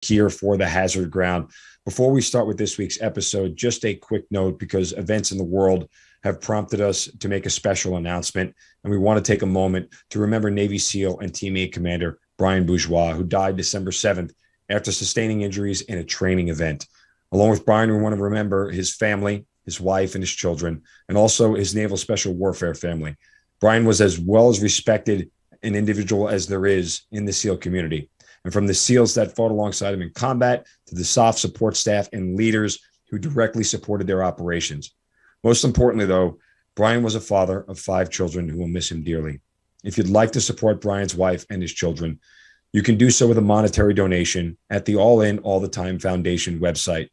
here for the Hazard Ground. Before we start with this week's episode, just a quick note, because events in the world have prompted us to make a special announcement, and we want to take a moment to remember Navy SEAL and Team 8 Commander Brian Bourgeois, who died December 7th after sustaining injuries in a training event. Along with Brian, we want to remember his family, his wife, and his children, and also his Naval Special Warfare family. Brian was as well as respected an individual as there is in the SEAL community. And from the SEALs that fought alongside him in combat to the soft support staff and leaders who directly supported their operations. Most importantly, though, Brian was a father of 5 children who will miss him dearly. If you'd like to support Brian's wife and his children, you can do so with a monetary donation at the All In All the Time Foundation website.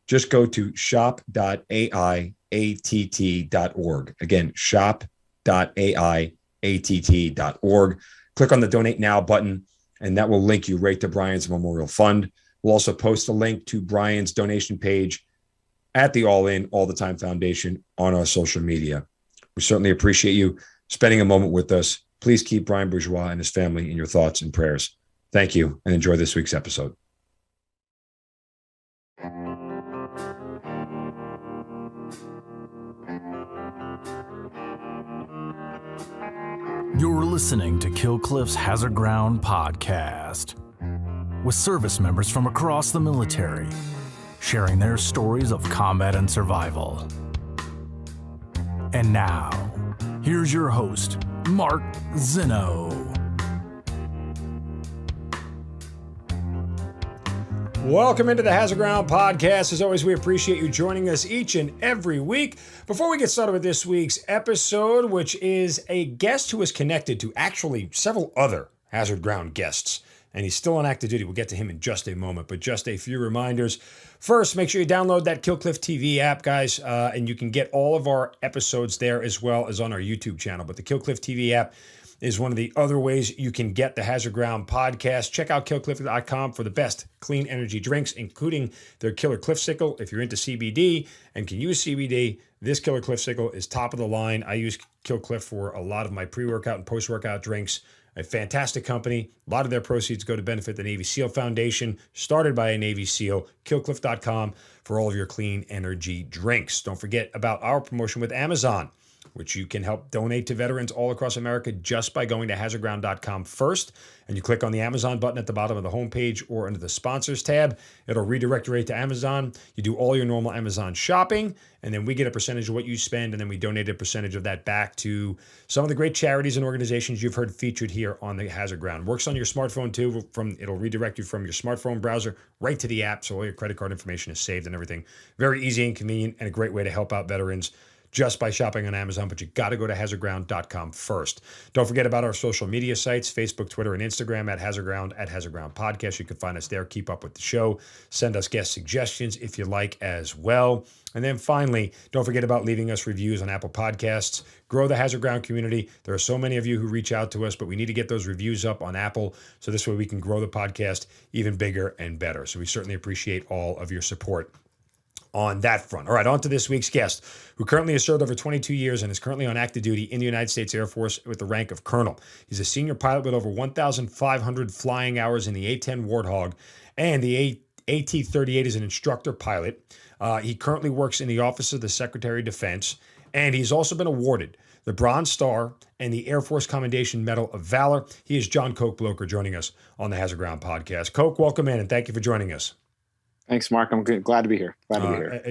Just go to shop.aiatt.org. Again, shop.aiatt.org. Click on the Donate Now button, and that will link you right to Brian's Memorial Fund. We'll also post a link to Brian's donation page at the All In All the Time Foundation on our social media. We certainly appreciate you spending a moment with us. Please keep Brian Bourgeois and his family in your thoughts and prayers. Thank you, and enjoy this week's episode. You're listening to Killcliff's Hazard Ground podcast, with service members from across the military sharing their stories of combat and survival. And now, here's your host, Mark Zinno. Welcome into the Hazard Ground podcast. As always, we appreciate you joining us each and every week. Before we get started with this week's episode, which is a guest who is connected to actually several other Hazard Ground guests, and he's still on active duty. We'll get to him in just a moment, but just a few reminders. First, make sure you download that Killcliff TV app, guys, and you can get all of our episodes there as well as on our YouTube channel. But the Killcliff TV app is one of the other ways you can get the Hazard Ground podcast. Check out killcliff.com for the best clean energy drinks, including their Killer Cliff Sickle. If you're into CBD and can use CBD, this Killer Cliff Sickle is top of the line. I use Kill Cliff for a lot of my pre-workout and post-workout drinks. A fantastic company. A lot of their proceeds go to benefit the Navy SEAL Foundation, started by a Navy SEAL. Killcliff.com for all of your clean energy drinks. Don't forget about our promotion with Amazon, which you can help donate to veterans all across America just by going to hazardground.com first. And you click on the Amazon button at the bottom of the homepage or under the sponsors tab. It'll redirect you right to Amazon. You do all your normal Amazon shopping, and then we get a percentage of what you spend, and then we donate a percentage of that back to some of the great charities and organizations you've heard featured here on the Hazard Ground. Works on your smartphone too. It'll redirect you from your smartphone browser right to the app, so all your credit card information is saved and everything. Very easy and convenient, and a great way to help out veterans just by shopping on Amazon, but you got to go to hazardground.com first. Don't forget about our social media sites, Facebook, Twitter, and Instagram at Hazard Ground Podcast. You can find us there. Keep up with the show. Send us guest suggestions if you like as well. And then finally, don't forget about leaving us reviews on Apple Podcasts. Grow the Hazard Ground community. There are so many of you who reach out to us, but we need to get those reviews up on Apple, so this way we can grow the podcast even bigger and better. So we certainly appreciate all of your support on that front. All right, on to this week's guest, who currently has served over 22 years and is currently on active duty in the United States Air Force with the rank of colonel. He's a senior pilot with over 1,500 flying hours in the A-10 Warthog and the AT-38 as an instructor pilot. He currently works in the Office of the Secretary of Defense, and he's also been awarded the Bronze Star and the Air Force Commendation Medal of Valor. He is John Coke Blocher joining us on the Hazard Ground podcast. Coke, welcome in, and thank you for joining us. Thanks, Mark. I'm good. Glad to be here.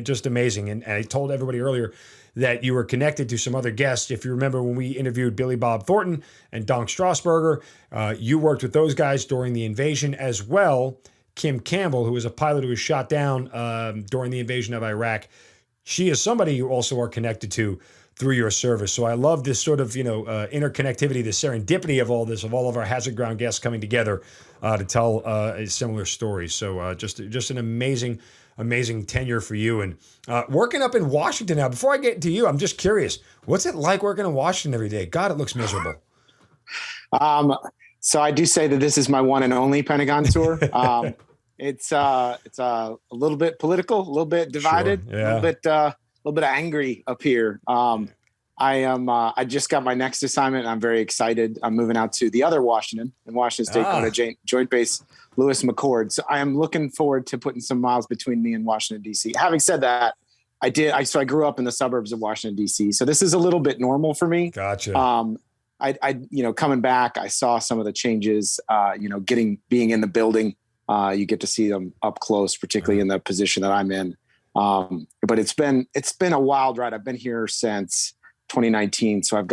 Just amazing. And I told everybody earlier that you were connected to some other guests. If you remember when we interviewed Billy Bob Thornton and Donk Strasburger, you worked with those guys during the invasion as well. Kim Campbell, who was a pilot who was shot down during the invasion of Iraq. She is somebody you also are connected to through your service. So I love this sort of, interconnectivity, the serendipity of all this, of all of our Hazard Ground guests coming together to tell similar stories. So just an amazing tenure for you. And working up in Washington now, before I get to you, I'm just curious, what's it like working in Washington every day? God, it looks miserable. So I do say that this is my one and only Pentagon tour. It's a little bit political, a little bit divided, sure, yeah. a little bit angry up here. I just got my next assignment, and I'm very excited. I'm moving out to the other Washington, in Washington State, going to Joint Base Lewis McCord. So I am looking forward to putting some miles between me and Washington, D.C. Having said that, I grew up in the suburbs of Washington, D.C. So this is a little bit normal for me. Gotcha. Coming back, I saw some of the changes, being in the building, you get to see them up close, particularly in the position that I'm in. But it's been a wild ride. I've been here since 2019. So I've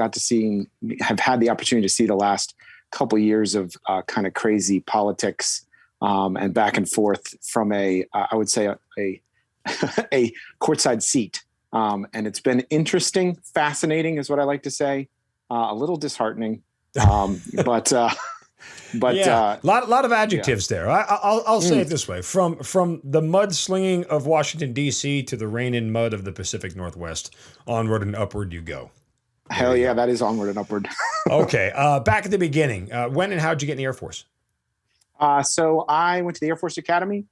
had the opportunity to see the last couple years of kind of crazy politics and back and forth from I would say a courtside seat. And it's been interesting, fascinating is what I like to say. A little disheartening, but a lot of adjectives there. I'll say it this way: from the mudslinging of Washington D.C. to the rain and mud of the Pacific Northwest, onward and upward you go. Hell yeah, that is onward and upward. Okay, back at the beginning, when and how did you get in the Air Force? So I went to the Air Force Academy,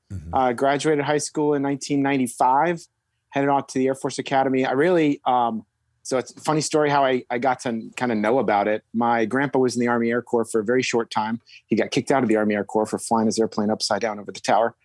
graduated high school in 1995, headed off to the Air Force Academy. I really. So it's a funny story how I got to kind of know about it. My grandpa was in the Army Air Corps for a very short time. He got kicked out of the Army Air Corps for flying his airplane upside down over the tower.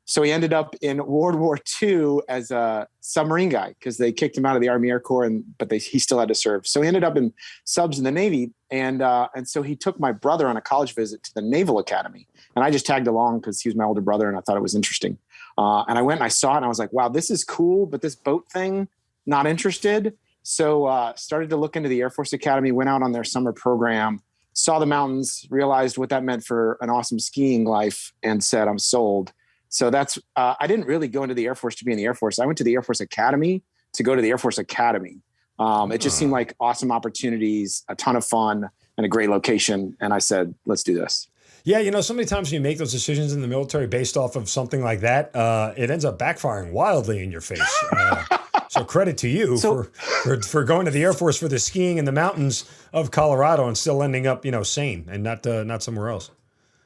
So he ended up in World War II as a submarine guy because they kicked him out of the Army Air Corps, but he still had to serve. So he ended up in subs in the Navy. And so he took my brother on a college visit to the Naval Academy. And I just tagged along because he was my older brother and I thought it was interesting. And I went and I saw it and I was like, wow, this is cool. But this boat thing, not interested. So started to look into the Air Force Academy, went out on their summer program, saw the mountains, realized what that meant for an awesome skiing life and said, I'm sold. So that's, I didn't really go into the Air Force to be in the Air Force. I went to the Air Force Academy to go to the Air Force Academy. It just seemed like awesome opportunities, a ton of fun and a great location. And I said, let's do this. Yeah, so many times when you make those decisions in the military based off of something like that, it ends up backfiring wildly in your face. So credit to you for going to the Air Force for the skiing in the mountains of Colorado and still ending up, sane and not somewhere else.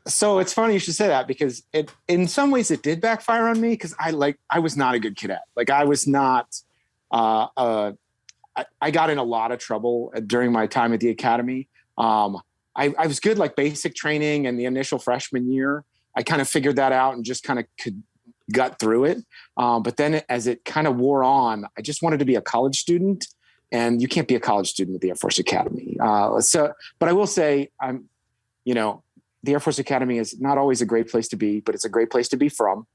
So it's funny you should say that because in some ways it did backfire on me because I was not a good cadet. Like I was not. I got in a lot of trouble during my time at the academy. I was good like basic training and the initial freshman year. I kind of figured that out and just kind of could gut through it. But then as it kind of wore on, I just wanted to be a college student and you can't be a college student at the Air Force Academy. But I will say the Air Force Academy is not always a great place to be, but it's a great place to be from.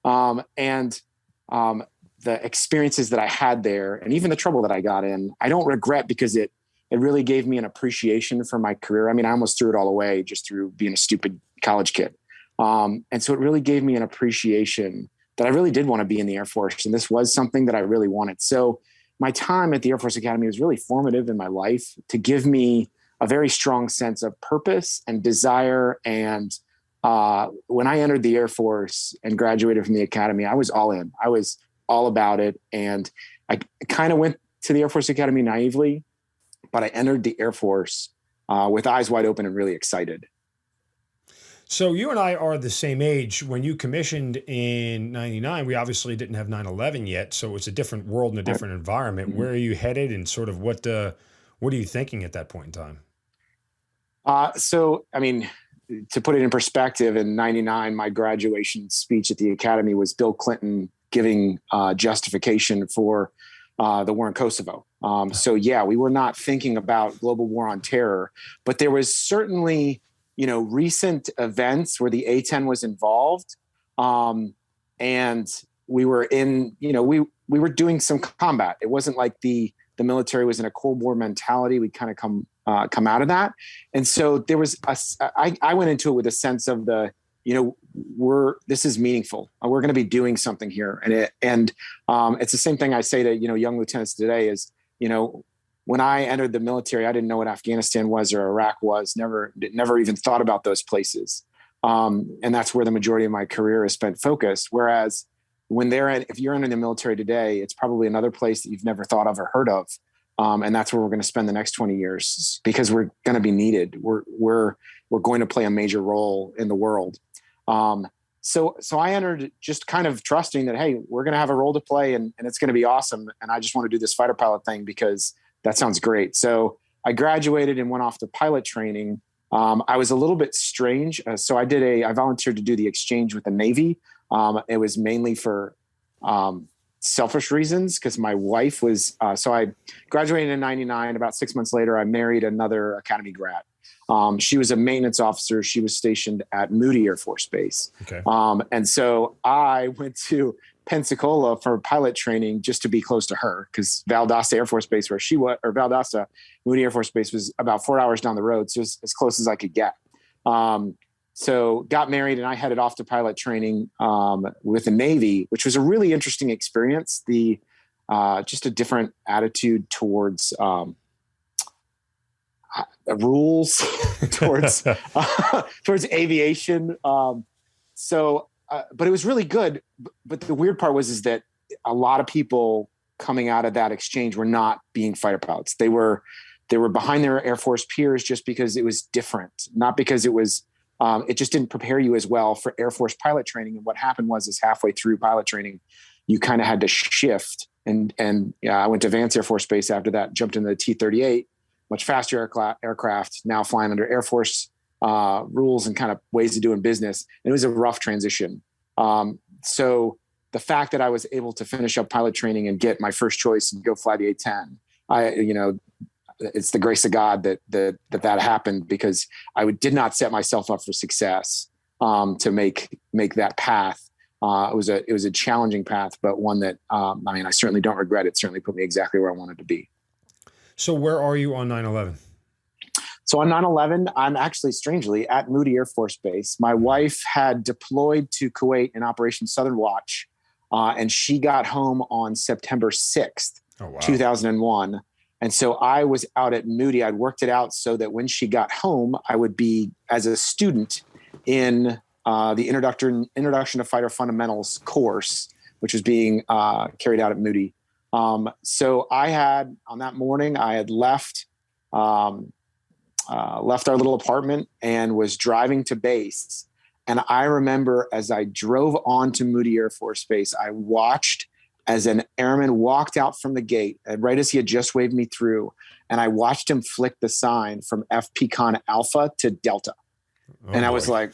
And the experiences that I had there and even the trouble that I got in, I don't regret because it really gave me an appreciation for my career. I mean, I almost threw it all away just through being a stupid college kid. And so it really gave me an appreciation that I really did want to be in the Air Force. And this was something that I really wanted. So my time at the Air Force Academy was really formative in my life to give me a very strong sense of purpose and desire. And when I entered the Air Force and graduated from the academy, I was all in. I was all about it. And I kind of went to the Air Force Academy naively, but I entered the Air Force with eyes wide open and really excited. So you and I are the same age. When you commissioned in 99, we obviously didn't have 9/11 yet. So it was a different world and a different environment. Mm-hmm. Where are you headed and sort of what are you thinking at that point in time? So, I mean, to put it in perspective, in 99, my graduation speech at the academy was Bill Clinton giving justification for the war in Kosovo. So yeah, we were not thinking about global war on terror, but there was certainly, recent events where the A-10 was involved. And we were in, we were doing some combat. It wasn't like the military was in a Cold War mentality. We kind of come out of that. And so there was I went into it with a sense of this is meaningful. We're going to be doing something here. And it's the same thing I say to, young lieutenants today is, when I entered the military, I didn't know what Afghanistan was or Iraq was, never even thought about those places. And that's where the majority of my career is spent focused. Whereas if you're entering the military today, it's probably another place that you've never thought of or heard of. And that's where we're going to spend the next 20 years because we're going to be needed. We're going to play a major role in the world. So I entered just kind of trusting that, hey, we're going to have a role to play and it's going to be awesome. And I just want to do this fighter pilot thing because that sounds great. So I graduated and went off to pilot training I was a little bit strange. So I volunteered to do the exchange with the Navy. It was mainly for selfish reasons because my wife was, so I graduated in 99. About 6 months later, I married another Academy grad. She was a maintenance officer. She was stationed at Moody Air Force Base. Okay. And so I went to Pensacola for pilot training just to be close to her because Valdosta Air Force Base, where she was, or Valdosta Moody Air Force Base, was about 4 hours down the road. So it was as close as I could get. So got married and I headed off to pilot training with the Navy, which was a really interesting experience. Just a different attitude towards rules, towards aviation. But it was really good. But the weird part was that a lot of people coming out of that exchange were not being fighter pilots. They were behind their Air Force peers just because it was different, not because it was. It just didn't prepare you as well for Air Force pilot training. And what happened was halfway through pilot training, you kind of had to shift. And I went to Vance Air Force Base after that, jumped into the T-38, much faster aircraft, now flying under Air Force rules and kind of ways of doing business. And it was a rough transition. So the fact that I was able to finish up pilot training and get my first choice and go fly the A-10, it's the grace of God that happened because I did not set myself up for success to make that path. It was a challenging path, but one that I certainly don't regret. It certainly put me exactly where I wanted to be. So where are you on 9/11? So on 9/11, I'm actually strangely at Moody Air Force Base. My wife had deployed to Kuwait in Operation Southern Watch, and she got home on September 6th, 2001. And so I was out at Moody. I'd worked it out so that when she got home, I would be as a student in the Introduction to Fighter Fundamentals course, which was being carried out at Moody. So on that morning, I had left our little apartment and was driving to base. And I remember as I drove onto Moody Air Force Base, I watched as an airman walked out from the gate, and right as he had just waved me through, and I watched him flick the sign from FPCon Alpha to Delta. I was like,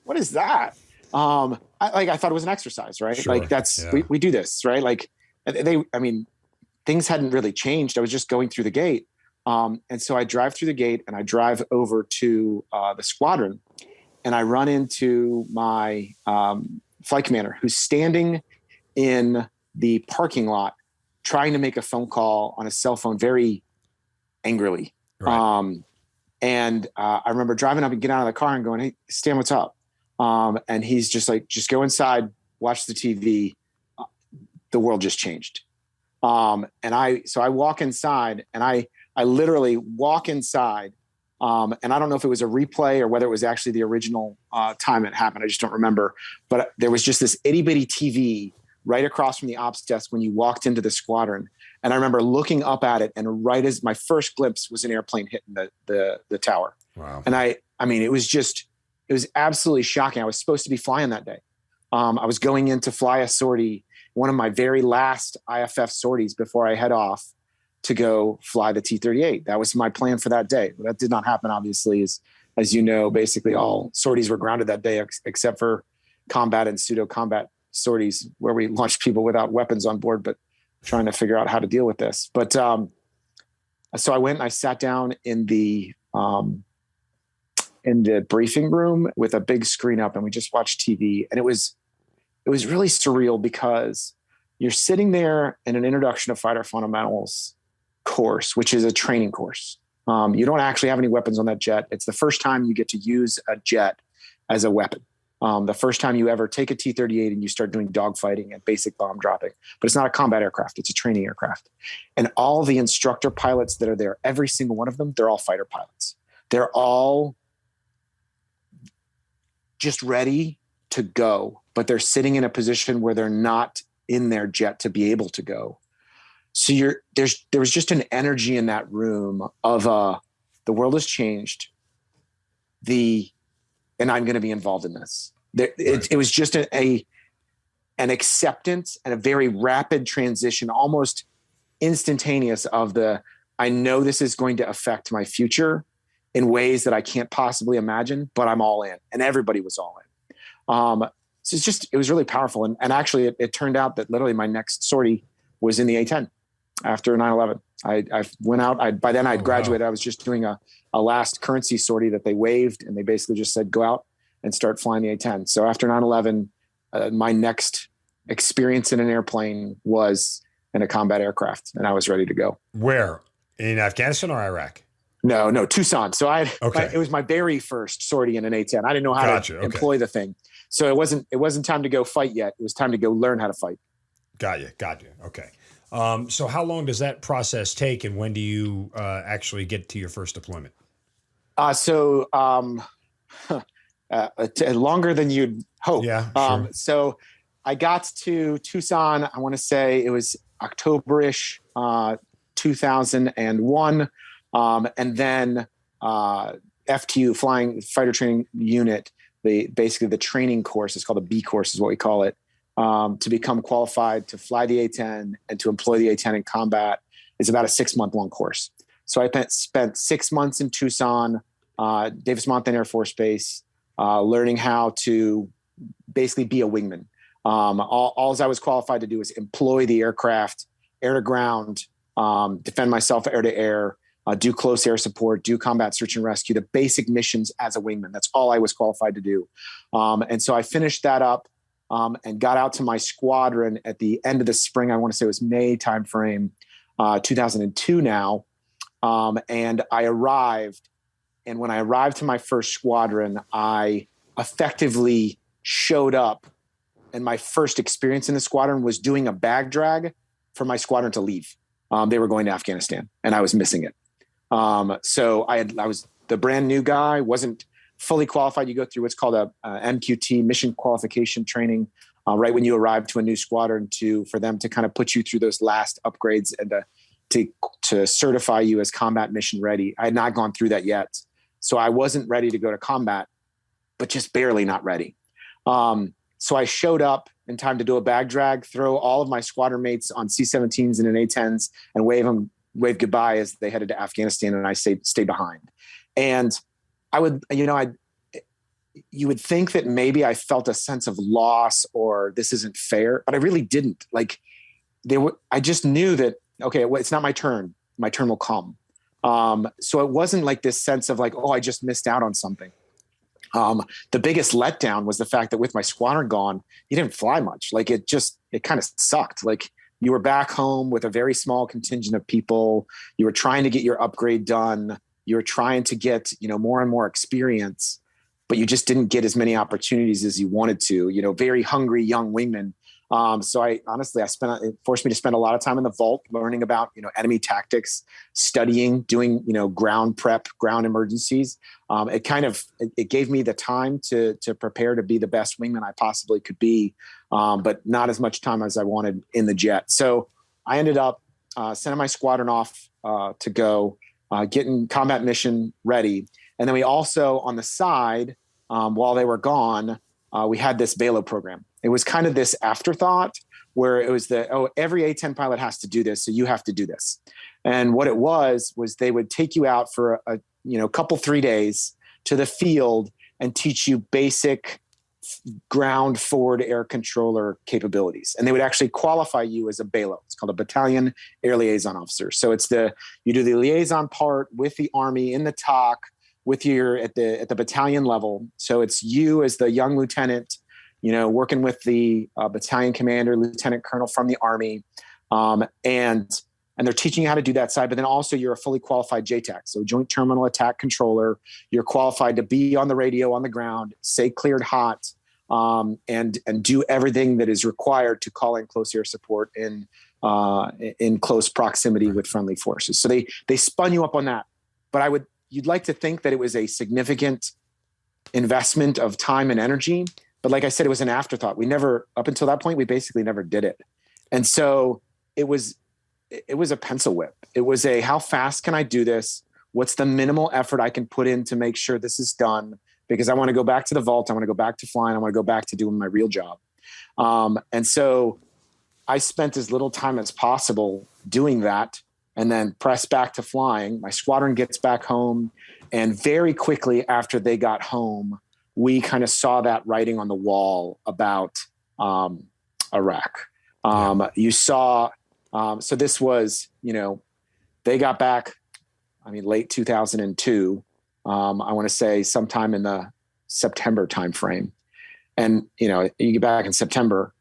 what is that? I thought it was an exercise, right? Sure. Like we do this, right? Like things hadn't really changed. I was just going through the gate. And so I drive through the gate and I drive over to the squadron, and I run into my flight commander who's standing in the parking lot trying to make a phone call on a cell phone very angrily. Right. I remember driving up and getting out of the car and going, "Hey, Stan, what's up?" And he's just like, "Just go inside, watch the TV. The world just changed." So I walk inside, and I literally walk inside. And I don't know if it was a replay or whether it was actually the original time it happened. I just don't remember. But there was just this itty bitty TV right across from the ops desk when you walked into the squadron. And I remember looking up at it, and right as my first glimpse was an airplane hitting the tower. Wow. And it was absolutely shocking. I was supposed to be flying that day. I was going in to fly a sortie, one of my very last IFF sorties before I head off to go fly the T-38. That was my plan for that day. That did not happen, obviously. As you know, basically all sorties were grounded that day except for combat and pseudo-combat sorties where we launched people without weapons on board, but trying to figure out how to deal with this. But so I went and I sat down in the briefing room with a big screen up, and we just watched TV. And it was really surreal because you're sitting there in an Introduction to Fighter Fundamentals course, which is a training course. You don't actually have any weapons on that jet. It's the first time you get to use a jet as a weapon. The first time you ever take a T-38 and you start doing dogfighting and basic bomb dropping. But it's not a combat aircraft. It's a training aircraft. And all the instructor pilots that are there, every single one of them, they're all fighter pilots. They're all just ready to go, but they're sitting in a position where they're not in their jet to be able to go. So there was just an energy in that room of the world has changed, and I'm going to be involved in this. It was just an acceptance and a very rapid transition, almost instantaneous of I know this is going to affect my future in ways that I can't possibly imagine, but I'm all in. And everybody was all in. So it was really powerful. And actually it turned out that literally my next sortie was in the A-10 after 9/11. I went out. By then I'd graduated. Wow. I was just doing a last currency sortie that they waived, and they basically just said, go out and start flying the A-10. So after 9/11, my next experience in an airplane was in a combat aircraft, and I was ready to go. Where? In Afghanistan or Iraq? No, Tucson. So it was my very first sortie in an A-10. I didn't know how to employ the thing. So it wasn't time to go fight yet. It was time to go learn how to fight. Got you. Okay. So how long does that process take, and when do you actually get to your first deployment? Longer than you'd hope. Yeah, sure. So I got to Tucson, I want to say it was October-ish, 2001. And then FTU, Flying Fighter Training Unit, basically the training course is called the B course is what we call it, to become qualified to fly the A-10 and to employ the A-10 in combat is about a 6-month long course. So I spent 6 months in Tucson, Davis-Monthan Air Force Base, learning how to basically be a wingman. All I was qualified to do is employ the aircraft, air to ground, defend myself air to air, do close air support, do combat search and rescue, the basic missions as a wingman. That's all I was qualified to do. And so I finished that up and got out to my squadron at the end of the spring. I want to say it was May timeframe, 2002 now. And I arrived. And when I arrived to my first squadron, I effectively showed up. And my first experience in the squadron was doing a bag drag for my squadron to leave. They were going to Afghanistan, and I was missing it. So I was the brand new guy, wasn't fully qualified. You go through what's called a MQT, mission qualification training, right when you arrive to a new squadron for them to kind of put you through those last upgrades and to certify you as combat mission ready. I had not gone through that yet. So I wasn't ready to go to combat, but just barely not ready. So I showed up in time to do a bag drag, throw all of my squadron mates on C-17s and an A-10s and wave goodbye as they headed to Afghanistan, and I stay behind. And you would think that maybe I felt a sense of loss or this isn't fair, but I really didn't. I just knew that, okay, well, it's not my turn. My turn will come. So it wasn't like this sense of like, oh, I just missed out on something. The biggest letdown was the fact that with my squadron gone, you didn't fly much. It kind of sucked. You were back home with a very small contingent of people. You were trying to get your upgrade done. You were trying to get, more and more experience, but you just didn't get as many opportunities as you wanted to, very hungry young wingman. So it forced me to spend a lot of time in the vault, learning about, enemy tactics, studying, doing, ground prep, ground emergencies. It gave me the time to prepare to be the best wingman I possibly could be, but not as much time as I wanted in the jet. So I ended up sending my squadron off to go getting combat mission ready. And then we also, on the side, while they were gone, we had this BALO program. It was kind of this afterthought where it was every A-10 pilot has to do this, so you have to do this. And what it was they would take you out for a couple 3 days to the field and teach you basic ground forward air controller capabilities. And they would actually qualify you as a BALO. It's called a Battalion Air Liaison Officer. So you do the liaison part with the Army in the TOC with at the battalion level. So it's you as the young lieutenant, working with the battalion commander, lieutenant colonel from the Army. And they're teaching you how to do that side, but then also you're a fully qualified JTAC. So Joint Terminal Attack Controller. You're qualified to be on the radio on the ground, say cleared hot, and do everything that is required to call in close air support in close proximity with friendly forces. So they spun you up on that. But you'd like to think that it was a significant investment of time and energy. But like I said, it was an afterthought. Up until that point, we basically never did it. And so it was a pencil whip. It was how fast can I do this? What's the minimal effort I can put in to make sure this is done? Because I want to go back to the vault. I want to go back to flying. I want to go back to doing my real job. And so I spent as little time as possible doing that and then press back to flying. My squadron gets back home. And very quickly after they got home, we kind of saw that writing on the wall about Iraq. You saw, so this was, they got back, late 2002. I want to say sometime in the September timeframe. And, you get back in September,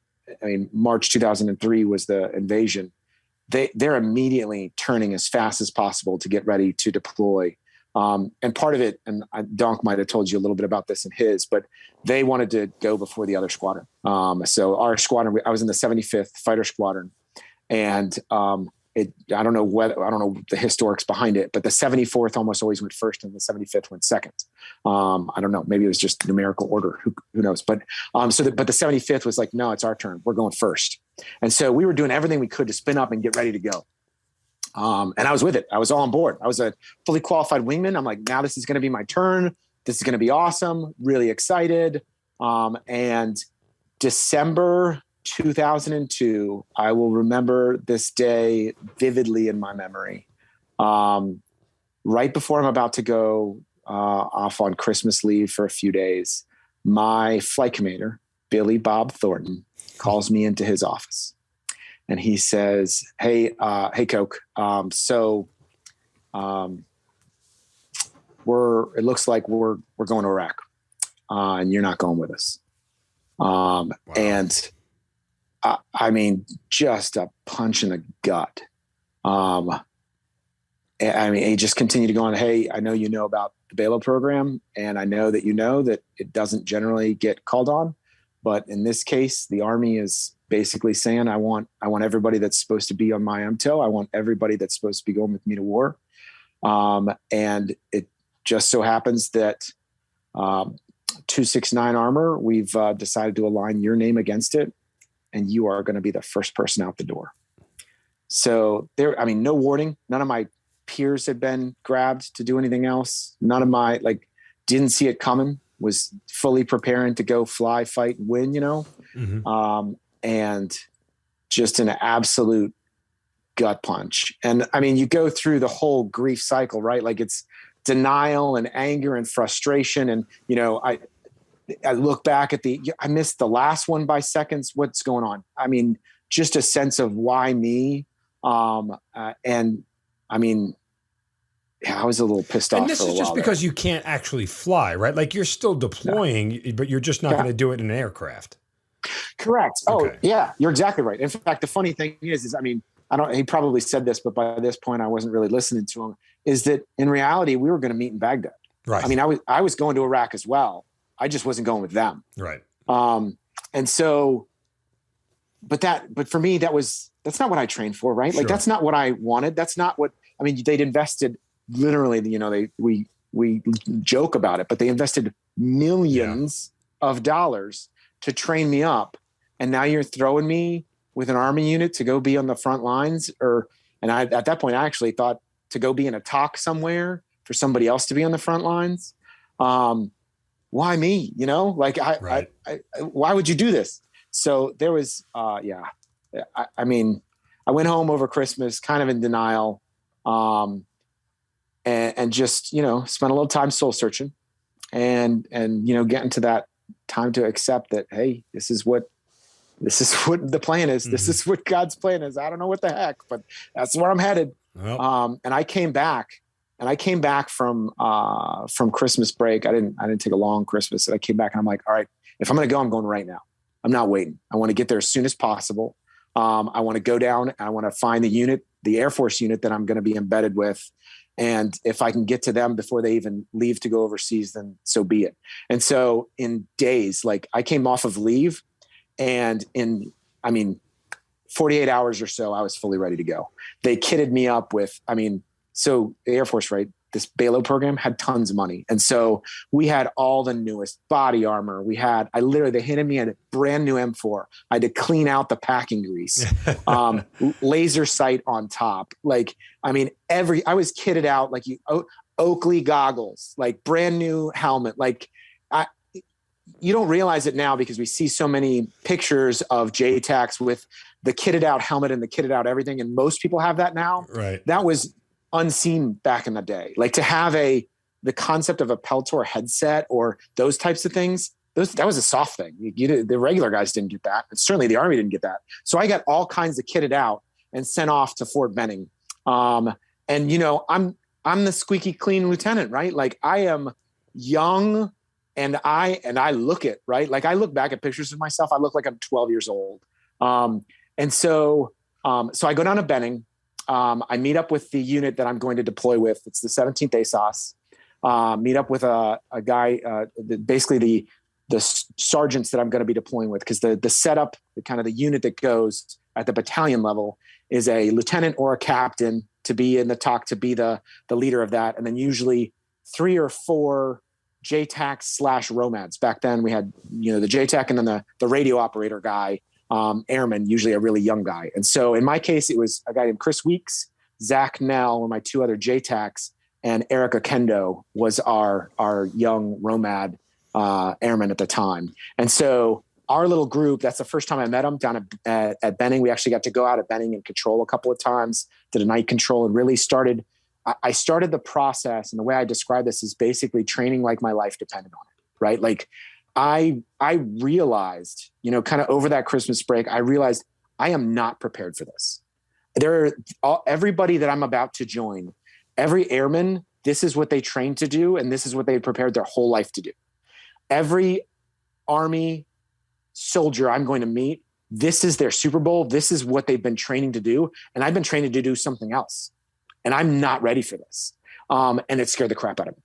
March 2003 was the invasion. They're immediately turning as fast as possible to get ready to deploy. And part of it, and Donk might have told you a little bit about this in his, but they wanted to go before the other squadron. So our squadron, I was in the 75th Fighter Squadron, and I don't know the historics behind it, but the 74th almost always went first, and the 75th went second. I don't know, maybe it was just numerical order. Who knows? But but the 75th was like, no, it's our turn. We're going first, and so we were doing everything we could to spin up and get ready to go. And I was with it. I was all on board. I was a fully qualified wingman. I'm like, now this is going to be my turn. This is going to be awesome. Really excited. And December 2002, I will remember this day vividly in my memory. Right before I'm about to go off on Christmas leave for a few days, my flight commander, Billy Bob Thornton, calls me into his office. And he says, hey, Coke. It looks like we're going to Iraq, and you're not going with us. Wow. And just a punch in the gut. He just continued to go on. Hey, I know you know about the Balo program, and I know that that it doesn't generally get called on, but in this case, the Army is basically saying, I want everybody that's supposed to be on my MTO. I want everybody that's supposed to be going with me to war. And it just so happens that 269 Armor, we've decided to align your name against it, and you are going to be the first person out the door. So no warning. None of my peers had been grabbed to do anything else. None of my, didn't see it coming, was fully preparing to go fly, fight, and win, Mm-hmm. And just an absolute gut punch. And you go through the whole grief cycle, right? Like it's denial and anger and frustration. And, I look back at I missed the last one by seconds. What's going on? Just a sense of why me. I was a little pissed off. And this is just because you can't actually fly, right? Like you're still deploying, but you're just not going to do it in an aircraft. Correct. Okay. Oh yeah, you're exactly right. In fact, the funny thing is he probably said this, but by this point I wasn't really listening to him, is that in reality, we were going to meet in Baghdad. Right. I was going to Iraq as well. I just wasn't going with them. Right. And so, but for me, that's not what I trained for, right? Sure. Like, that's not what I wanted. That's not what, they'd invested literally, we joke about it, but they invested millions of dollars to train me up. And now you're throwing me with an Army unit to go be on the front lines at that point, I actually thought to go be in a talk somewhere for somebody else to be on the front lines. Why me? Right. Why would you do this? So there was, I went home over Christmas kind of in denial, and just, spent a little time soul searching and, getting to that time to accept that, hey, this is what the plan is. Mm-hmm. This is what God's plan is. I don't know what the heck, but that's where I'm headed. Well. And I came back from Christmas break. I didn't take a long Christmas, and I came back and I'm like, all right, if I'm going to go, I'm going right now. I'm not waiting. I want to get there as soon as possible. I want to go down. I want to find the Air Force unit that I'm going to be embedded with. And if I can get to them before they even leave to go overseas, then so be it. And so in days, I came off of leave, and in 48 hours or so, I was fully ready to go. They kitted me up with, so the Air Force, right? This Balo program had tons of money. And so we had all the newest body armor. they handed me a brand new M4. I had to clean out the packing grease, laser sight on top. I was kitted out, Oakley goggles, brand new helmet. You don't realize it now because we see so many pictures of JTACs with the kitted out helmet and the kitted out everything. And most people have that now. Right. That was unseen back in the day. Like to have the concept of a Peltor headset or those types of things, that was a soft thing. The regular guys didn't get that. And certainly the Army didn't get that. So I got all kinds of kitted out and sent off to Fort Benning. And I'm the squeaky clean lieutenant, right? Like I am young and I look it, right? Like I look back at pictures of myself. I look like I'm 12 years old. So I go down to Benning. I meet up with the unit that I'm going to deploy with. It's the 17th ASOS. Meet up with a guy, basically the sergeants that I'm going to be deploying with, because the setup, the kind of the unit that goes at the battalion level is a lieutenant or a captain to be in the TOC, to be the leader of that. And then usually 3 or 4 JTACs/ROMADs. Back then we had, the JTAC and then the radio operator guy, airman, usually a really young guy. And so in my case, it was a guy named Chris Weeks, Zach Nell were my 2 other JTACs, and Erica Kendo was our young ROMAD airman at the time. And so our little group, that's the first time I met him down at Benning. We actually got to go out at Benning and control a couple of times, did a night control, and really I started the process. And the way I describe this is basically training like my life depended on it, right? Like I realized, kind of over that Christmas break, I realized I am not prepared for this. Everybody that I'm about to join, every airman, this is what they trained to do. And this is what they prepared their whole life to do. Every Army soldier I'm going to meet, this is their Super Bowl. This is what they've been training to do. And I've been training to do something else. And I'm not ready for this. And it scared the crap out of me.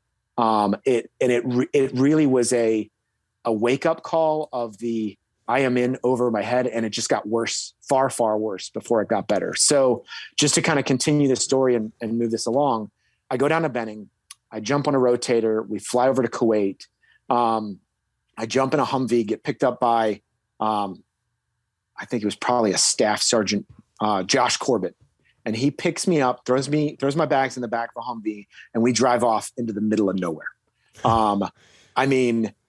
It really was a wake up call of I am in over my head, and it just got worse, far, far worse before it got better. So just to kind of continue the story and move this along, I go down to Benning, I jump on a rotator, we fly over to Kuwait. I jump in a Humvee, get picked up by, I think it was probably a staff sergeant, Josh Corbett. And he picks me up, throws my bags in the back of a Humvee, and we drive off into the middle of nowhere.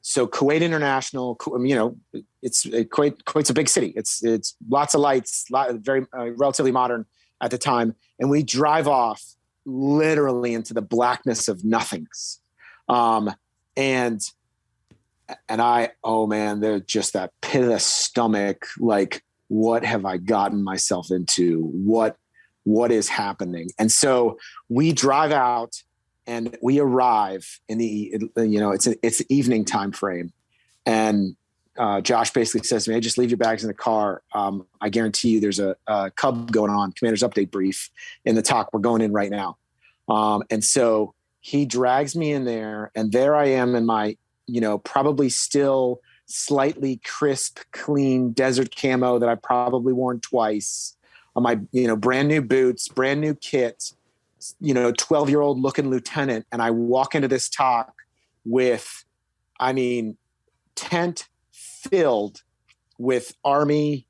So Kuwait International, Kuwait's a big city. It's lots of lights, very relatively modern at the time. And we drive off literally into the blackness of nothingness. And they're just that pit of the stomach. Like, what have I gotten myself into? What is happening? And so we drive out and we arrive in it's an evening time frame. And Josh basically says to me, "Hey, just leave your bags in the car. I guarantee you there's a cub going on, commander's update brief in the TOC. We're going in right now." And so he drags me in there, and there I am in my, probably still slightly crisp, clean desert camo that I've probably worn twice, on my, brand new boots, brand new kit, 12-year-old looking lieutenant. And I walk into this TOC with, tent filled with Army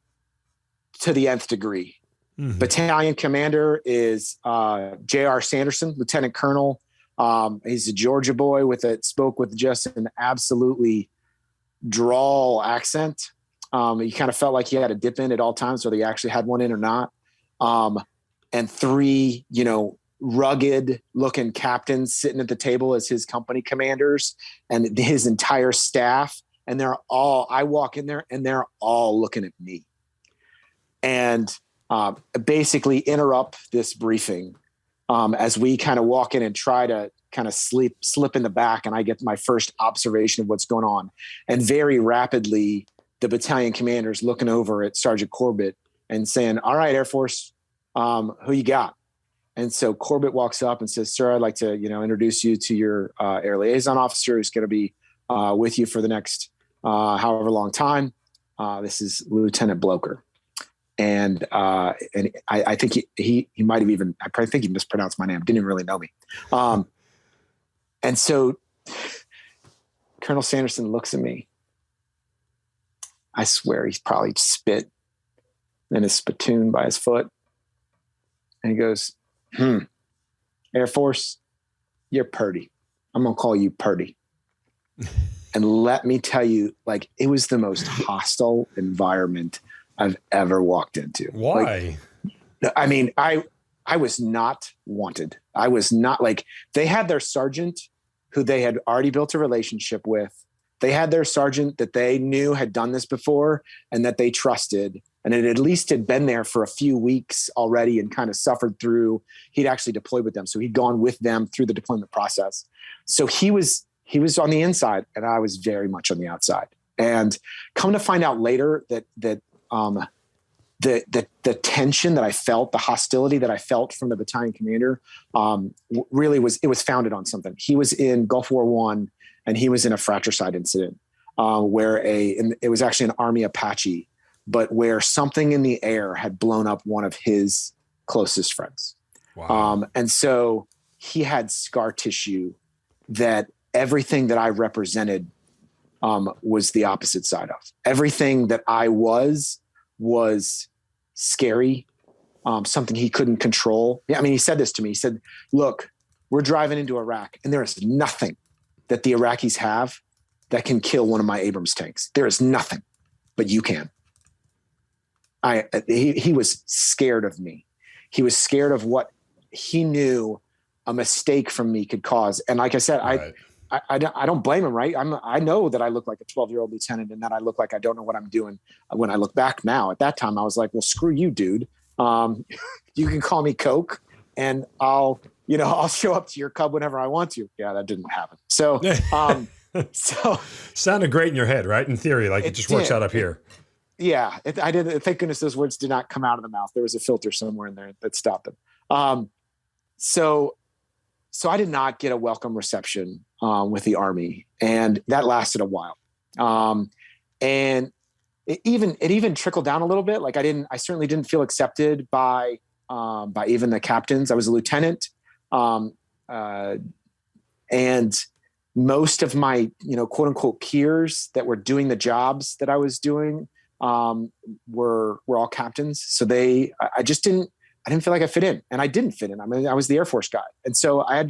to the nth degree. Mm-hmm. Battalion commander is J.R. Sanderson, Lieutenant Colonel. He's a Georgia boy spoke with just an absolutely drawl accent. He kind of felt like he had a dip in at all times, whether he actually had one in or not. And 3, rugged looking captains sitting at the table as his company commanders and his entire staff. And I walk in there and they're all looking at me and basically interrupt this briefing as we kind of walk in and try to kind of slip in the back. And I get my first observation of what's going on. And very rapidly, the battalion commander's looking over at Sergeant Corbett and saying, "All right, Air Force, who you got?" And so Corbett walks up and says, "Sir, I'd like to, introduce you to your air liaison officer who's going to be with you for the next however long time. This is Lieutenant Blocher." And I think he might have even, I probably think he mispronounced my name. Didn't even really know me. And so Colonel Sanderson looks at me. I swear he's probably spit in his spittoon by his foot. And he goes, "Air Force, you're Purdy. I'm going to call you Purdy." And let me tell you, like, it was the most hostile environment I've ever walked into. Why? I mean, I was not wanted. I was not they had their sergeant who they had already built a relationship with. They had their sergeant that they knew had done this before and that they trusted. And it at least had been there for a few weeks already and kind of suffered through. He'd actually deployed with them. So he'd gone with them through the deployment process. So he was on the inside and I was very much on the outside. And come to find out later that the tension that I felt, the hostility that I felt from the battalion commander, really was founded on something. He was in Gulf War I and he was in a fratricide incident where it was actually an Army Apache, but where something in the air had blown up one of his closest friends. Wow. And so he had scar tissue that everything that I represented was the opposite side of. Everything that I was scary, something he couldn't control. Yeah, I mean, he said this to me. He said, look, we're driving into Iraq and there is nothing that the Iraqis have that can kill one of my Abrams tanks. There is nothing, but you can. He was scared of me. He was scared of what he knew a mistake from me could cause. And like I said, Right. I don't blame him, right? I know that I look like a 12-year-old lieutenant and that I look like I don't know what I'm doing. When I look back now, at that time, I was like, well, screw you, dude. You can call me Coke and I'll show up to your cub whenever I want to. Yeah, that didn't happen. So, Sounded great in your head, right? In theory, like it just works out up here. Yeah, I did. Thank goodness those words did not come out of the mouth. There was a filter somewhere in there that stopped them. So I did not get a welcome reception with the Army, and that lasted a while. And it even trickled down a little bit. Like I certainly didn't feel accepted by even the captains. I was a lieutenant, and most of my quote unquote peers that were doing the jobs that I was doing were all captains. So I didn't feel like I fit in, and I didn't fit in. I mean, I was the Air Force guy. And so I had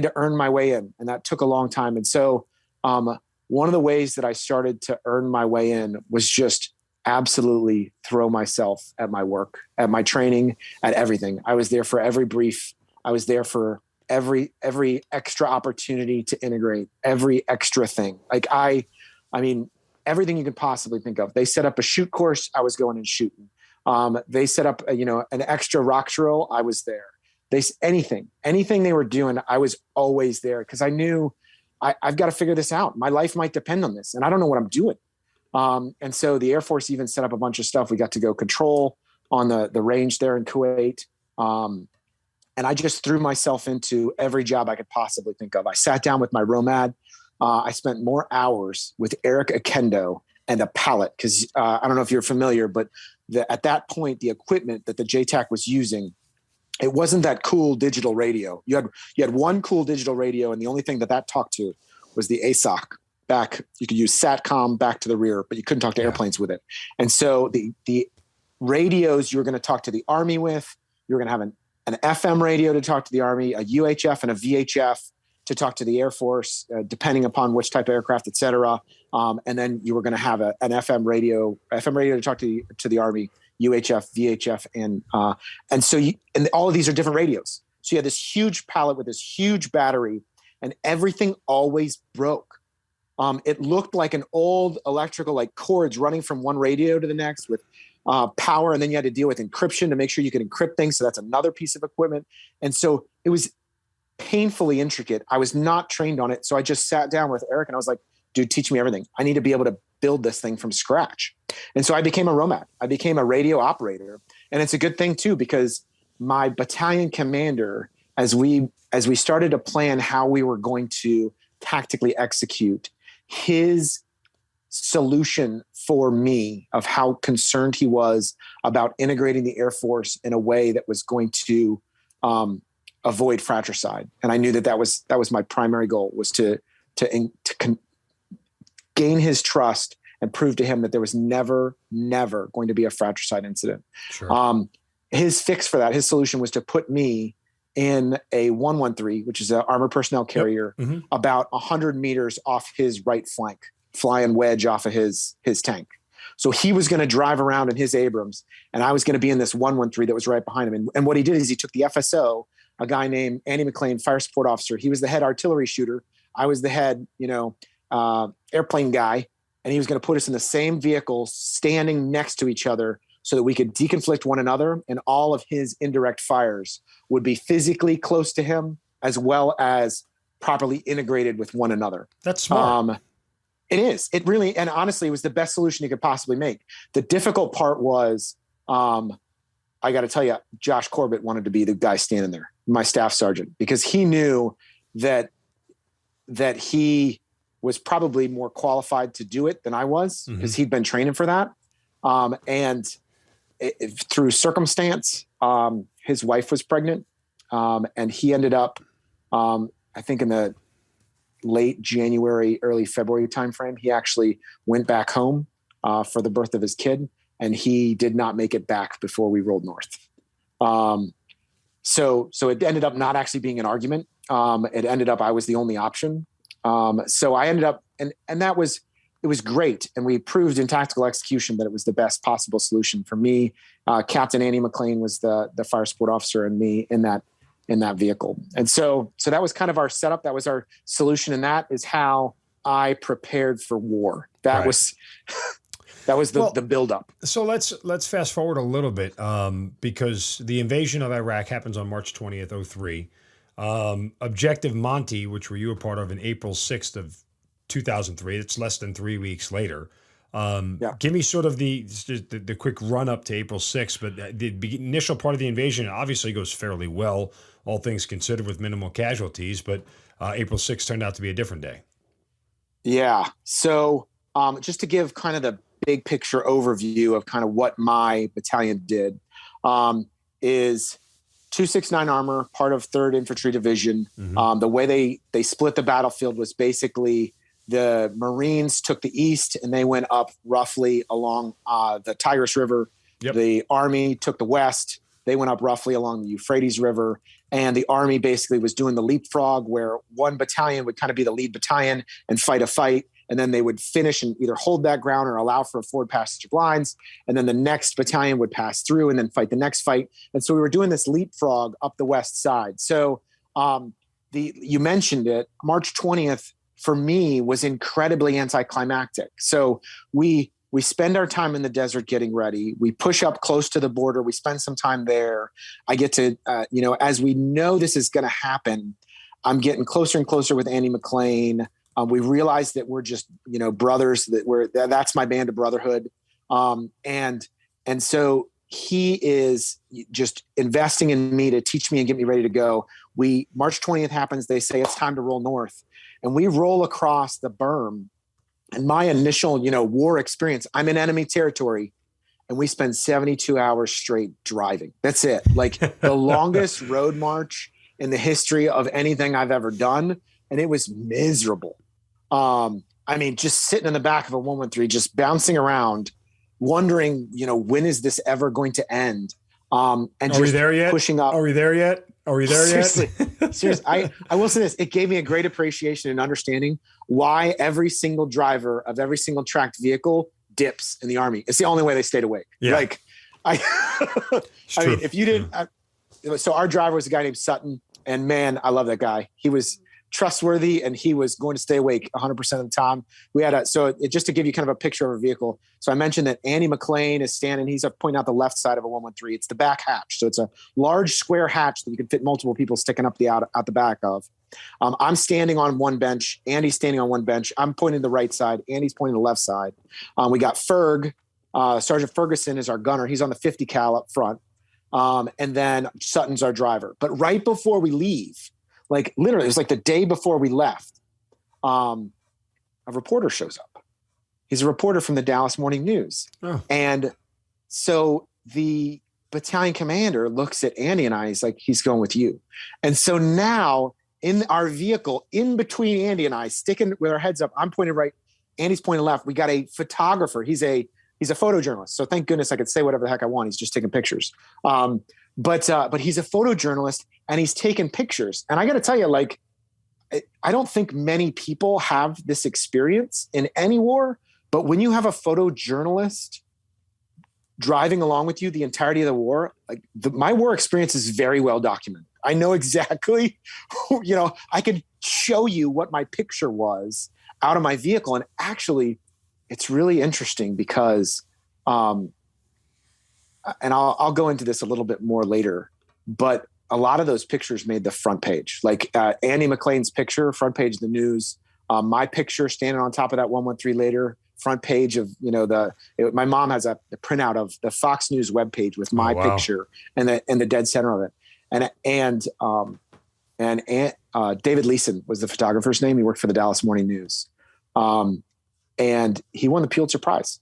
to earn my way in, and that took a long time. And so, one of the ways that I started to earn my way in was just absolutely throw myself at my work, at my training, at everything. I was there for every brief. I was there for every extra opportunity to integrate, every extra thing. Like I mean, everything you could possibly think of. They set up a shoot course. I was going and shooting. They set up, an extra rock drill. I was there. Anything they were doing, I was always there because I knew I've got to figure this out. My life might depend on this, and I don't know what I'm doing. And so the Air Force even set up a bunch of stuff. We got to go control on the range there in Kuwait. And I just threw myself into every job I could possibly think of. I sat down with my ROMAD. I spent more hours with Eric Akendo and a pallet because I don't know if you're familiar, but at that point, the equipment that the JTAC was using, it wasn't that cool digital radio. You had one cool digital radio, and the only thing that talked to was the ASOC back. You could use SATCOM back to the rear, but you couldn't talk to airplanes with it. And so the radios you were going to talk to the Army with, you were going to have an FM radio to talk to the Army, a UHF and a VHF to talk to the Air Force, depending upon which type of aircraft, et cetera. And then you were going to have an FM radio to talk to the Army, UHF, VHF, and so all of these are different radios. So you had this huge pallet with this huge battery, and everything always broke. It looked like an old electrical, cords running from one radio to the next with power, and then you had to deal with encryption to make sure you could encrypt things. So that's another piece of equipment. And so it was painfully intricate. I was not trained on it. So I just sat down with Eric and I was like, dude, teach me everything. I need to be able to build this thing from scratch. And so I became a ROMAD. I became a radio operator. And it's a good thing too, because my battalion commander, as we started to plan how we were going to tactically execute, his solution for me of how concerned he was about integrating the Air Force in a way that was going to avoid fratricide. And I knew that was my primary goal, was to gain his trust and prove to him that there was never going to be a fratricide incident. Sure. His fix for that, his solution was to put me in a 113, which is an armored personnel carrier, about 100 meters off his right flank, flying wedge off of his tank. So he was going to drive around in his Abrams, and I was going to be in this 113 that was right behind him. And what he did is he took the FSO, a guy named Andy McLean, fire support officer. He was the head artillery shooter. I was the head, airplane guy. And he was going to put us in the same vehicle, standing next to each other, so that we could deconflict one another, and all of his indirect fires would be physically close to him as well as properly integrated with one another. That's smart. It is. It really, and honestly, it was the best solution you could possibly make. The difficult part was, I got to tell you, Josh Corbett wanted to be the guy standing there, my staff sergeant, because he knew that he was probably more qualified to do it than I was, because he'd been training for that. Through circumstance, his wife was pregnant, and he ended up, I think in the late January, early February timeframe, he actually went back home for the birth of his kid, and he did not make it back before we rolled north. So it ended up not actually being an argument. It ended up, I was the only option. So I ended up, and it was great. And we proved in tactical execution that it was the best possible solution for me. Captain Andy McLean was the fire support officer, and me in that vehicle. And so that was kind of our setup. That was our solution. And that is how I prepared for war. That was the buildup. So let's fast forward a little bit, because the invasion of Iraq happens on March 20th, 2003. Objective Monty, which were you a part of, in April 6th of 2003. It's less than 3 weeks later. Give me sort of the quick run up to April 6th, but the initial part of the invasion obviously goes fairly well, all things considered, with minimal casualties, but April 6th turned out to be a different day. Yeah. So just to give kind of the big picture overview of kind of what my battalion did, is 269 Armor, part of 3rd Infantry Division. The way they split the battlefield was basically the Marines took the east and they went up roughly along the Tigris River. Yep. The Army took the west. They went up roughly along the Euphrates River. And the Army basically was doing the leapfrog, where one battalion would kind of be the lead battalion and fight a fight. And then they would finish and either hold that ground or allow for a forward passage of lines. And then the next battalion would pass through and then fight the next fight. And so we were doing this leapfrog up the west side. So you mentioned it, March 20th for me was incredibly anticlimactic. So we spend our time in the desert getting ready. We push up close to the border. We spend some time there. I get to, as we know this is going to happen, I'm getting closer and closer with Andy McLean. We realize that we're just, brothers, that's my band of brotherhood. And so he is just investing in me to teach me and get me ready to go. March 20th happens. They say it's time to roll north, and we roll across the berm. And my initial, war experience, I'm in enemy territory, and we spend 72 hours straight driving. That's it. Like the longest road march in the history of anything I've ever done. And it was miserable. Just sitting in the back of a 113, just bouncing around, wondering, when is this ever going to end? And Are we there yet? Pushing up. Are we there yet? Seriously. I will say this. It gave me a great appreciation and understanding why every single driver of every single tracked vehicle dips in the Army. It's the only way they stayed awake. Yeah. If you didn't, so our driver was a guy named Sutton, and man, I love that guy. He was trustworthy, and he was going to stay awake 100% of the time. We had just to give you kind of a picture of a vehicle. So I mentioned that Andy McLean is standing, he's pointing out the left side of a 113. It's the back hatch. So it's a large square hatch that you can fit multiple people sticking up out the back of. I'm standing on one bench. Andy's standing on one bench. I'm pointing the right side. Andy's pointing the left side. We got Sergeant Ferguson is our gunner. He's on the 50 cal up front. And then Sutton's our driver. But right before we leave, like literally, it was like the day before we left, a reporter shows up. He's a reporter from the Dallas Morning News. Oh. And so the battalion commander looks at Andy and I, he's like, he's going with you. And so now in our vehicle, in between Andy and I, sticking with our heads up, I'm pointing right, Andy's pointing left. We got a photographer. He's a photojournalist. So thank goodness I could say whatever the heck I want. He's just taking pictures. But he's a photojournalist, and he's taking pictures. And I got to tell you, like, I don't think many people have this experience in any war, But when you have a photojournalist driving along with you the entirety of the war, like my war experience is very well documented. I know exactly, I could show you what my picture was out of my vehicle. And actually, it's really interesting because, and I'll go into this a little bit more later, but a lot of those pictures made the front page. Like Andy McLean's picture, front page of the news. My picture standing on top of that 113 later, front page of my mom has a printout of the Fox News webpage with my picture and the dead center of it. And David Leeson was the photographer's name. He worked for the Dallas Morning News, and he won the Pulitzer Prize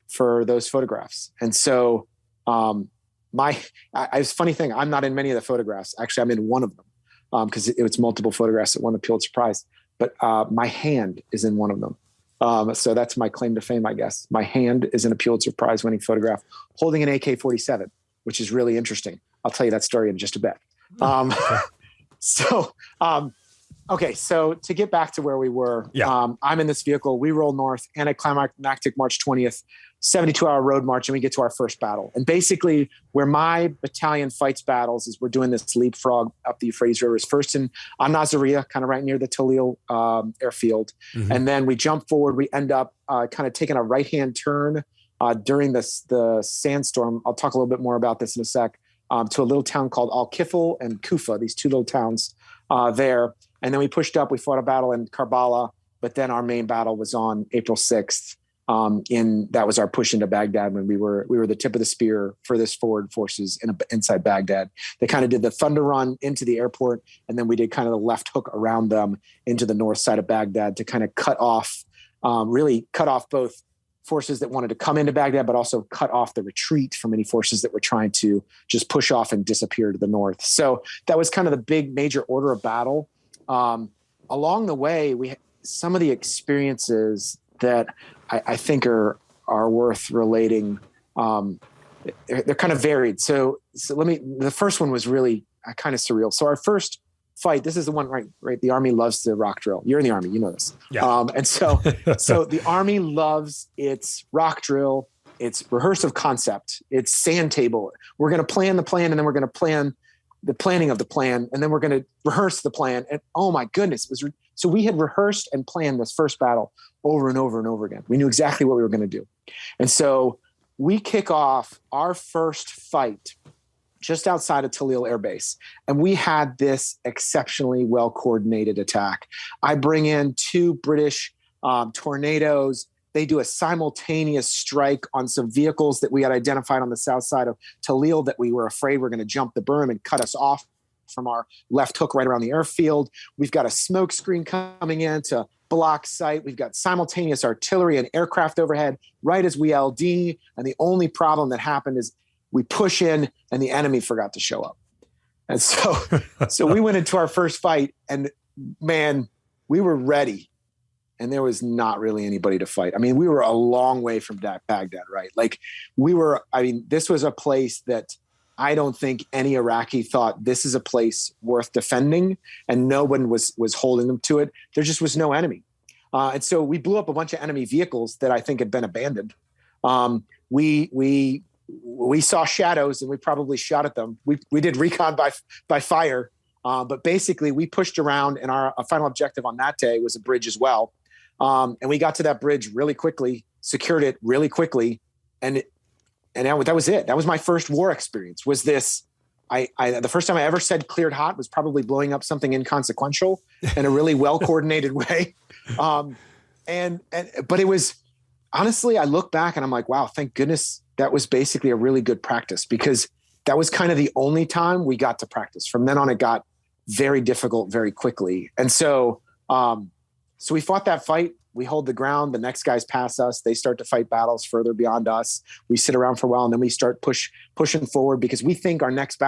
for those photographs. And so it's a funny thing. I'm not in many of the photographs. Actually, I'm in one of them because it was multiple photographs that won the Pulitzer Prize. But my hand is in one of them. So that's my claim to fame, I guess. My hand is in a Pulitzer Prize winning photograph holding an AK-47, which is really interesting. I'll tell you that story in just a bit. Okay. So to get back to where we were, I'm in this vehicle. We roll north, anticlimactic March 20th, 72-hour road march, and we get to our first battle. And basically where my battalion fights battles is we're doing this leapfrog up the Euphrates River. It's first on Nasiriyah, kind of right near the Tallil airfield. Mm-hmm. And then we jump forward. We end up kind of taking a right-hand turn during the sandstorm. I'll talk a little bit more about this in a sec, to a little town called Kifl and Kufa, these two little towns there. And then we pushed up, we fought a battle in Karbala, but then our main battle was on April 6th. That was our push into Baghdad when we were the tip of the spear for this forward forces inside Baghdad. They kind of did the thunder run into the airport, and then we did kind of the left hook around them into the north side of Baghdad to kind of cut off both forces that wanted to come into Baghdad, but also cut off the retreat from any forces that were trying to just push off and disappear to the north. So that was kind of the big major order of battle. Along the way, we had some of the experiences that I think are worth relating. They're kind of varied. So the first one was really kind of surreal. So our first fight, this is the one, right? The Army loves the rock drill. You're in the Army, you know this. Yeah. And so the Army loves its rock drill, its rehearsive concept, its sand table. We're going to plan the plan, and then we're going to plan the planning of the plan, and then we're going to rehearse the plan. And oh my goodness, so we had rehearsed and planned this first battle over and over and over again. We knew exactly what we were going to do. And so we kick off our first fight just outside of Tallil Air Base. And we had this exceptionally well-coordinated attack. I bring in two British tornadoes. They do a simultaneous strike on some vehicles that we had identified on the south side of Tallil that we were afraid were going to jump the berm and cut us off from our left hook right around the airfield. We've got a smoke screen coming in to block sight. We've got simultaneous artillery and aircraft overhead right as we LD. And the only problem that happened is we push in and the enemy forgot to show up. And so we went into our first fight, and man, we were ready. And there was not really anybody to fight. I mean, we were a long way from Baghdad, right? Like this was a place that I don't think any Iraqi thought this is a place worth defending, and no one was holding them to it. There just was no enemy. And so we blew up a bunch of enemy vehicles that I think had been abandoned. We saw shadows, and we probably shot at them. We did recon by fire, but basically we pushed around, and our final objective on that day was a bridge as well. And we got to that bridge really quickly, secured it really quickly, and that was it. That was my first war experience. Was this? The first time I ever said cleared hot was probably blowing up something inconsequential in a really well coordinated way. But it was, honestly, I look back and I'm like, wow, thank goodness that was basically a really good practice, because that was kind of the only time we got to practice. From then on, it got very difficult very quickly. And so we fought that fight. We hold the ground. The next guys pass us. They start to fight battles further beyond us. We sit around for a while, and then we start pushing forward, because we think our next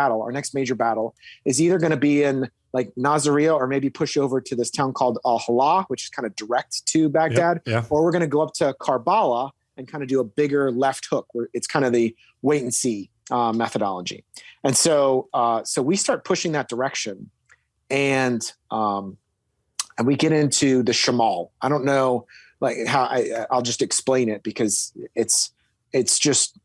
major battle is either going to be in like Nasiriyah, or maybe push over to this town called Al-Hala, which is kind of direct to Baghdad, or we're going to go up to Karbala and kind of do a bigger left hook, where it's kind of the wait and see methodology. And so we start pushing that direction, and we get into the Shamal. I don't know like how I'll just explain it because it's just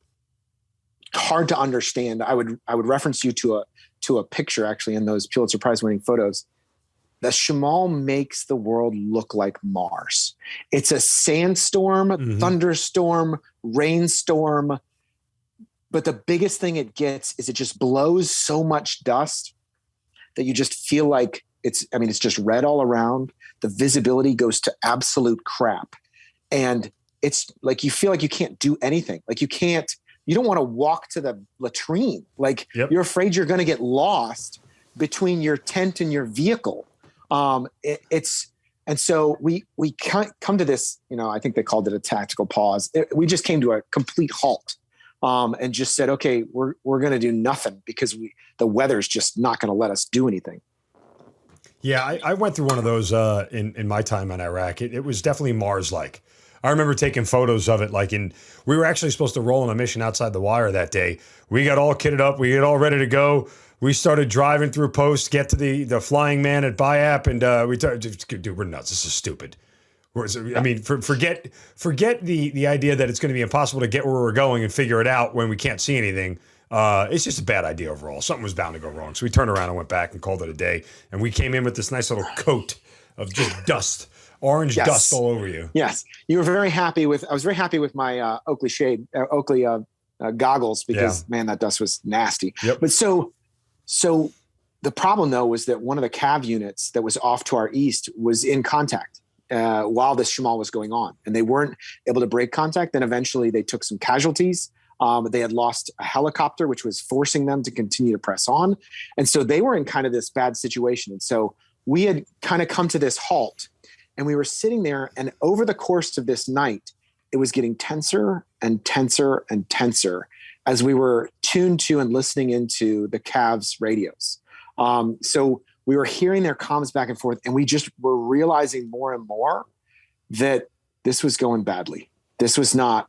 hard to understand. I would reference you to a picture actually in those Pulitzer Prize winning photos. The Shamal makes the world look like Mars. It's a sandstorm, thunderstorm, rainstorm. But the biggest thing it gets is it just blows so much dust that you just feel like it's just red all around. The visibility goes to absolute crap. And it's like, you feel like you can't do anything. Like you don't want to walk to the latrine. Like you're afraid you're going to get lost between your tent and your vehicle. And so we come to this, I think they called it a tactical pause. We just came to a complete halt, and just said, okay, we're going to do nothing because the weather's just not going to let us do anything. Yeah. I went through one of those, in my time in Iraq. It was definitely Mars-like. I remember taking photos of it, we were actually supposed to roll on a mission outside the wire that day. We got all kitted up. We got all ready to go. We started driving through post, get to the flying man at Bayap, and we thought, dude, we're nuts. This is stupid. Forget the idea that it's going to be impossible to get where we're going and figure it out when we can't see anything. It's just a bad idea overall. Something was bound to go wrong. So we turned around and went back and called it a day. And we came in with this nice little coat of just dust. Orange dust all over you. Yes. You were very happy I was very happy with my Oakley goggles because man, that dust was nasty. Yep. But so the problem though was that one of the cav units that was off to our east was in contact while this Shamal was going on, and they weren't able to break contact. Then eventually they took some casualties. They had lost a helicopter, which was forcing them to continue to press on. And so they were in kind of this bad situation. And so we had kind of come to this halt. And we were sitting there, and over the course of this night, it was getting tenser and tenser and tenser as we were tuned to and listening into the Cavs radios. So we were hearing their comms back and forth, and we just were realizing more and more that this was going badly. This was not.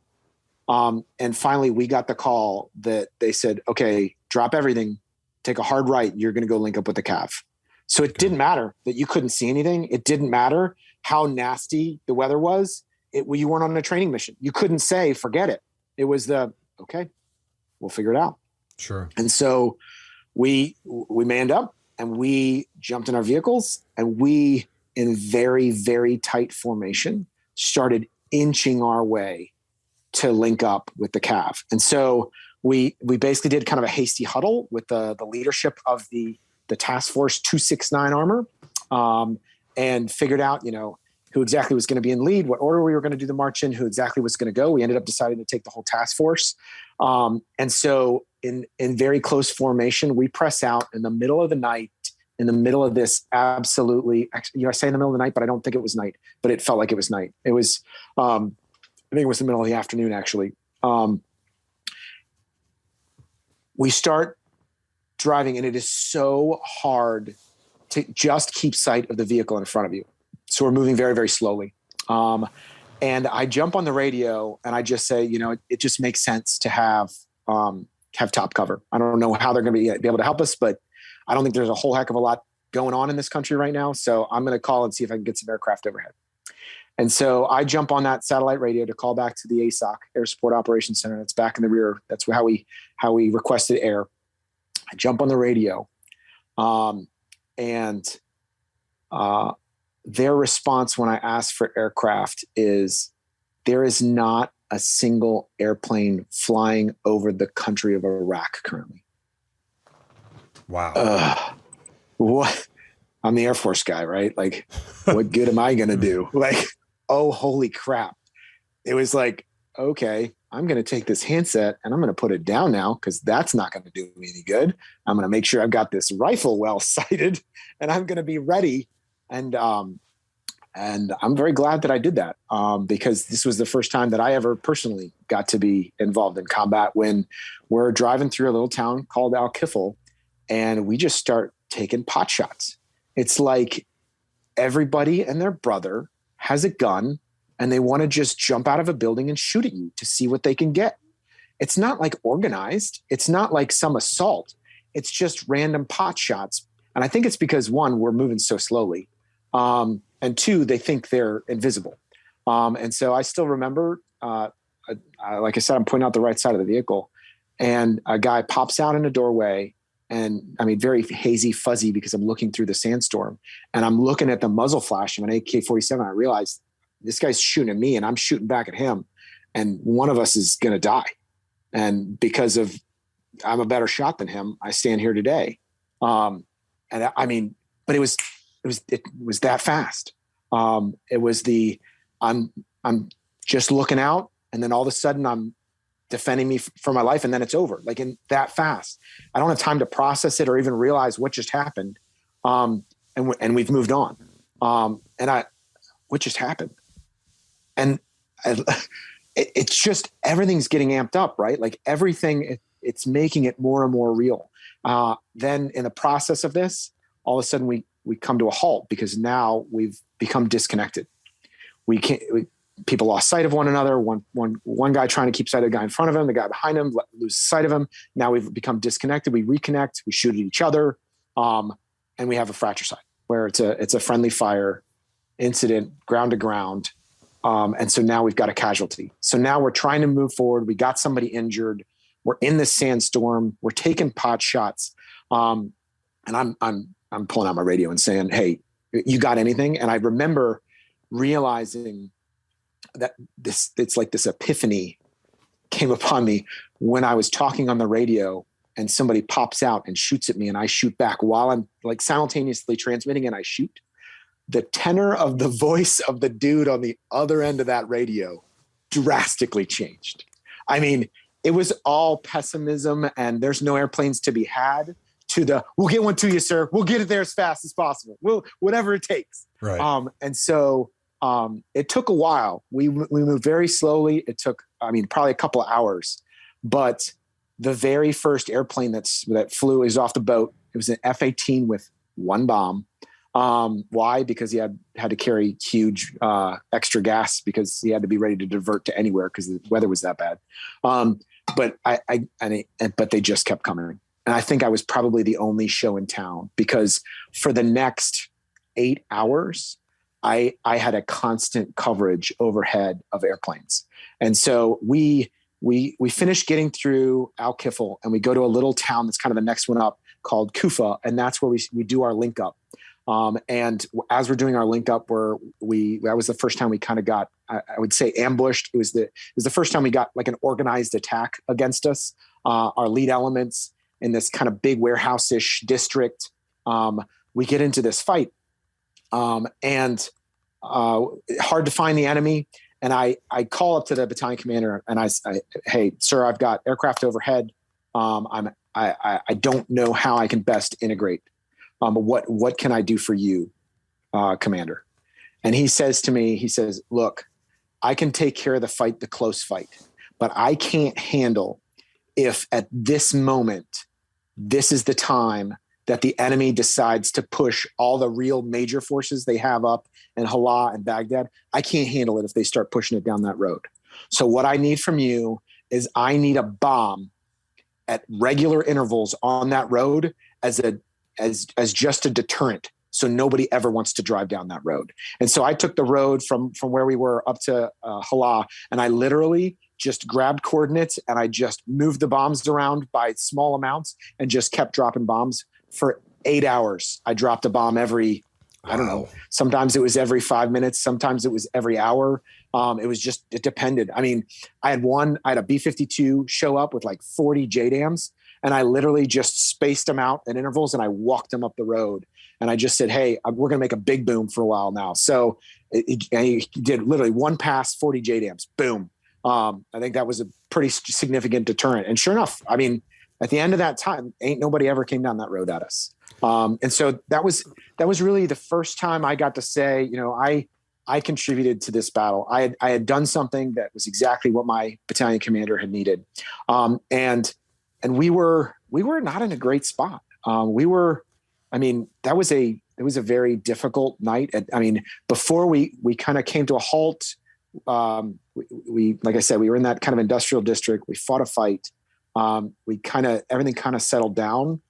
And finally, we got the call that they said, okay, drop everything, take a hard right. You're going to go link up with the Cav. So it didn't matter that you couldn't see anything. It didn't matter how nasty the weather was. You weren't on a training mission. You couldn't say, forget it. It was okay, we'll figure it out. Sure. And so we manned up and we jumped in our vehicles, and we, in very, very tight formation, started inching our way to link up with the Cav. And so we basically did kind of a hasty huddle with the leadership of the Task Force 269 armor, and figured out, who exactly was going to be in lead, what order we were going to do the march in, who exactly was going to go. We ended up deciding to take the whole task force. And so in very close formation, we press out in the middle of the night, in the middle of this absolutely, I say in the middle of the night, but I don't think it was night, but it felt like it was night. It was, I think it was the middle of the afternoon, actually. We start driving, and it is so hard to just keep sight of the vehicle in front of you. So we're moving very, very slowly. And I jump on the radio and I just say, it just makes sense to have top cover. I don't know how they're going to be able to help us, but I don't think there's a whole heck of a lot going on in this country right now. So I'm going to call and see if I can get some aircraft overhead. And so I jump on that satellite radio to call back to the ASOC, Air Support Operations Center. That's back in the rear. That's how we requested air. I jump on the radio, and their response when I ask for aircraft is, there is not a single airplane flying over the country of Iraq currently. Wow. What? I'm the Air Force guy, right? Like, what good am I going to do? Like, oh, holy crap. It was like, okay, I'm going to take this handset and I'm going to put it down now, because that's not going to do me any good. I'm going to make sure I've got this rifle well sighted, and I'm going to be ready. And I'm very glad that I did that, because this was the first time that I ever personally got to be involved in combat, when we're driving through a little town called Kifl, and we just start taking pot shots. It's like everybody and their brother has a gun, and they want to just jump out of a building and shoot at you to see what they can get. It's not like organized. It's not like some assault. It's just random pot shots. And I think it's because, one, we're moving so slowly. And two, they think they're invisible. And so I still remember, like I said, I'm pointing out the right side of the vehicle, and a guy pops out in a doorway, and I mean, very hazy, fuzzy, because I'm looking through the sandstorm, and I'm looking at the muzzle flash of an AK-47. I realized this guy's shooting at me and I'm shooting back at him, and one of us is going to die. And because of I'm a better shot than him, I stand here today. And I mean, but it was that fast. It was I'm just looking out, and then all of a sudden I'm defending me for my life, and then it's over. Like in that fast, I don't have time to process it or even realize what just happened. And we've moved on. What just happened? And it's just, everything's getting amped up, right? Like everything, it's making it more and more real. Then in the process of this, all of a sudden we come to a halt, because now we've become disconnected. People lost sight of one another. One guy trying to keep sight of the guy in front of him, the guy behind him lose sight of him. Now we've become disconnected. We reconnect, we shoot at each other. And we have a fracture site where it's a friendly fire incident, ground to ground. And so now we've got a casualty. So now we're trying to move forward. We got somebody injured. We're in this sandstorm. We're taking pot shots. And I'm pulling out my radio and saying, "Hey, you got anything?" And I remember realizing that it's like this epiphany came upon me when I was talking on the radio, and somebody pops out and shoots at me, and I shoot back while I'm like simultaneously transmitting, and I shoot. The tenor of the voice of the dude on the other end of that radio drastically changed. I mean, it was all pessimism and there's no airplanes to be had, to the "we'll get one to you, sir. We'll get it there as fast as possible. We'll whatever it takes." Right. And so it took a while. We moved very slowly. It took, probably a couple of hours, but the very first airplane that flew is off the boat. It was an F-18 with one bomb. Why? Because he had to carry huge extra gas, because he had to be ready to divert to anywhere because the weather was that bad. But they just kept coming. And I think I was probably the only show in town, because for the next 8 hours, I had a constant coverage overhead of airplanes. And so we finished getting through Al Kifl, and we go to a little town that's kind of the next one up called Kufa. And that's where we do our link up. And as we're doing our link up, that was the first time we kind of got, I would say, ambushed. It was the first time we got like an organized attack against us. Our lead elements in this kind of big warehouse-ish district. We get into this fight, and hard to find the enemy. And I call up to the battalion commander and I say, "Hey, sir, I've got aircraft overhead. I don't know how I can best integrate. What can I do for you, commander?" And he says to me, "Look, I can take care of the close fight, but I can't handle if at this moment, this is the time that the enemy decides to push all the real major forces they have up in Hala and Baghdad. I can't handle it if they start pushing it down that road. So what I need from you is I need a bomb at regular intervals on that road as just a deterrent, so nobody ever wants to drive down that road." And so I took the road from where we were up to Hala, and I literally just grabbed coordinates and I just moved the bombs around by small amounts and just kept dropping bombs for 8 hours. I dropped a bomb every, I don't know, sometimes it was every 5 minutes, sometimes it was every hour. It depended. I mean, I had a B-52 show up with like 40 JDAMs, and I literally just spaced them out at intervals and I walked them up the road. And I just said, "Hey, we're going to make a big boom for a while now." So he did literally one pass, 40 JDAMs, boom. I think that was a pretty significant deterrent. And sure enough, I mean, at the end of that time, ain't nobody ever came down that road at us. And so that was really the first time I got to say, I contributed to this battle. I had done something that was exactly what my battalion commander had needed. And we were not in a great spot. It was a very difficult night. Before we kind of came to a halt, we like I said, we were in that kind of industrial district. We fought a fight. Everything kind of settled down,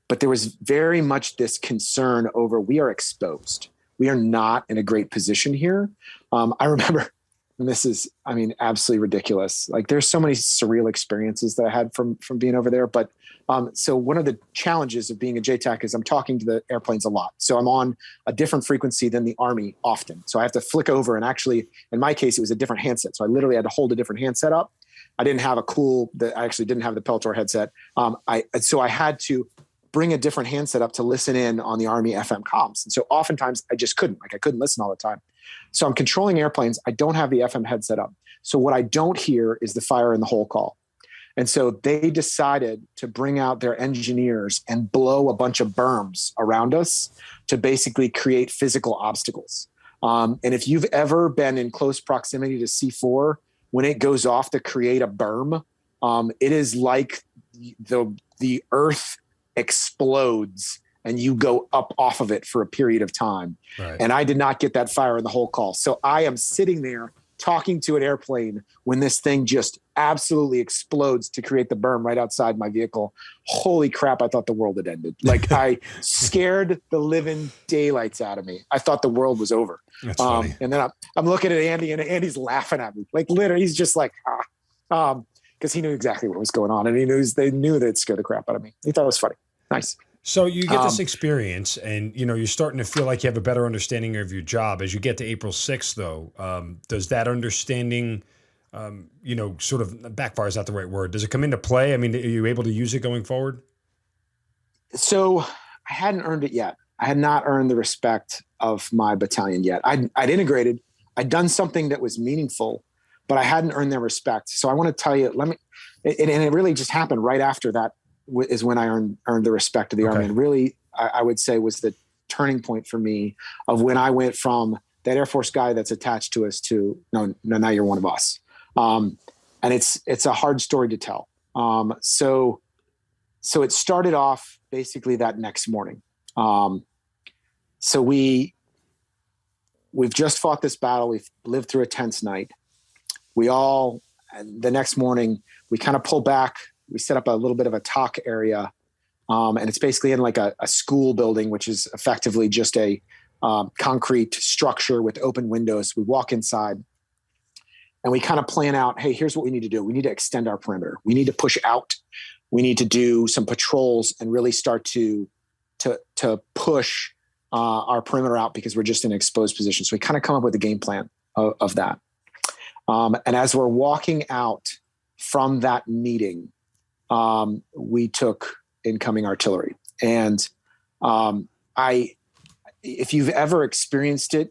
but there was very much this concern over, we are exposed. We are not in a great position here. I remember and this is, I mean, absolutely ridiculous. Like there's so many surreal experiences that I had from being over there. But so one of the challenges of being a JTAC is I'm talking to the airplanes a lot. So I'm on a different frequency than the Army often. So I have to flick over, and actually in my case, it was a different handset. So I literally had to hold a different handset up. I actually didn't have the Peltor headset. So I had to bring a different handset up to listen in on the Army FM comms. And so oftentimes I just couldn't listen all the time. So I'm controlling airplanes. I don't have the FM headset up. So what I don't hear is the fire in the hole call. And so they decided to bring out their engineers and blow a bunch of berms around us to basically create physical obstacles. And if you've ever been in close proximity to C4, when it goes off to create a berm, it is like the earth explodes and you go up off of it for a period of time. Right. And I did not get that fire in the hole call. So I am sitting there talking to an airplane when this thing just absolutely explodes to create the berm right outside my vehicle. Holy crap, I thought the world had ended. Like I scared the living daylights out of me. I thought the world was over. That's funny. And then I'm looking at Andy, and Andy's laughing at me. Like literally, he's just like, because he knew exactly what was going on, and they knew that it scared the crap out of me. He thought it was funny. Nice. So you get this experience, and you're starting to feel like you have a better understanding of your job. As you get to April 6th, though, does that understanding, sort of backfire is not the right word. Does it come into play? I mean, are you able to use it going forward? So I hadn't earned it yet. I had not earned the respect of my battalion yet. I'd integrated. I'd done something that was meaningful, but I hadn't earned their respect. So I want to tell you, and it really just happened right after that is when I earned the respect of the Army. And really, I would say was the turning point for me of when I went from that Air Force guy that's attached to us to, no, now you're one of us. And it's a hard story to tell. So it started off basically that next morning. So we've just fought this battle. We've lived through a tense night. The next morning we kind of pull back. We set up a little bit of a talk area. And it's basically in like a school building, which is effectively just a concrete structure with open windows. We walk inside and we kind of plan out, hey, here's what we need to do. We need to extend our perimeter. We need to push out. We need to do some patrols and really start to push our perimeter out because we're just in an exposed position. So we kind of come up with a game plan of that. And as we're walking out from that meeting, we took incoming artillery. And if you've ever experienced it,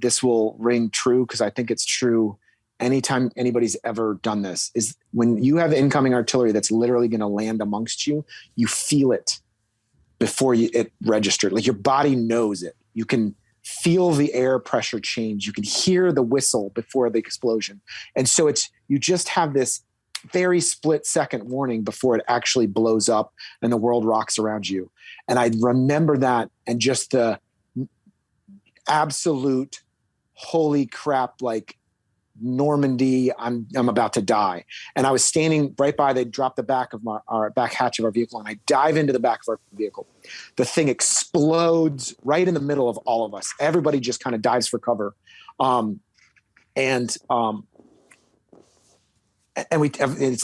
this will ring true because I think it's true anytime anybody's ever done this, is when you have incoming artillery that's literally going to land amongst you, you feel it before it registered. Like your body knows it. You can feel the air pressure change. You can hear the whistle before the explosion. And so you just have this very split second warning before it actually blows up and the world rocks around you. And I remember that and just the absolute holy crap, like Normandy, I'm about to die. And I was standing right by, they dropped the back of our back hatch of our vehicle, and I dive into the back of our vehicle. The thing explodes right in the middle of all of us. Everybody just kind of dives for cover. It's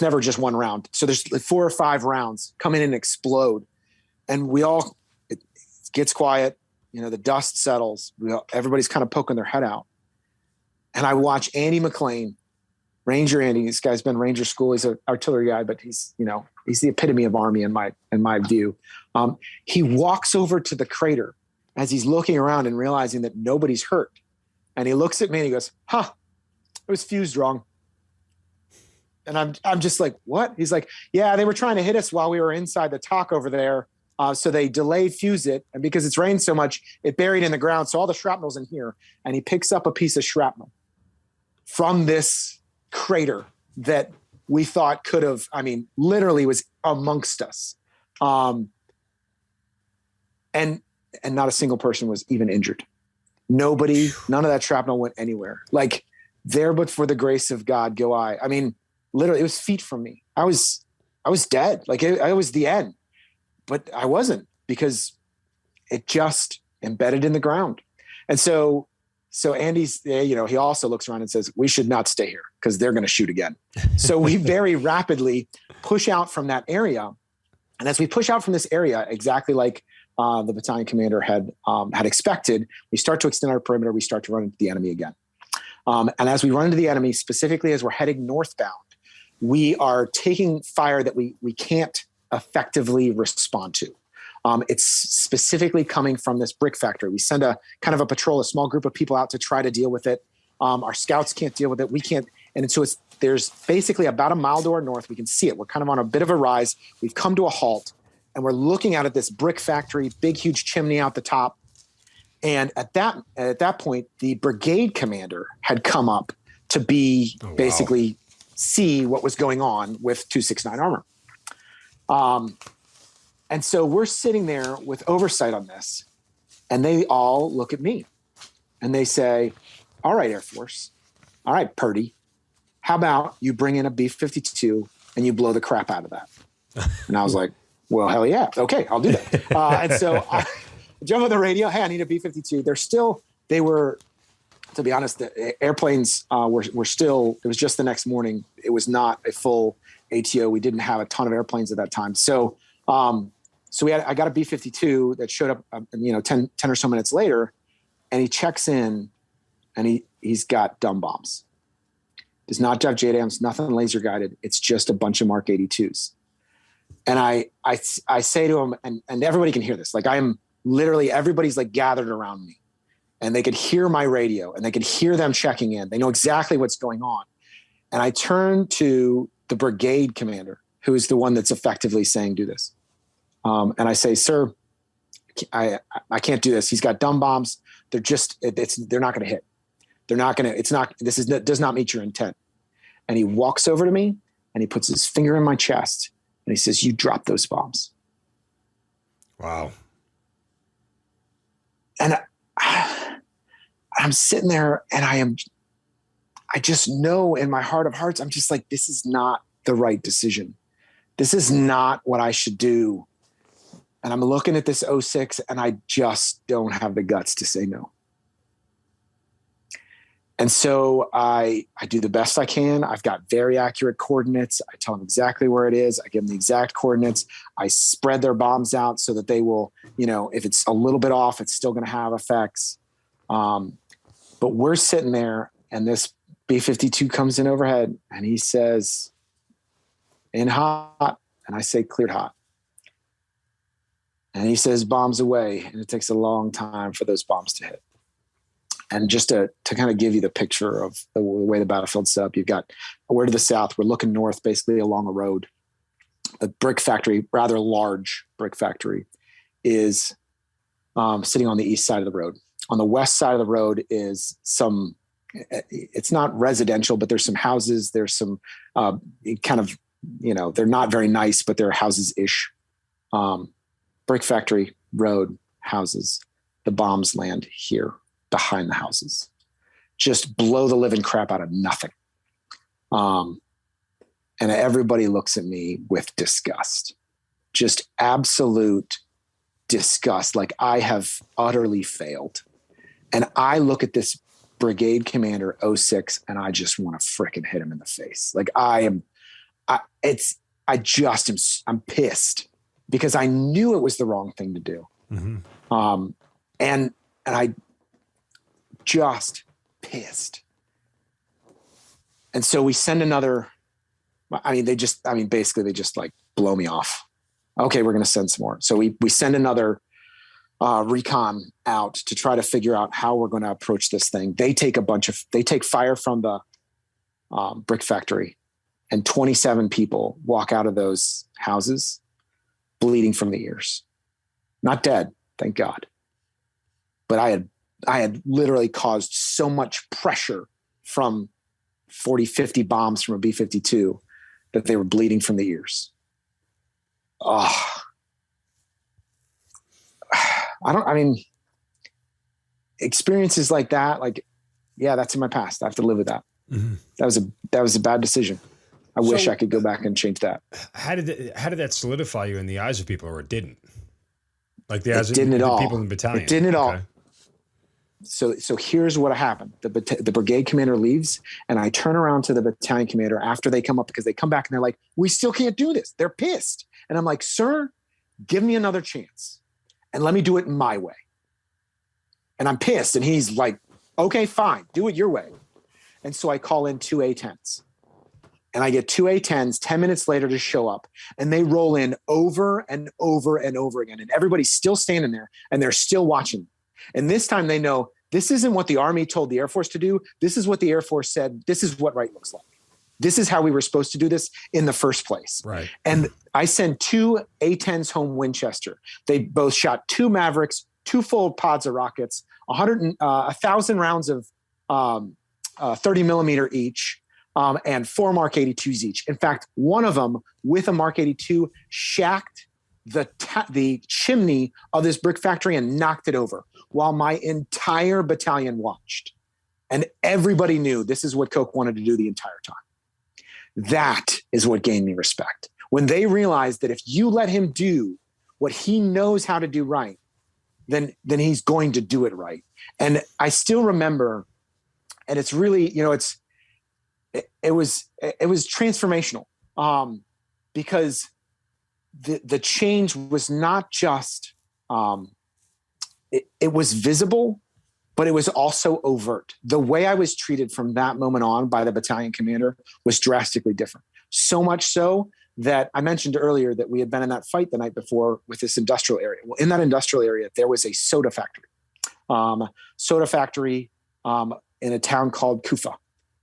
never just one round. So there's 4 or 5 rounds come in and explode. And it gets quiet. The dust settles. Everybody's kind of poking their head out. And I watch Andy McLean, Ranger Andy. This guy's been Ranger school. He's an artillery guy, but he's the epitome of Army in my view. He walks over to the crater as he's looking around and realizing that nobody's hurt. And he looks at me and he goes, it was fused wrong. And I'm just like, what? He's like, yeah, they were trying to hit us while we were inside the talk over there. So they delayed fuse it. And because it's rained so much, it buried in the ground. So all the shrapnel's in here. And he picks up a piece of shrapnel from this crater that we thought could have, literally was amongst us. And not a single person was even injured. Nobody, none of that shrapnel went anywhere. Like, there but for the grace of God go I. Literally, it was feet from me. I was dead. Like, I was the end. But I wasn't, because it just embedded in the ground. And so So Andy's, he also looks around and says, we should not stay here because they're going to shoot again. So we very rapidly push out from that area. And as we push out from this area, exactly like the battalion commander had expected, we start to extend our perimeter. We start to run into the enemy again. And as we run into the enemy, specifically as we're heading northbound, we are taking fire that we can't effectively respond to. It's specifically coming from this brick factory. We send a kind of a patrol, a small group of people out to try to deal with it. Our scouts can't deal with it. We can't. And so there's basically about a mile to our north. We can see it. We're kind of on a bit of a rise. We've come to a halt and we're looking out at this brick factory, big, huge chimney out the top. And at that point, the brigade commander had come up to basically see what was going on with 269 armor. And so we're sitting there with oversight on this, and they all look at me and they say, all right, Air Force, all right, Purdy, how about you bring in a B-52 and you blow the crap out of that? And I was like, well, hell yeah. Okay, I'll do that. And so I jump on the radio. Hey, I need a B-52. They were, to be honest, the airplanes were still, it was just the next morning. It was not a full ATO. We didn't have a ton of airplanes at that time. So I got a B-52 that showed up, 10 or so minutes later, and he checks in and he's got dumb bombs. Does not have JDAMs, nothing laser guided. It's just a bunch of Mark 82s. And I say to him, and everybody can hear this. Like, I am literally, everybody's like gathered around me and they could hear my radio and they could hear them checking in. They know exactly what's going on. And I turn to the brigade commander, who is the one that's effectively saying, do this. And I say, sir, I can't do this. He's got dumb bombs. They're not going to hit. Does not meet your intent. And he walks over to me and he puts his finger in my chest and he says, you drop those bombs. Wow. And I'm sitting there and I just know in my heart of hearts, I'm just like, this is not the right decision. This is not what I should do. And I'm looking at this 06 and I just don't have the guts to say no. And so I do the best I can. I've got very accurate coordinates. I tell them exactly where it is. I give them the exact coordinates. I spread their bombs out so that they will, if it's a little bit off, it's still going to have effects. But we're sitting there and this B-52 comes in overhead and he says, in hot. And I say, cleared hot. And he says, bombs away. And it takes a long time for those bombs to hit. And just to kind of give you the picture of the way the battlefield's set up, you've got, we're to the south, we're looking north, basically along a road. A brick factory, rather large brick factory, is sitting on the east side of the road. On the west side of the road is it's not residential, but there's some houses. There's some kind of, they're not very nice, but they're houses-ish. Brick factory, road, houses. The bombs land here behind the houses. Just blow the living crap out of nothing. And everybody looks at me with disgust. Just absolute disgust. Like I have utterly failed. And I look at this brigade commander 06 and I just want to frickin' hit him in the face. Like I'm pissed because I knew it was the wrong thing to do. Mm-hmm. And I just pissed. And so we send another, basically they just like blow me off. Okay, we're going to send some more. So we send another recon out to try to figure out how we're going to approach this thing. They take fire from the brick factory, and 27 people walk out of those houses bleeding from the ears. Not dead, thank God. But I had literally caused so much pressure from 40, 50 bombs from a B-52 that they were bleeding from the ears. Experiences like that, that's in my past. I have to live with that. Mm-hmm. That was a bad decision. I wish I could go back and change that. How did that solidify you in the eyes of people, or it didn't? Like the eyes of the people in the battalion? It didn't at all. So here's what happened. The brigade commander leaves, and I turn around to the battalion commander after they come up, because they come back and they're like, we still can't do this. They're pissed. And I'm like, sir, give me another chance and let me do it my way. And I'm pissed. And he's like, okay, fine, do it your way. And so I call in 2 A-10s. And I get 2 A-10s 10 minutes later to show up, and they roll in over and over and over again. And everybody's still standing there, and they're still watching. And this time they know this isn't what the Army told the Air Force to do. This is what the Air Force said. This is what right looks like. This is how we were supposed to do this in the first place. Right. And I send 2 A-10s home Winchester. They both shot 2 Mavericks, 2 full pods of rockets, 1,000 rounds of 30 millimeter each, and 4 Mark 82s each. In fact, one of them with a Mark 82 shacked the chimney of this brick factory and knocked it over while my entire battalion watched. And everybody knew this is what Koch wanted to do the entire time. That is what gained me respect. When they realized that if you let him do what he knows how to do right, then he's going to do it right. And I still remember, and it's really, it was transformational, because the change was not just, it was visible, but it was also overt. The way I was treated from that moment on by the battalion commander was drastically different. So much so that I mentioned earlier that we had been in that fight the night before with this industrial area. Well, in that industrial area, there was a soda factory, in a town called Kufa.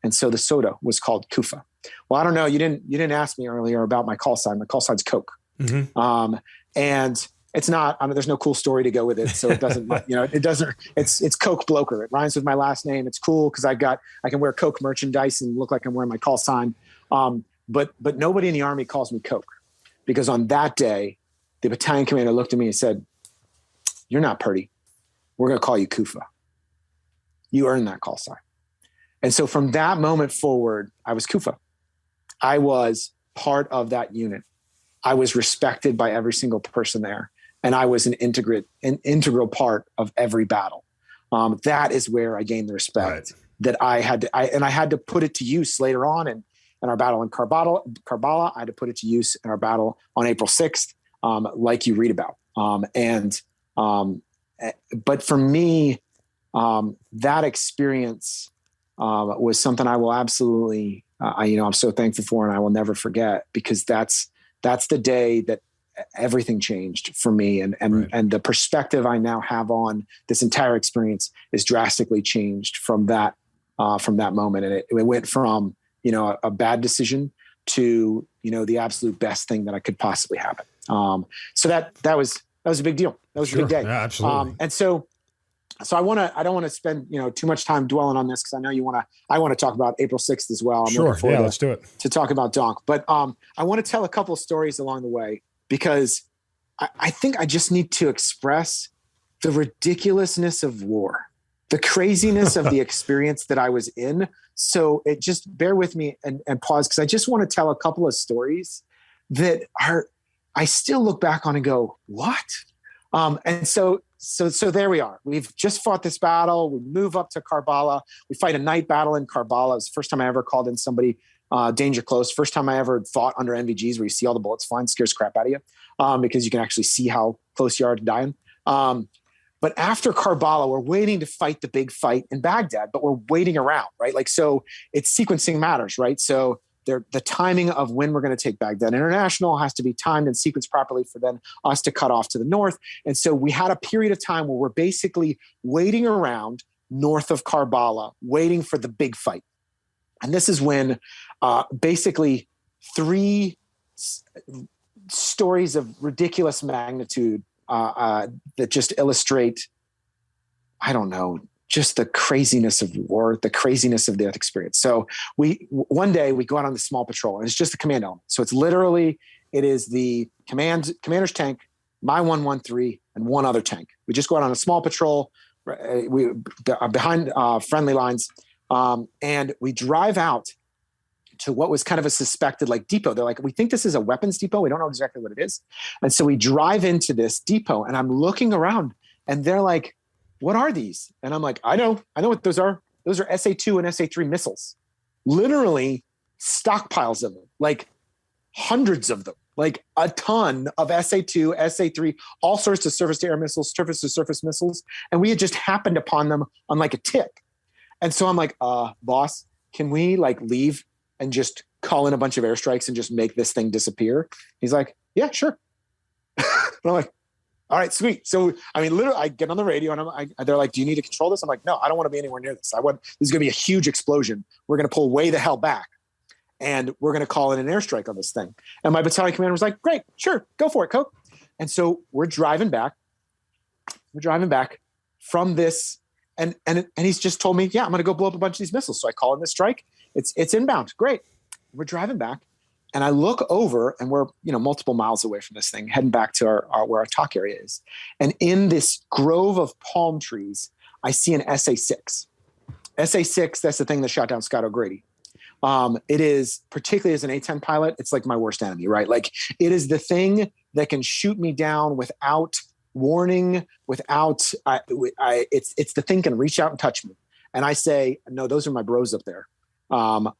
And so the soda was called Kufa. Well, I don't know. You didn't ask me earlier about my call sign. My call sign's Coke. Mm-hmm. And it's not, there's no cool story to go with it. So it doesn't, it's Coke Blocher. It rhymes with my last name. It's cool because I can wear Coke merchandise and look like I'm wearing my call sign. But nobody in the Army calls me Coke, because on that day, the battalion commander looked at me and said, "You're not Purdy. We're going to call you Kufa. You earned that call sign." And so from that moment forward, I was Kufa. I was part of that unit. I was respected by every single person there. And I was an integral part of every battle. That is where I gained the respect that I had to put it to use later on in our battle in Karbala. I had to put it to use in our battle on April 6th, like you read about. But for me, that experience was something I will absolutely, I'm so thankful for, and I will never forget, because that's the day that everything changed for me. And the perspective I now have on this entire experience is drastically changed from that moment. And it went from, a bad decision to, the absolute best thing that I could possibly happen. So that was a big deal. That was a big day. Yeah, absolutely. And so I don't want to spend, too much time dwelling on this, because I know I want to talk about April 6th as well. Let's do it. To talk about Donk. But I want to tell a couple of stories along the way, because I think I just need to express the ridiculousness of war, the craziness of the experience that I was in. So it just bear with me and pause, because I just want to tell a couple of stories that I still look back on and go, what? And so there we are. We've just fought this battle. We move up to Karbala. We fight a night battle in Karbala. It was the first time I ever called in somebody danger close. First time I ever fought under NVGs, where you see all the bullets flying, scares crap out of you, because you can actually see how close you are to dying. But after Karbala, we're waiting to fight the big fight in Baghdad, but we're waiting around, right? Like, so it's sequencing matters, right? So the timing of when we're going to take Baghdad International has to be timed and sequenced properly for then us to cut off to the north. And so we had a period of time where we're basically waiting around north of Karbala, waiting for the big fight. And this is when basically 3 stories of ridiculous magnitude that just illustrate, I don't know, just the craziness of war, the craziness of that experience. So one day we go out on the small patrol, and it's just a command element. So it is the commander's tank, my 113, and one other tank. We just go out on a small patrol. We behind friendly lines, and we drive out to what was kind of a suspected depot. They're like, we think this is a weapons depot. We don't know exactly what it is. And so we drive into this depot, and I'm looking around, and they're like, what are these? And I'm like, I know what those are. Those are SA-2 and SA-3 missiles. Literally stockpiles of them, like hundreds of them, like a ton of SA-2, SA-3, all sorts of surface-to-air missiles, surface-to-surface missiles. And we had just happened upon them on like a tick. And so I'm like, boss, can we like leave and just call in a bunch of airstrikes and just make this thing disappear? He's like, yeah, sure. And I'm like, all right, sweet. So, I mean, literally, I get on the radio and they're like, do you need to control this? I'm like, no, I don't want to be anywhere near this. This is going to be a huge explosion. We're going to pull way the hell back and we're going to call in an airstrike on this thing. And my battalion commander was like, great, sure, go for it, Coke. And so we're driving back from this. And he's just told me, yeah, I'm going to go blow up a bunch of these missiles. So I call in this strike. It's inbound. Great. We're driving back. And I look over and we're, multiple miles away from this thing, heading back to where our talk area is. And in this grove of palm trees, I see an SA-6. SA-6, that's the thing that shot down Scott O'Grady. It is, particularly as an A-10 pilot, it's like my worst enemy, right? Like it is the thing that can shoot me down without warning, it's the thing can reach out and touch me. And I say, no, those are my bros up there.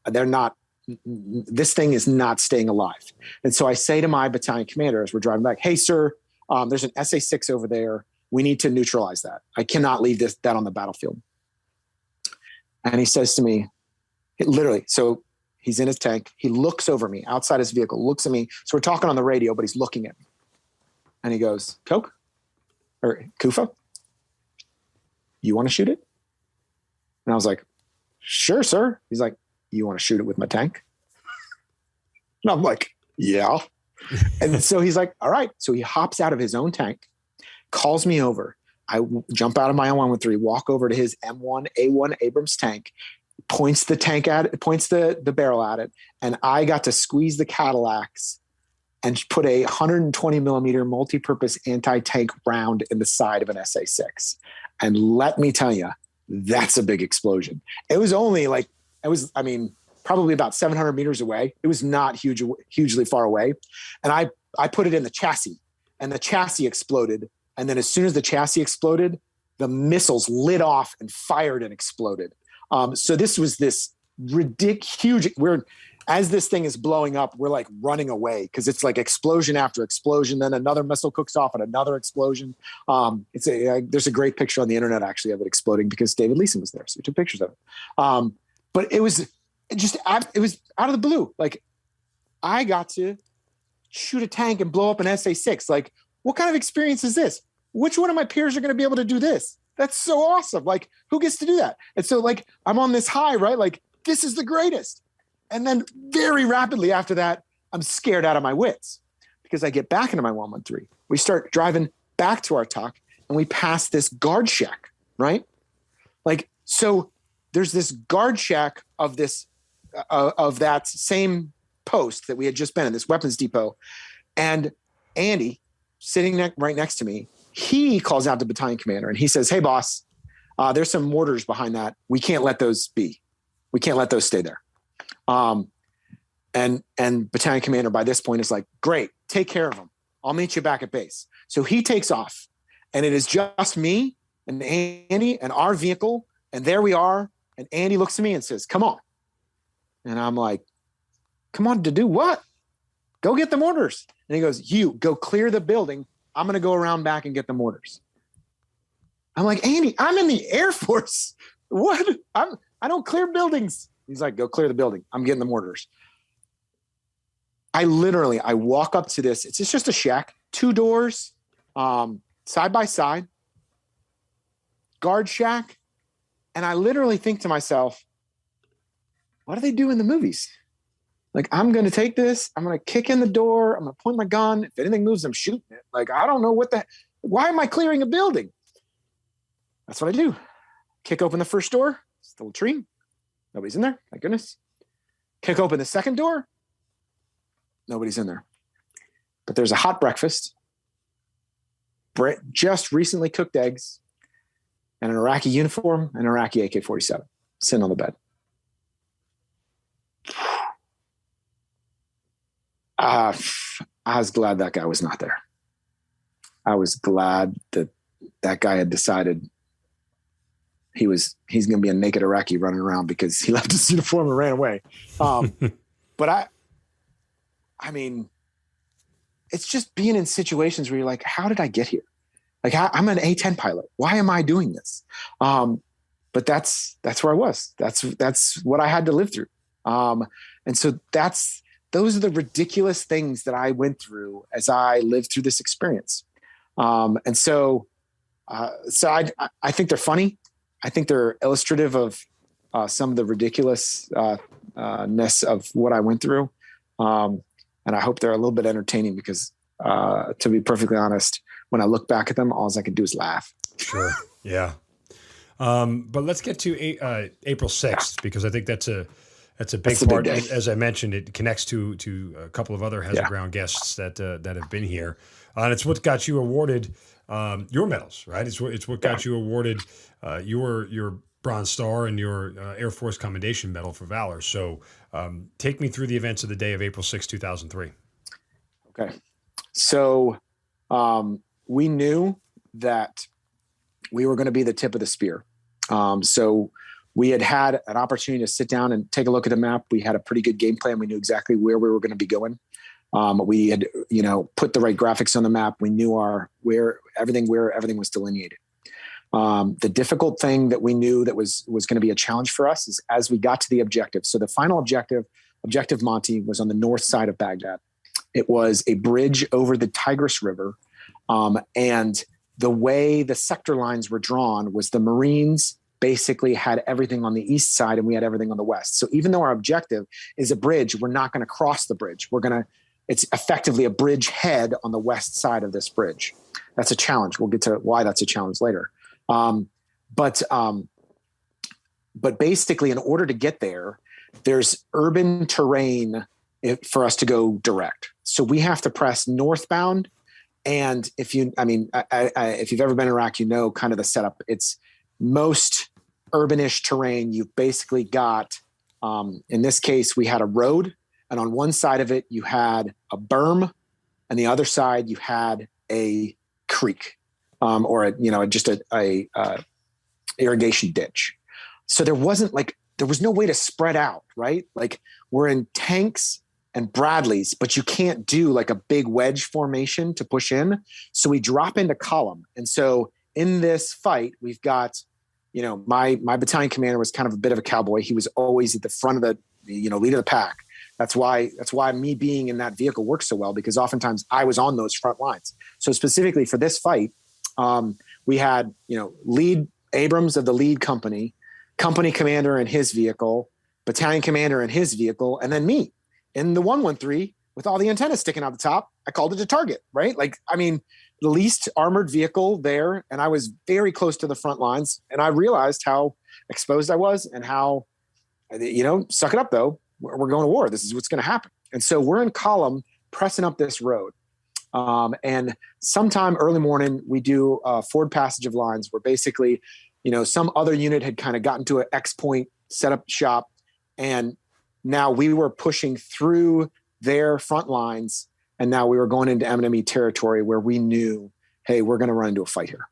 They're not, this thing is not staying alive. And so I say to my battalion commander as we're driving back, hey, sir, there's an SA-6 over there. We need to neutralize that. I cannot leave that on the battlefield. And he says to me, literally, so he's in his tank. He looks over me outside his vehicle, looks at me. So we're talking on the radio, but he's looking at me. And he goes, Coke or Kufa, you want to shoot it? And I was like, sure, sir. He's like, you want to shoot it with my tank? And I'm like, yeah. And so he's like, all right. So he hops out of his own tank, calls me over. I jump out of my M113, walk over to his M1A1 Abrams tank, points the tank at it, points the barrel at it. And I got to squeeze the Cadillacs and put a 120 millimeter multi-purpose anti-tank round in the side of an SA-6. And let me tell you, that's a big explosion. It was only probably about 700 meters away. It was not hugely far away. And I put it in the chassis and the chassis exploded. And then as soon as the chassis exploded, the missiles lit off and fired and exploded. So this was this huge, as this thing is blowing up, we're like running away because it's like explosion after explosion. Then another missile cooks off and another explosion. There's a great picture on the internet actually of it exploding because David Leeson was there. So we took pictures of it. But it was out of the blue. Like I got to shoot a tank and blow up an SA-6. Like what kind of experience is this? Which one of my peers are going to be able to do this? That's so awesome. Like who gets to do that? And so like, I'm on this high, right? Like this is the greatest. And then very rapidly after that, I'm scared out of my wits because I get back into my 113. We start driving back to our talk and we pass this guard shack, right? Like, so there's this guard shack of that same post that we had just been in, this weapons depot. And Andy sitting right next to me, he calls out the battalion commander and he says, hey boss, there's some mortars behind that. We can't let those be. We can't let those stay there. And battalion commander by this point is like, great, take care of them. I'll meet you back at base. So he takes off and it is just me and Andy and our vehicle. And there we are. And Andy looks at me and says, come on. And I'm like, come on to do what? Go get the mortars. And he goes, you go clear the building. I'm going to go around back and get the mortars. I'm like, Andy, I'm in the Air Force. What? I don't clear buildings. He's like, go clear the building. I'm getting the mortars. I walk up to this. It's just a shack, 2 doors, side by side, guard shack. And I literally think to myself, what do they do in the movies? Like, I'm going to take this. I'm going to kick in the door. I'm going to point my gun. If anything moves, I'm shooting it. Like, I don't know why am I clearing a building? That's what I do. Kick open the first door. It's the latrine. Nobody's in there. Thank goodness. Kick open the second door. Nobody's in there. But there's a hot breakfast, just recently cooked eggs, and an Iraqi uniform and an Iraqi AK-47 sitting on the bed. I was glad that guy was not there. I was glad that guy had decided he's going to be a naked Iraqi running around because he left his uniform and ran away. But I mean, it's just being in situations where you're like, how did I get here? Like I'm an A-10 pilot. Why am I doing this? But that's where I was. That's what I had to live through. And so those are the ridiculous things that I went through as I lived through this experience. So I think they're funny. I think they're illustrative of some of the ridiculousness of what I went through. And I hope they're a little bit entertaining because, to be perfectly honest, when I look back at them, all I can do is laugh. Sure. Yeah. But let's get to April 6th, because I think that's a big part. Big as I mentioned, it connects to a couple of other Hazard Ground guests that have been here. And it's what got you awarded your medals, right? It's what got you awarded your Bronze Star and your Air Force Commendation Medal for Valor. So take me through the events of the day of April 6, 2003. Okay. So we knew that we were going to be the tip of the spear. So we had an opportunity to sit down and take a look at the map. We had a pretty good game plan. We knew exactly where we were going to be going. We had, put the right graphics on the map. We knew where everything was delineated. The difficult thing that we knew that was going to be a challenge for us is as we got to the objective. So the final objective Monty, was on the north side of Baghdad. It was a bridge over the Tigris River. And the way the sector lines were drawn was the Marines basically had everything on the east side and we had everything on the west. So even though our objective is a bridge, we're not going to cross the bridge. It's effectively a bridge head on the west side of this bridge. That's a challenge. We'll get to why that's a challenge later. But basically in order to get there, there's urban terrain for us to go direct. So we have to press northbound. And if you've ever been in Iraq, kind of the setup. It's most urbanish terrain. You've basically got, in this case, we had a road, and on one side of it, you had a berm, and the other side, you had a creek, or just a irrigation ditch. So there was no way to spread out, right? Like we're in tanks and Bradleys, but you can't do like a big wedge formation to push in. So we drop into column. And so in this fight, we've got, my battalion commander was kind of a bit of a cowboy. He was always at the front of the, lead of the pack. That's why me being in that vehicle works so well, because oftentimes I was on those front lines. So specifically for this fight, we had, lead Abrams of the lead company commander in his vehicle, battalion commander in his vehicle, and then me in the 113 with all the antennas sticking out the top. I called it a target, right? The least armored vehicle there. And I was very close to the front lines. And I realized how exposed I was and how, suck it up though. We're going to war. This is what's going to happen. And so we're in column pressing up this road. And sometime early morning, we do a forward passage of lines where basically, some other unit had kind of gotten to an X point, set up shop. And now we were pushing through their front lines. And now we were going into enemy territory where we knew, hey, we're going to run into a fight here.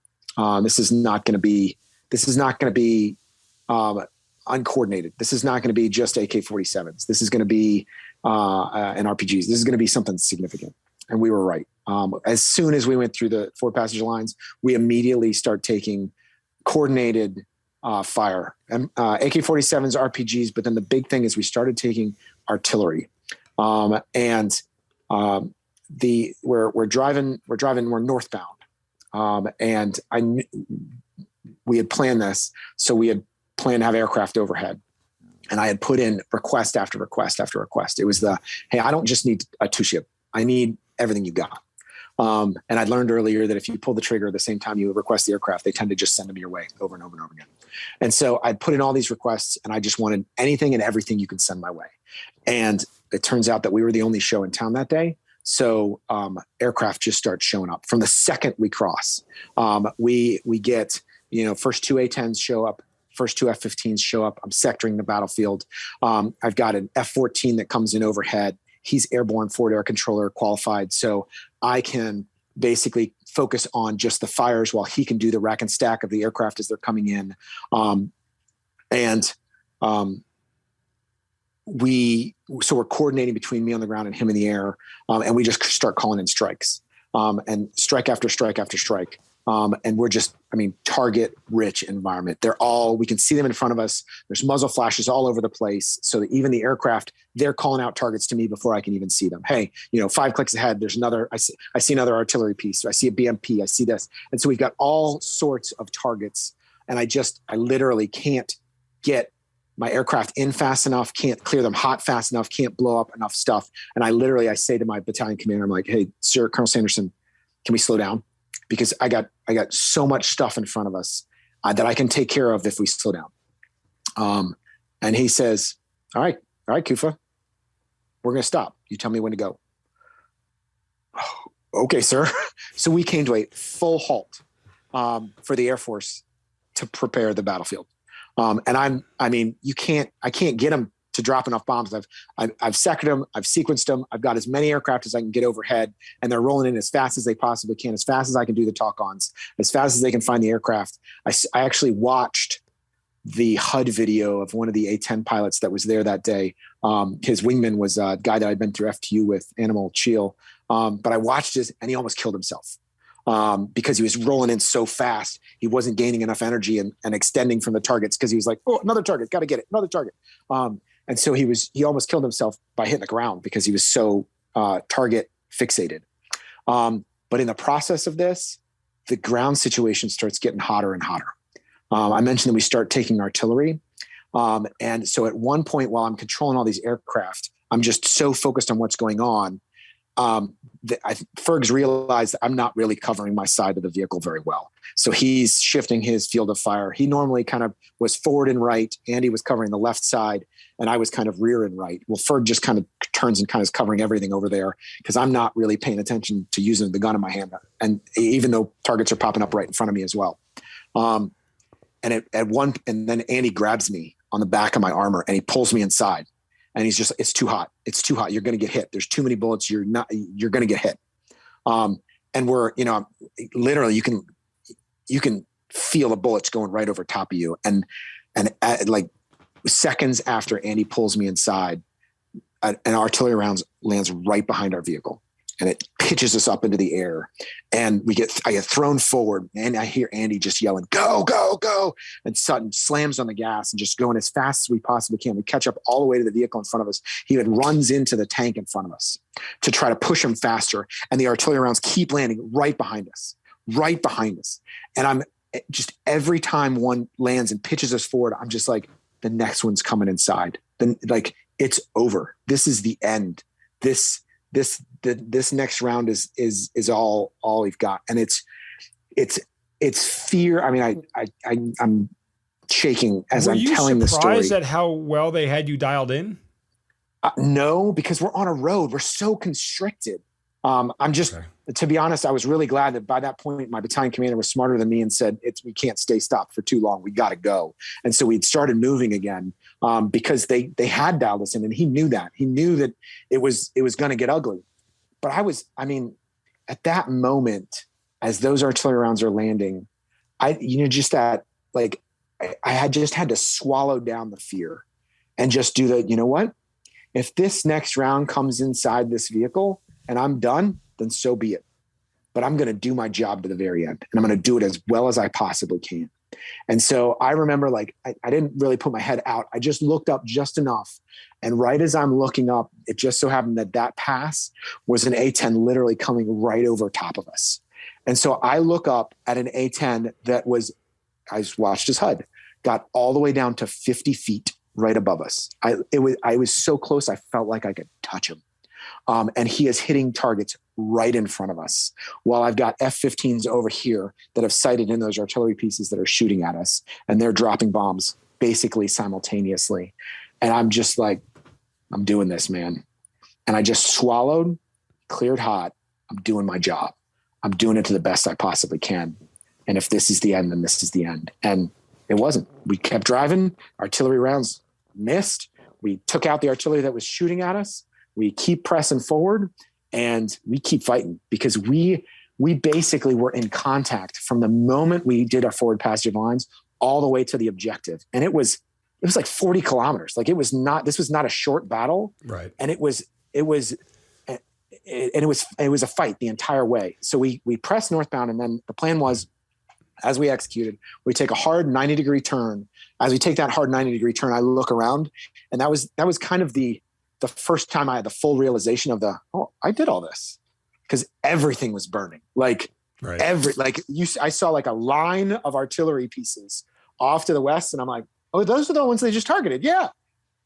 This is not going to be uncoordinated. This is not going to be just AK-47s. This is going to be an RPGs. This is going to be something significant. And we were right. As soon as we went through the forward passage lines, we immediately start taking coordinated fire. And AK-47s, RPGs, but then the big thing is we started taking artillery. We're northbound. And we had planned this. So we had planned to have aircraft overhead. And I had put in request after request after request. It was hey, I don't just need a two ship. I need everything you got. And I learned earlier that if you pull the trigger at the same time you request the aircraft, they tend to just send them your way over and over and over again. And so I put in all these requests and I just wanted anything and everything you can send my way. And it turns out that we were the only show in town that day. So aircraft just start showing up from the second we cross. We get, first two A-10s show up, first two F-15s show up. I'm sectoring the battlefield. I've got an F-14 that comes in overhead. He's airborne forward air controller qualified. So I can basically focus on just the fires while he can do the rack and stack of the aircraft as they're coming in. So we're coordinating between me on the ground and him in the air. And we just start calling in strikes, and strike after strike after strike. And we're just, target rich environment. We can see them in front of us. There's muzzle flashes all over the place. So that even the aircraft, they're calling out targets to me before I can even see them. Hey, 5 clicks ahead, there's another, I see another artillery piece. I see a BMP, I see this. And so we've got all sorts of targets. And I literally can't get my aircraft in fast enough, can't clear them hot fast enough, can't blow up enough stuff. And I say to my battalion commander, I'm like, hey, sir, Colonel Sanderson, can we slow down? Because I got so much stuff in front of us that I can take care of if we slow down. And he says, all right, Kifl, we're going to stop. You tell me when to go. Oh, okay, sir. So we came to a full halt for the Air Force to prepare the battlefield. And I can't get them to drop enough bombs. I've sectored them. I've sequenced them. I've got as many aircraft as I can get overhead, and they're rolling in as fast as they possibly can, as fast as I can do the talk-ons, as fast as they can find the aircraft. I actually watched the HUD video of one of the A-10 pilots that was there that day. His wingman was a guy that I'd been through FTU with, Animal Cheel. But I watched this, and he almost killed himself. Because he was rolling in so fast, he wasn't gaining enough energy and extending from the targets, because he was like, oh, another target, got to get it, another target. And so he almost killed himself by hitting the ground because he was so target fixated. But in the process of this, the ground situation starts getting hotter and hotter. I mentioned that we start taking artillery. And so at one point, while I'm controlling all these aircraft, I'm just so focused on what's going on. Ferg's realized that I'm not really covering my side of the vehicle very well. So he's shifting his field of fire. He normally kind of was forward and right. Andy was covering the left side, and I was kind of rear and right. Well, Ferg just kind of turns and kind of is covering everything over there, because I'm not really paying attention to using the gun in my hand. And even though targets are popping up right in front of me as well. And then Andy grabs me on the back of my armor and he pulls me inside. And he's just, it's too hot. It's too hot. You're going to get hit. There's too many bullets. You're going to get hit. And we're, literally you can feel the bullets going right over top of you. And like seconds after Andy pulls me inside, an artillery round lands right behind our vehicle, and it pitches us up into the air, and I get thrown forward, and I hear Andy just yelling, go, go, go. And Sutton slams on the gas and just going as fast as we possibly can. We catch up all the way to the vehicle in front of us. He even runs into the tank in front of us to try to push him faster. And the artillery rounds keep landing right behind us. And I'm just, every time one lands and pitches us forward, I'm just like, the next one's coming inside. Then like, it's over. This is the end. This next round is all we've got. And it's fear. I mean, I'm shaking as I'm telling the story. Were you surprised at how well they had you dialed in? No, because we're on a road. We're so constricted. To be honest, I was really glad that by that point, my battalion commander was smarter than me and said, we can't stay stopped for too long. We got to go. And so we'd started moving again, because they had dialed us in, and he knew that. He knew that it was going to get ugly. But at that moment, as those artillery rounds are landing, I had just had to swallow down the fear and just do the, you know what? If this next round comes inside this vehicle and I'm done, then so be it. But I'm going to do my job to the very end, and I'm going to do it as well as I possibly can. And so I remember, I didn't really put my head out. I just looked up just enough. And right as I'm looking up, it just so happened that pass was an A-10 literally coming right over top of us. And so I look up at an A-10 that was, I just watched his HUD, got all the way down to 50 feet right above us. I was so close, I felt like I could touch him. And he is hitting targets right in front of us, while I've got F-15s over here that have sighted in those artillery pieces that are shooting at us, and they're dropping bombs basically simultaneously. And I'm just like, I'm doing this, man. And I just swallowed, cleared hot. I'm doing my job. I'm doing it to the best I possibly can. And if this is the end, then this is the end. And it wasn't. We kept driving. Artillery rounds missed. We took out the artillery that was shooting at us. We keep pressing forward, and we keep fighting, because we we basically were in contact from the moment we did our forward passage lines all the way to the objective. And it was like 40 kilometers. Like this was not a short battle. Right. And it was a fight the entire way. So we pressed northbound, and then the plan was, as we executed, we take a hard 90-degree turn. As we take that hard 90-degree turn, I look around, and that was kind of the first time I had the full realization of I did all this, because everything was burning. Like right. I saw like a line of artillery pieces off to the west, and I'm like, oh, those are the ones they just targeted. Yeah.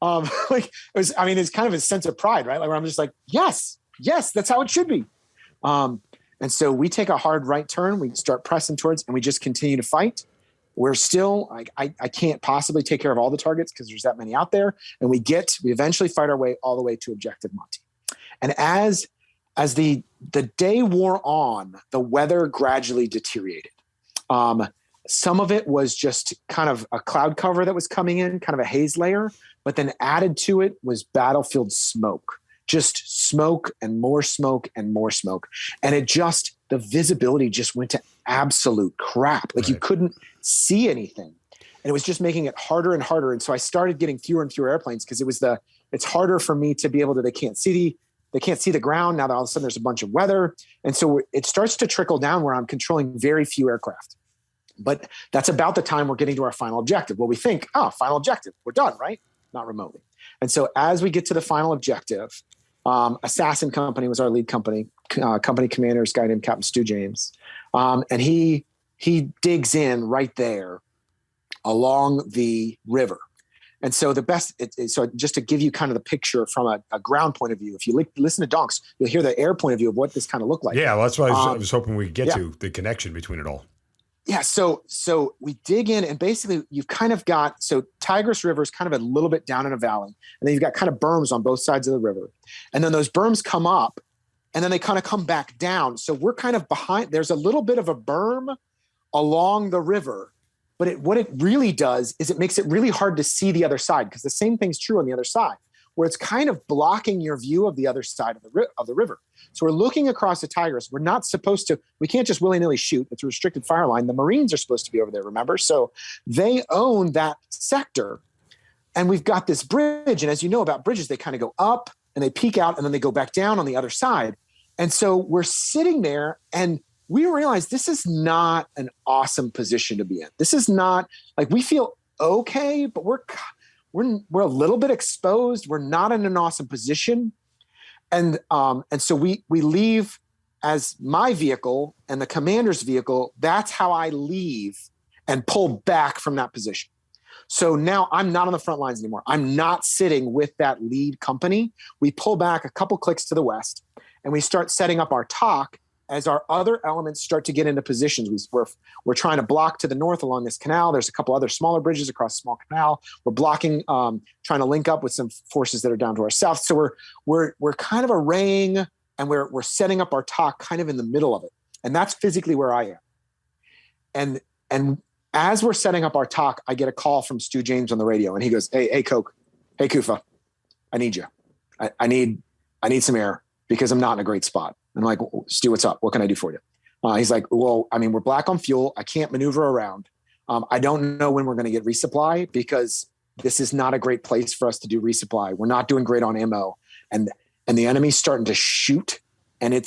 It's kind of a sense of pride, right? Like, where I'm just like, yes, that's how it should be. And so we take a hard right turn, we start pressing towards, and we just continue to fight. We're still, I can't possibly take care of all the targets because there's that many out there. And we eventually fight our way all the way to Objective Monty. And as the day wore on, the weather gradually deteriorated. Some of it was just kind of a cloud cover that was coming in, kind of a haze layer, but then added to it was battlefield smoke. Just smoke and more smoke and more smoke. And the visibility just went to absolute crap. Like, right. You couldn't see anything. And it was just making it harder and harder. And so I started getting fewer and fewer airplanes, because it's harder for me to be able to, they can't see the ground now that all of a sudden there's a bunch of weather. And so it starts to trickle down where I'm controlling very few aircraft. But that's about the time we're getting to our final objective. Well, we think, final objective, we're done, right? Not remotely. And so as we get to the final objective, Assassin Company was our lead company. Company commander is a guy named Captain Stu James. And he digs in right there along the river. And so so just to give you kind of the picture from a ground point of view, if you listen to Donks, you'll hear the air point of view of what this kind of looked like. Yeah, well, that's what I was hoping we could get to, the connection between it all. Yeah, so we dig in, and basically you've kind of got, Tigris River is kind of a little bit down in a valley, and then you've got kind of berms on both sides of the river. And then those berms come up, and then they kind of come back down. So we're kind of behind. There's a little bit of a berm along the river, but what it really does is it makes it really hard to see the other side, because the same thing's true on the other side, where it's kind of blocking your view of the other side of the river. So we're looking across the Tigris. We're not supposed to, we can't just willy-nilly shoot. It's a restricted fire line. The Marines are supposed to be over there, remember? So they own that sector. And we've got this bridge. And as you know about bridges, they kind of go up and they peak out, and then they go back down on the other side. And so we're sitting there, and we realize this is not an awesome position to be in. This is not, like, we feel okay, but we're a little bit exposed. We're not in an awesome position. And so we leave as my vehicle and the commander's vehicle. That's how I leave and pull back from that position. So now I'm not on the front lines anymore. I'm not sitting with that lead company. We pull back a couple clicks to the west, and we start setting up our TOC as our other elements start to get into positions. We're trying to block to the north along this canal. There's a couple other smaller bridges across a small canal. We're blocking, trying to link up with some forces that are down to our south. So we're kind of arraying, and we're setting up our TOC kind of in the middle of it. And that's physically where I am. And as we're setting up our TOC, I get a call from Stu James on the radio, and he goes, Hey, Coke. Hey, Kufa, I need you. I need some air, because I'm not in a great spot. I'm like, Stu, what's up? What can I do for you? He's like, well, I mean, we're black on fuel. I can't maneuver around. I don't know when we're going to get resupply, because this is not a great place for us to do resupply. We're not doing great on ammo, and the enemy's starting to shoot, and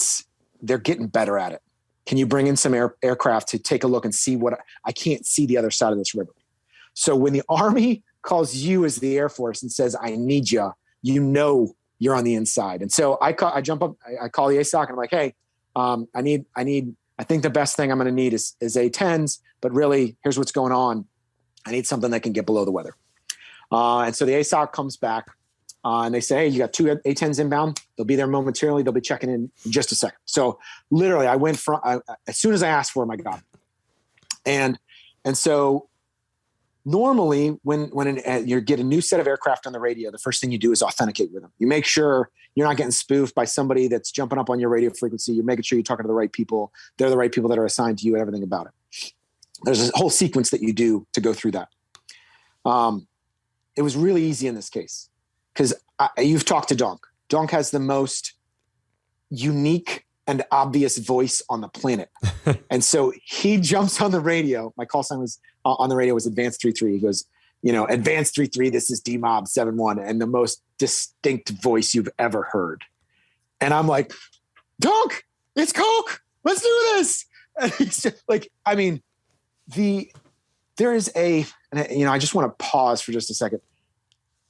they're getting better at it. Can you bring in some aircraft to take a look and see what I can't see the other side of this river? So when the Army calls you as the Air Force and says, I need you, you know you're on the inside. And so I jump up, I call the ASOC, and I'm like, hey, I think the best thing I'm going to need is A-10s, but really here's what's going on. I need something that can get below the weather. And so the ASOC comes back, and they say, hey, you got 2 A-10s inbound. They'll be there momentarily. They'll be checking in just a second. So literally I went as soon as I asked for them, I got them. And so normally when you get a new set of aircraft on the radio, the first thing you do is authenticate with them. You make sure you're not getting spoofed by somebody that's jumping up on your radio frequency. You're making sure you're talking to the right people. They're the right people that are assigned to you and everything about it. There's a whole sequence that you do to go through that. It was really easy in this case, because you've talked to Donk. Donk has the most unique and obvious voice on the planet. And so he jumps on the radio. My call sign was on the radio was Advanced 3-3. He goes, Advanced 3-3, this is D-Mob 7-1, and the most distinct voice you've ever heard. And I'm like, Donk, it's Coke. Let's do this. And he's just like, I mean, there is I just want to pause for just a second.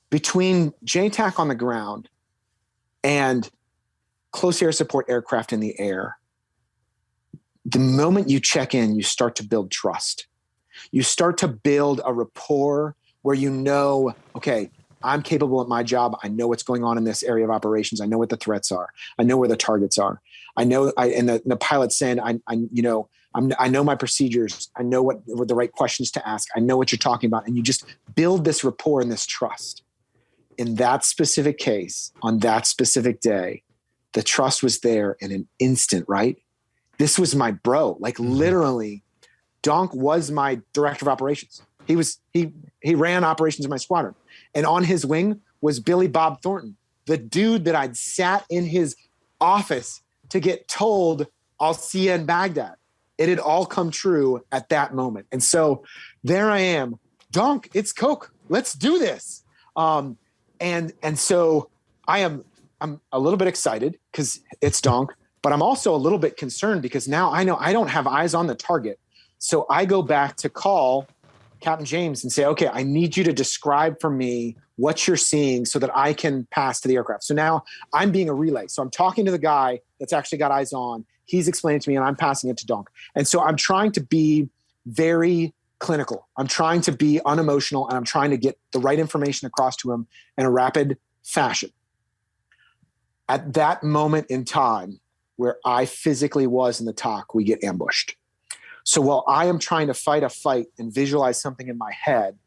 Between JTAC on the ground and close air support aircraft in the air, the moment you check in, you start to build trust. You start to build a rapport where okay, I'm capable at my job. I know what's going on in this area of operations. I know what the threats are. I know where the targets are. I know, and the pilot's saying, I know my procedures. I know what the right questions to ask. I know what you're talking about. And you just build this rapport and this trust. In that specific case, on that specific day, the trust was there in an instant, right? This was my bro. Like literally, Donk was my director of operations. He ran operations in my squadron. And on his wing was Billy Bob Thornton, the dude that I'd sat in his office to get told, I'll see you in Baghdad. It had all come true at that moment. And so there I am, Donk, it's Coke. Let's do this. And so I'm a little bit excited because it's Donk, but I'm also a little bit concerned because now I know I don't have eyes on the target. So I go back to call Captain James and say, okay, I need you to describe for me what you're seeing so that I can pass to the aircraft. So now I'm being a relay. So I'm talking to the guy that's actually got eyes on. He's explaining to me and I'm passing it to Donk. And so I'm trying to be very clinical. I'm trying to be unemotional and I'm trying to get the right information across to him in a rapid fashion. At that moment in time where I physically was in the TOC, we get ambushed. So while I am trying to fight a fight and visualize something in my head,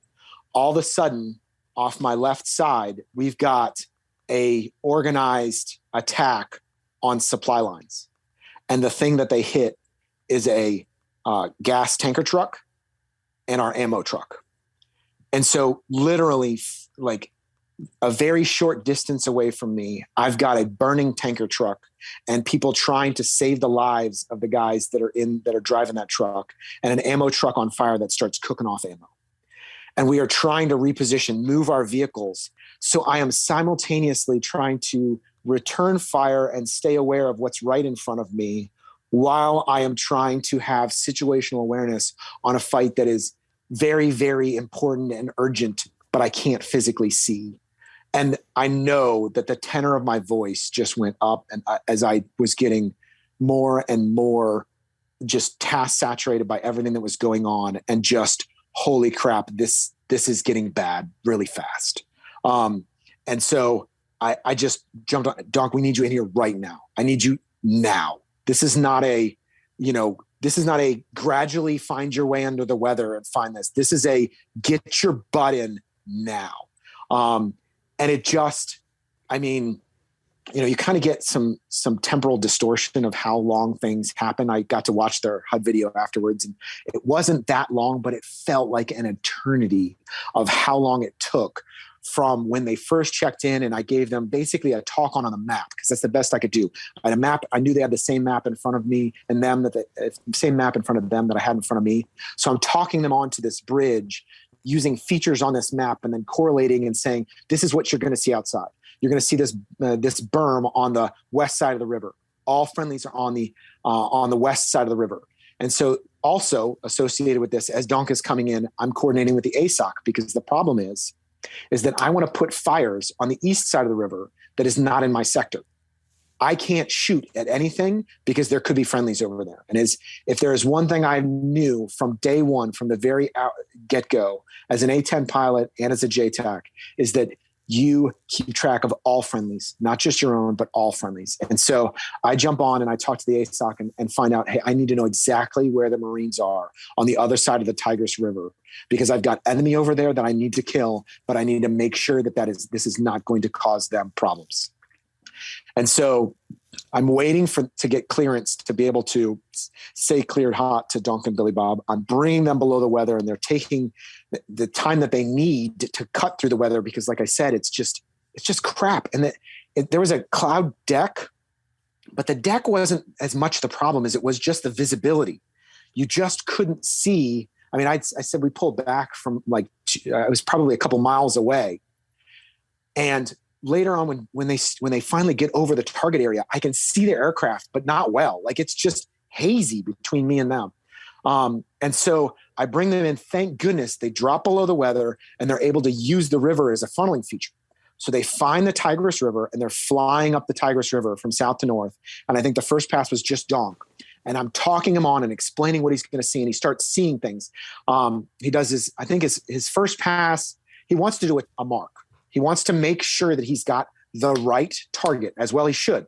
all of a sudden off my left side, we've got a organized attack on supply lines. And the thing that they hit is a gas tanker truck and our ammo truck. And so literally like a very short distance away from me, I've got a burning tanker truck and people trying to save the lives of the guys that are driving that truck, and an ammo truck on fire that starts cooking off ammo. And we are trying to reposition, move our vehicles. So I am simultaneously trying to return fire and stay aware of what's right in front of me while I am trying to have situational awareness on a fight that is very, very important and urgent, but I can't physically see. And I know that the tenor of my voice just went up, and as I was getting more and more just task saturated by everything that was going on, and just, holy crap, this is getting bad really fast. And so I just jumped on, Donk, we need you in here right now. I need you now. This is not a gradually find your way under the weather and find this. This is a get your butt in now. And it just, I mean, you kind of get some temporal distortion of how long things happen. I got to watch their HUD video afterwards, and it wasn't that long, but it felt like an eternity of how long it took from when they first checked in, and I gave them basically a talk on the map, because that's the best I could do. I had a map. I knew they had the same map in front of me and them, same map in front of them that I had in front of me. So I'm talking them onto this bridge using features on this map and then correlating and saying, this is what you're going to see outside. You're going to see this berm on the west side of the river. All friendlies are on the west side of the river. And so also associated with this, as Donk is coming in, I'm coordinating with the ASOC, because the problem is that I want to put fires on the east side of the river that is not in my sector. I can't shoot at anything because there could be friendlies over there. And if there is one thing I knew from day one, from the very get-go, as an A-10 pilot and as a JTAC, is that you keep track of all friendlies, not just your own, but all friendlies. And so I jump on and I talk to the ASOC and find out, hey, I need to know exactly where the Marines are on the other side of the Tigris River, because I've got enemy over there that I need to kill, but I need to make sure that this is not going to cause them problems. And so I'm waiting to get clearance to be able to say cleared hot to Donk and Billy Bob. I'm bringing them below the weather, and they're taking the time that they need to cut through the weather, because like I said, it's just crap. And there was a cloud deck But the deck wasn't as much the problem as it was just the visibility. You just couldn't see. I mean, I said we pulled back from like, it was probably a couple miles away. And later on, when they finally get over the target area, I can see the aircraft, but not well. Like it's just hazy between me and them. And so I bring them in. Thank goodness they drop below the weather and they're able to use the river as a funneling feature. So they find the Tigris River and they're flying up the Tigris River from south to north. And I think the first pass was just Donk. And I'm talking him on and explaining what he's going to see. And he starts seeing things. He does his first pass. He wants to do a mark. He wants to make sure that he's got the right target, as well he should.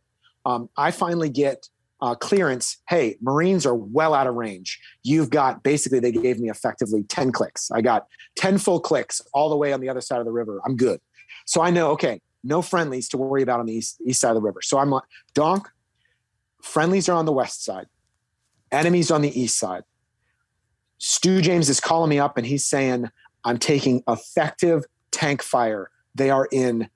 I finally get clearance. Hey, Marines are well out of range. You've got, basically they gave me effectively 10 clicks. I got 10 full clicks all the way on the other side of the river. I'm good. So I know, okay, no friendlies to worry about on the east side of the river. So I'm like, Donk, friendlies are on the west side. Enemies on the east side. Stu James is calling me up and he's saying, I'm taking effective tank fire. They are in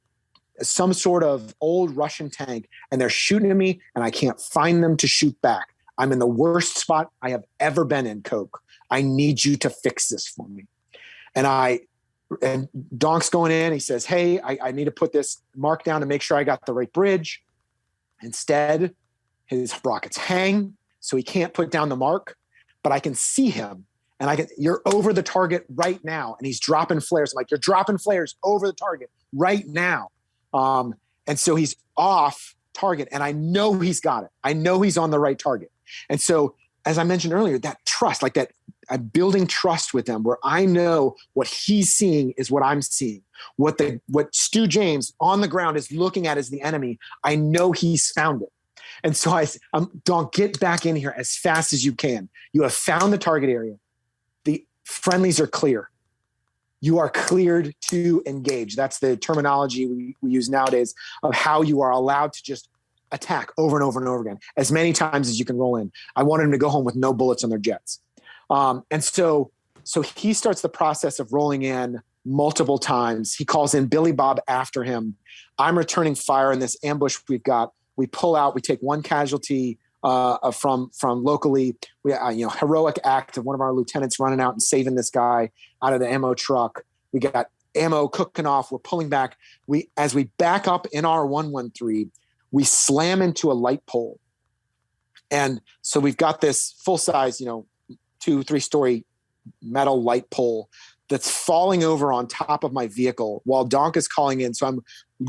some sort of old Russian tank and they're shooting at me and I can't find them to shoot back. I'm in the worst spot I have ever been in, Coke. I need you to fix this for me. And Donk's going in. He says, hey, I need to put this mark down to make sure I got the right bridge. Instead, his rockets hang, so he can't put down the mark, but I can see him. And you're over the target right now. And he's dropping flares. I'm like, you're dropping flares over the target right now. And so he's off target and I know he's got it. I know he's on the right target. And so, as I mentioned earlier, that trust, like that, I'm building trust with them where I know what he's seeing is what I'm seeing. What Stu James on the ground is looking at as the enemy, I know he's found it. And so Donk, get back in here as fast as you can. You have found the target area. The friendlies are clear. You are cleared to engage. That's the terminology we use nowadays of how you are allowed to just attack over and over and over again, as many times as you can roll in. I wanted him to go home with no bullets on their jets. And so he starts the process of rolling in multiple times. He calls in Billy Bob after him. I'm returning fire in this ambush we've got. We pull out, we take one casualty from locally. We, heroic act of one of our lieutenants running out and saving this guy out of the ammo truck. We got ammo cooking off. We're pulling back. As we back up in our 113, we slam into a light pole. And so we've got this full size, 2-3 story metal light pole that's falling over on top of my vehicle while Donk is calling in. So I'm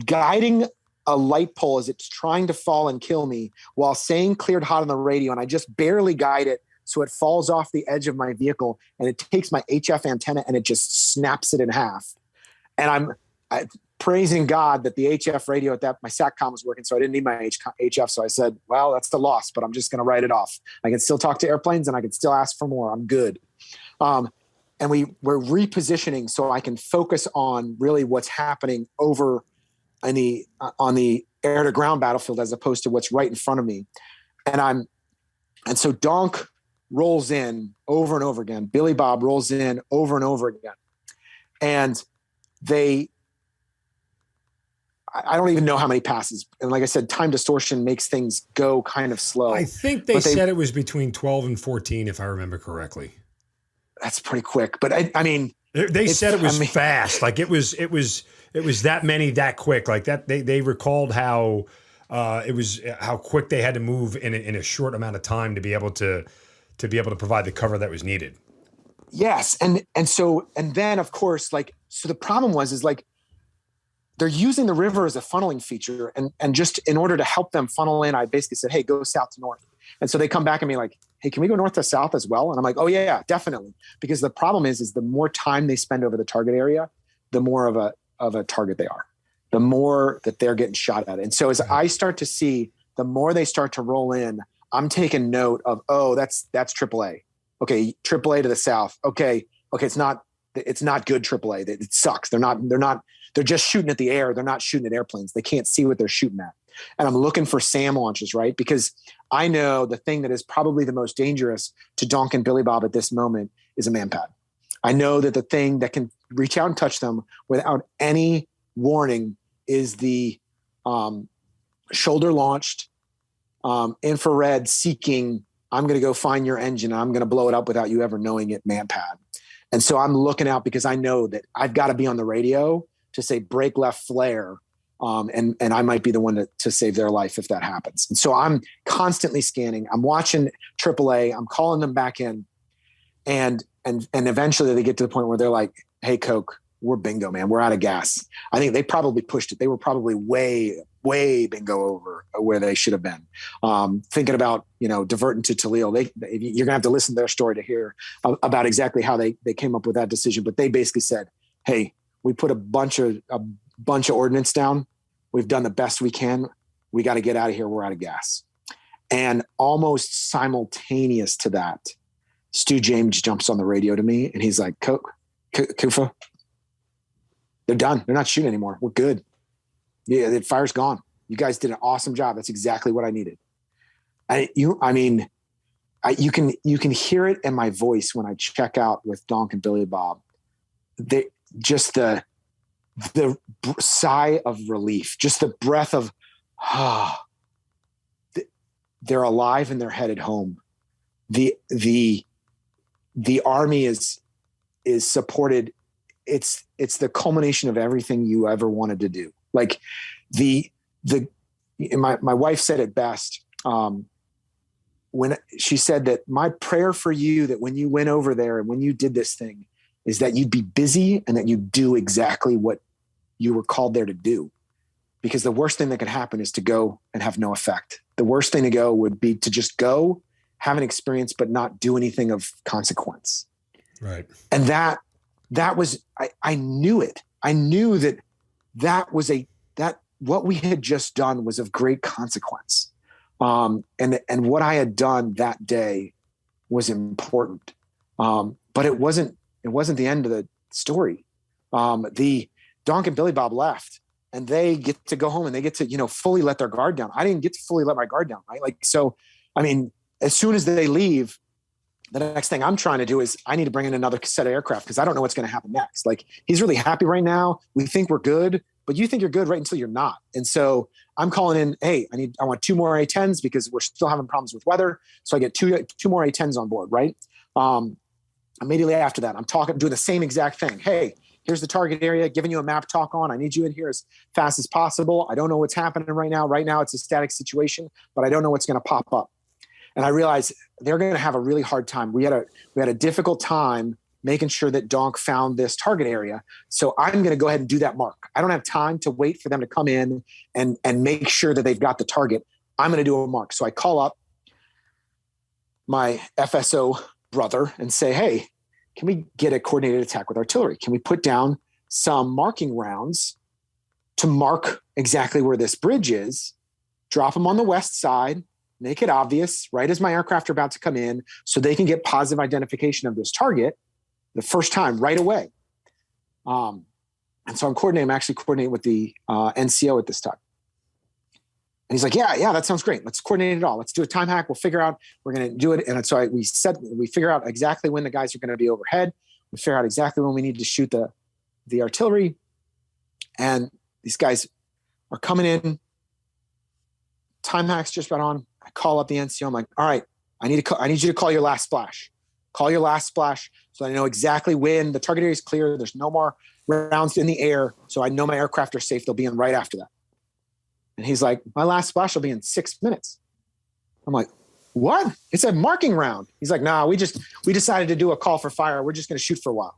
guiding a light pole as it's trying to fall and kill me while saying cleared hot on the radio. And I just barely guide it so it falls off the edge of my vehicle and it takes my HF antenna and it just snaps it in half. And I'm praising God that the HF radio at that, my SATCOM was working, so I didn't need my HF. So I said, well, that's the loss, but I'm just going to write it off. I can still talk to airplanes and I can still ask for more. I'm good. And we're repositioning so I can focus on really what's happening over on the air to ground battlefield as opposed to what's right in front of me. And so Donk rolls in over and over again. Billy Bob rolls in over and over again. And I don't even know how many passes. And like I said, time distortion makes things go kind of slow. I think they said it was between 12 and 14, if I remember correctly. That's pretty quick. But I mean, they said it was fast. Like it was that many that quick. Like that. They recalled how how quick they had to move in a short amount of time to be able to provide the cover that was needed. Yes. And then of course, so the problem was they're using the river as a funneling feature. And just in order to help them funnel in, I basically said, hey, go south to north. And so they come back and be like, hey, can we go north to south as well? And I'm like, oh yeah, definitely. Because the problem is the more time they spend over the target area, the more of a target they are, the more that they're getting shot at. And so as I start to see, the more they start to roll in, I'm taking note of, oh, that's AAA. Okay. AAA to the south. Okay. It's not good AAA. It sucks. They're just shooting at the air. They're not shooting at airplanes. They can't see what they're shooting at. And I'm looking for SAM launches, right? Because I know the thing that is probably the most dangerous to Donk and Billy Bob at this moment is a manpad. I know that the thing that can reach out and touch them without any warning is the shoulder launched infrared seeking, I'm going to go find your engine. And I'm going to blow it up without you ever knowing it, manpad. And so I'm looking out because I know that I've got to be on the radio to say brake left flare. And I might be the one to save their life if that happens. And so I'm constantly scanning. I'm watching AAA. I'm calling them back in. And eventually they get to the point where they're like, hey, Coke, we're bingo, man. We're out of gas. I think they probably pushed it. They were probably way bingo over where they should have been. Thinking about, diverting to Tallil. You're gonna have to listen to their story to hear about exactly how they came up with that decision. But they basically said, hey, we put a bunch of ordnance down. We've done the best we can. We got to get out of here. We're out of gas. And almost simultaneous to that, Stu James jumps on the radio to me and he's like, Kifl, they're done. They're not shooting anymore. We're good. Yeah, the fire's gone. You guys did an awesome job. That's exactly what I needed. You can hear it in my voice when I check out with Donk and Billy Bob. The sigh of relief, just the breath of, they're alive and they're headed home. The Army is supported. It's the culmination of everything you ever wanted to do. Like my wife said it best. When she said that my prayer for you, that when you went over there and when you did this thing, is that you'd be busy and that you'd do exactly what you were called there to do. Because the worst thing that could happen is to go and have no effect. The worst thing to go would be to just go, have an experience, but not do anything of consequence. Right. And that was, I knew it. I knew that what we had just done was of great consequence. And what I had done that day was important. But it wasn't the end of the story. The Donk and Billy Bob left and they get to go home and they get to, fully let their guard down. I didn't get to fully let my guard down. Right. As soon as they leave, the next thing I'm trying to do is I need to bring in another set of aircraft because I don't know what's going to happen next. Like, he's really happy right now. We think we're good, but you think you're good right until you're not. And so I'm calling in, hey, I want 2 more A-10s because we're still having problems with weather. So I get two more A-10s on board. Right. Immediately after that, I'm doing the same exact thing. Hey, here's the target area, giving you a map talk on. I need you in here as fast as possible. I don't know what's happening right now. Right now it's a static situation, but I don't know what's going to pop up. And I realized they're going to have a really hard time. We had a difficult time making sure that Donk found this target area. So I'm going to go ahead and do that mark. I don't have time to wait for them to come in and make sure that they've got the target. I'm going to do a mark. So I call up my FSO brother and say, hey, can we get a coordinated attack with artillery? Can we put down some marking rounds to mark exactly where this bridge is, drop them on the west side, make it obvious right as my aircraft are about to come in so they can get positive identification of this target the first time right away. And so I'm actually coordinating with the NCO at this time. And he's like, yeah, that sounds great. Let's coordinate it all. Let's do a time hack. We'll figure out, we're going to do it. And so we figure out exactly when the guys are going to be overhead. We figure out exactly when we need to shoot the artillery. And these guys are coming in. Time hack's just about on. I call up the NCO. I'm like, all right, I need you to call your last splash. Call your last splash so I know exactly when the target area is clear. There's no more rounds in the air. So I know my aircraft are safe. They'll be in right after that. And he's like, my last splash will be in 6 minutes. I'm like, what? It's a marking round. He's like, nah, we decided to do a call for fire. We're just going to shoot for a while.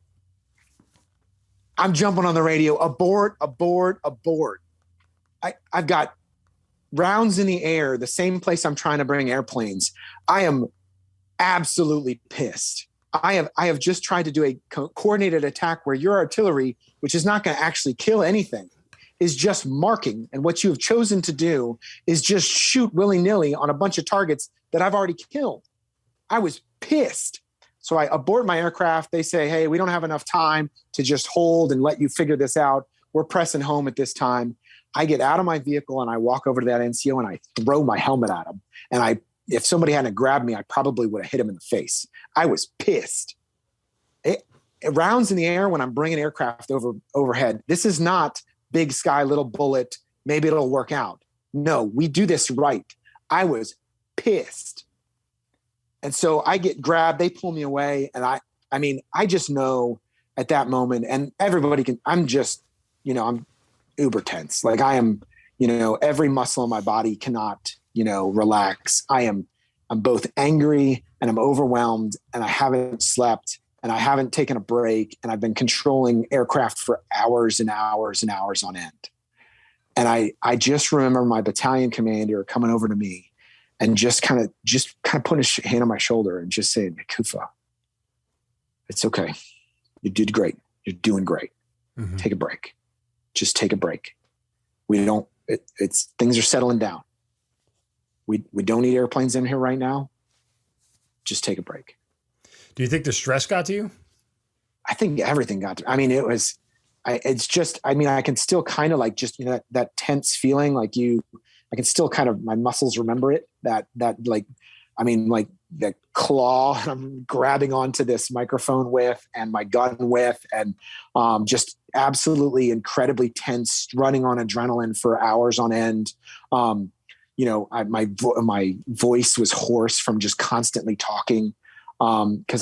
I'm jumping on the radio, abort. I've got rounds in the air, the same place I'm trying to bring airplanes. I am absolutely pissed. I have just tried to do a coordinated attack where your artillery, which is not going to actually kill anything, is just marking. And what you have chosen to do is just shoot willy-nilly on a bunch of targets that I've already killed. I was pissed. So I abort my aircraft. They say, hey, we don't have enough time to just hold and let you figure this out. We're pressing home at this time. I get out of my vehicle and I walk over to that NCO and I throw my helmet at him. And if somebody hadn't grabbed me, I probably would have hit him in the face. I was pissed. It rounds in the air when I'm bringing aircraft overhead. This is not big sky, little bullet. Maybe it'll work out. No, we do this right. I was pissed. And so I get grabbed, they pull me away. And I just know at that moment, and everybody I'm just, I'm uber tense. Like I am, every muscle in my body cannot, relax. I'm both angry and I'm overwhelmed, and I haven't slept and I haven't taken a break, and I've been controlling aircraft for hours and hours and hours on end. And I just remember my battalion commander coming over to me and just kind of putting his hand on my shoulder and just saying, Kifl, it's okay. You did great. You're doing great. Mm-hmm. Take a break. Just take a break. Things are settling down. We don't need airplanes in here right now. Just take a break. Do you think the stress got to you? I think everything got to, I can still kind of like just, that tense feeling, like I can still kind of, my muscles remember it, that claw I'm grabbing onto this microphone with and my gun with, and just absolutely incredibly tense, running on adrenaline for hours on end. My voice was hoarse from just constantly talking. Cause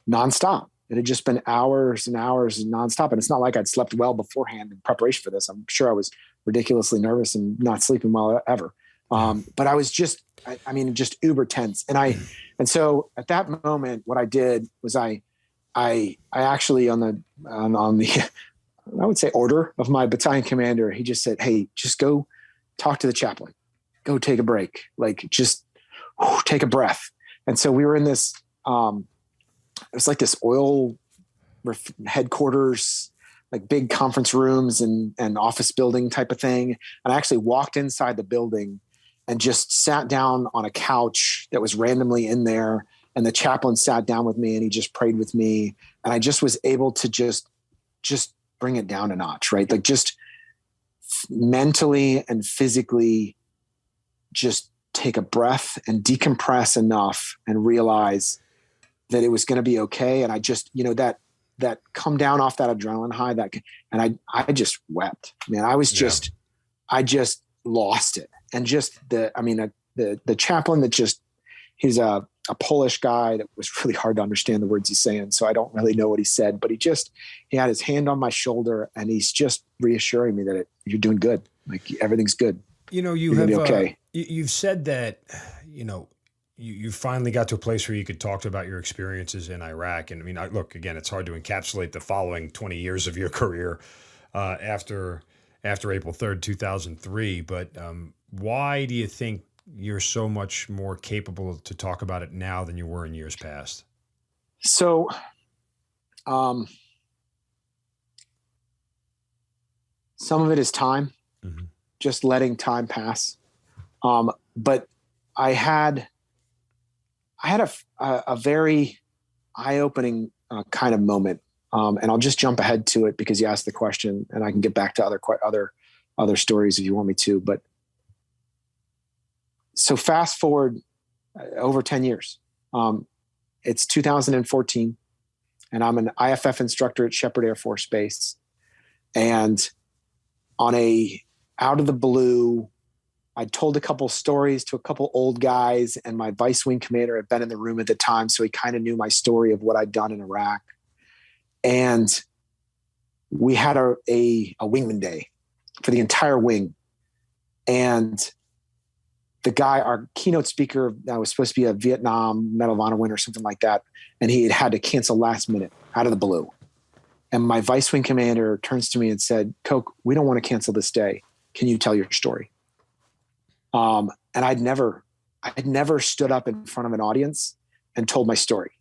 nonstop. It had just been hours and hours and nonstop. And it's not like I'd slept well beforehand in preparation for this. I'm sure I was ridiculously nervous and not sleeping well ever. But I was just uber tense. And so at that moment, what I did was I actually on the I would say order of my battalion commander, he just said, hey, just go talk to the chaplain, go take a break. Like just take a breath. And so we were in this, it was like this oil headquarters, like big conference rooms and office building type of thing. And I actually walked inside the building and just sat down on a couch that was randomly in there. And the chaplain sat down with me and he just prayed with me. And I just was able to just bring it down a notch, right? Like just mentally and physically just take a breath and decompress enough and realize that it was going to be okay. And I just, that come down off that adrenaline high, I just wept, man. I was just, I just lost it. And just the chaplain that he's a Polish guy that was really hard to understand the words he's saying. So I don't really know what he said, but he had his hand on my shoulder and he's just reassuring me that you're doing good. Like everything's good. You've said that, you finally got to a place where you could talk about your experiences in Iraq. And look, again, it's hard to encapsulate the following 20 years of your career after April 3rd, 2003. But why do you think you're so much more capable to talk about it now than you were in years past? So, some of it is time, just letting time pass. But I had a very eye-opening kind of moment. And I'll just jump ahead to it because you asked the question and I can get back to other stories if you want me to, but so fast forward over 10 years. It's 2014 and I'm an IFF instructor at Shepherd Air Force Base. And out of the blue, I told a couple stories to a couple old guys, and my vice wing commander had been in the room at the time. So he kind of knew my story of what I'd done in Iraq. And we had a wingman day for the entire wing. And the guy, our keynote speaker, that was supposed to be a Vietnam Medal of Honor winner or something like that. And he had to cancel last minute out of the blue. And my vice wing commander turns to me and said, Coke, we don't want to cancel this day. Can you tell your story? And I'd never stood up in front of an audience and told my story.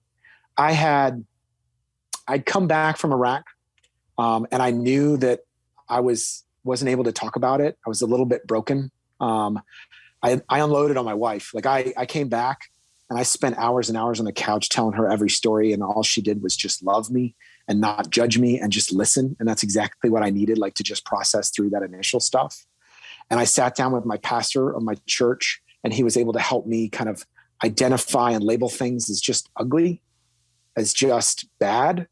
I'd come back from Iraq, and I knew that I wasn't able to talk about it. I was a little bit broken. I unloaded on my wife. Like I came back and I spent hours and hours on the couch telling her every story, and all she did was just love me and not judge me and just listen. And that's exactly what I needed, like to just process through that initial stuff. And I sat down with my pastor of my church, and he was able to help me kind of identify and label things as just ugly, as just bad,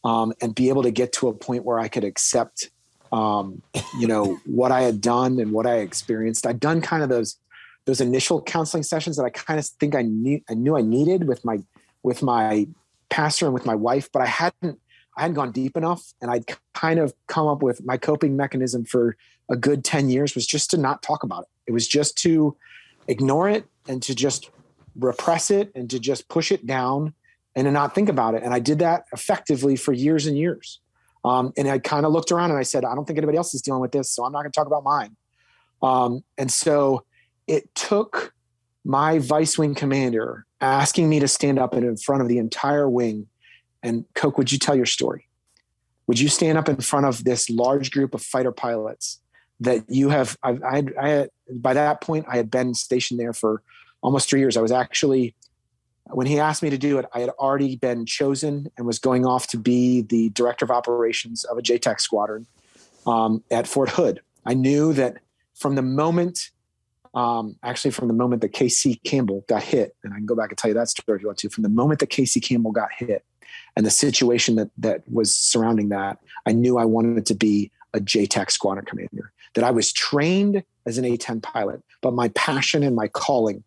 and be able to get to a point where I could accept what I had done and what I experienced. I'd done kind of those initial counseling sessions that I kind of think I knew I needed with my pastor and with my wife, but I hadn't gone deep enough. And I'd kind of come up with my coping mechanism for a good 10 years was just to not talk about it. It was just to ignore it and to just repress it and to just push it down and to not think about it. And I did that effectively for years and years. And I kind of looked around and I said, I don't think anybody else is dealing with this, so I'm not going to talk about mine. And so it took my vice wing commander asking me to stand up in front of the entire wing and, Coke, would you tell your story? Would you stand up in front of this large group of fighter pilots that you have? By that point, I had been stationed there for almost 3 years. I was actually, when he asked me to do it, I had already been chosen and was going off to be the director of operations of a JTAC squadron at Fort Hood. I knew that from the moment that KC Campbell got hit, and I can go back and tell you that story if you want to, from the moment that KC Campbell got hit and the situation that was surrounding that, I knew I wanted to be a JTAC squadron commander, that I was trained as an A-10 pilot, but my passion and my calling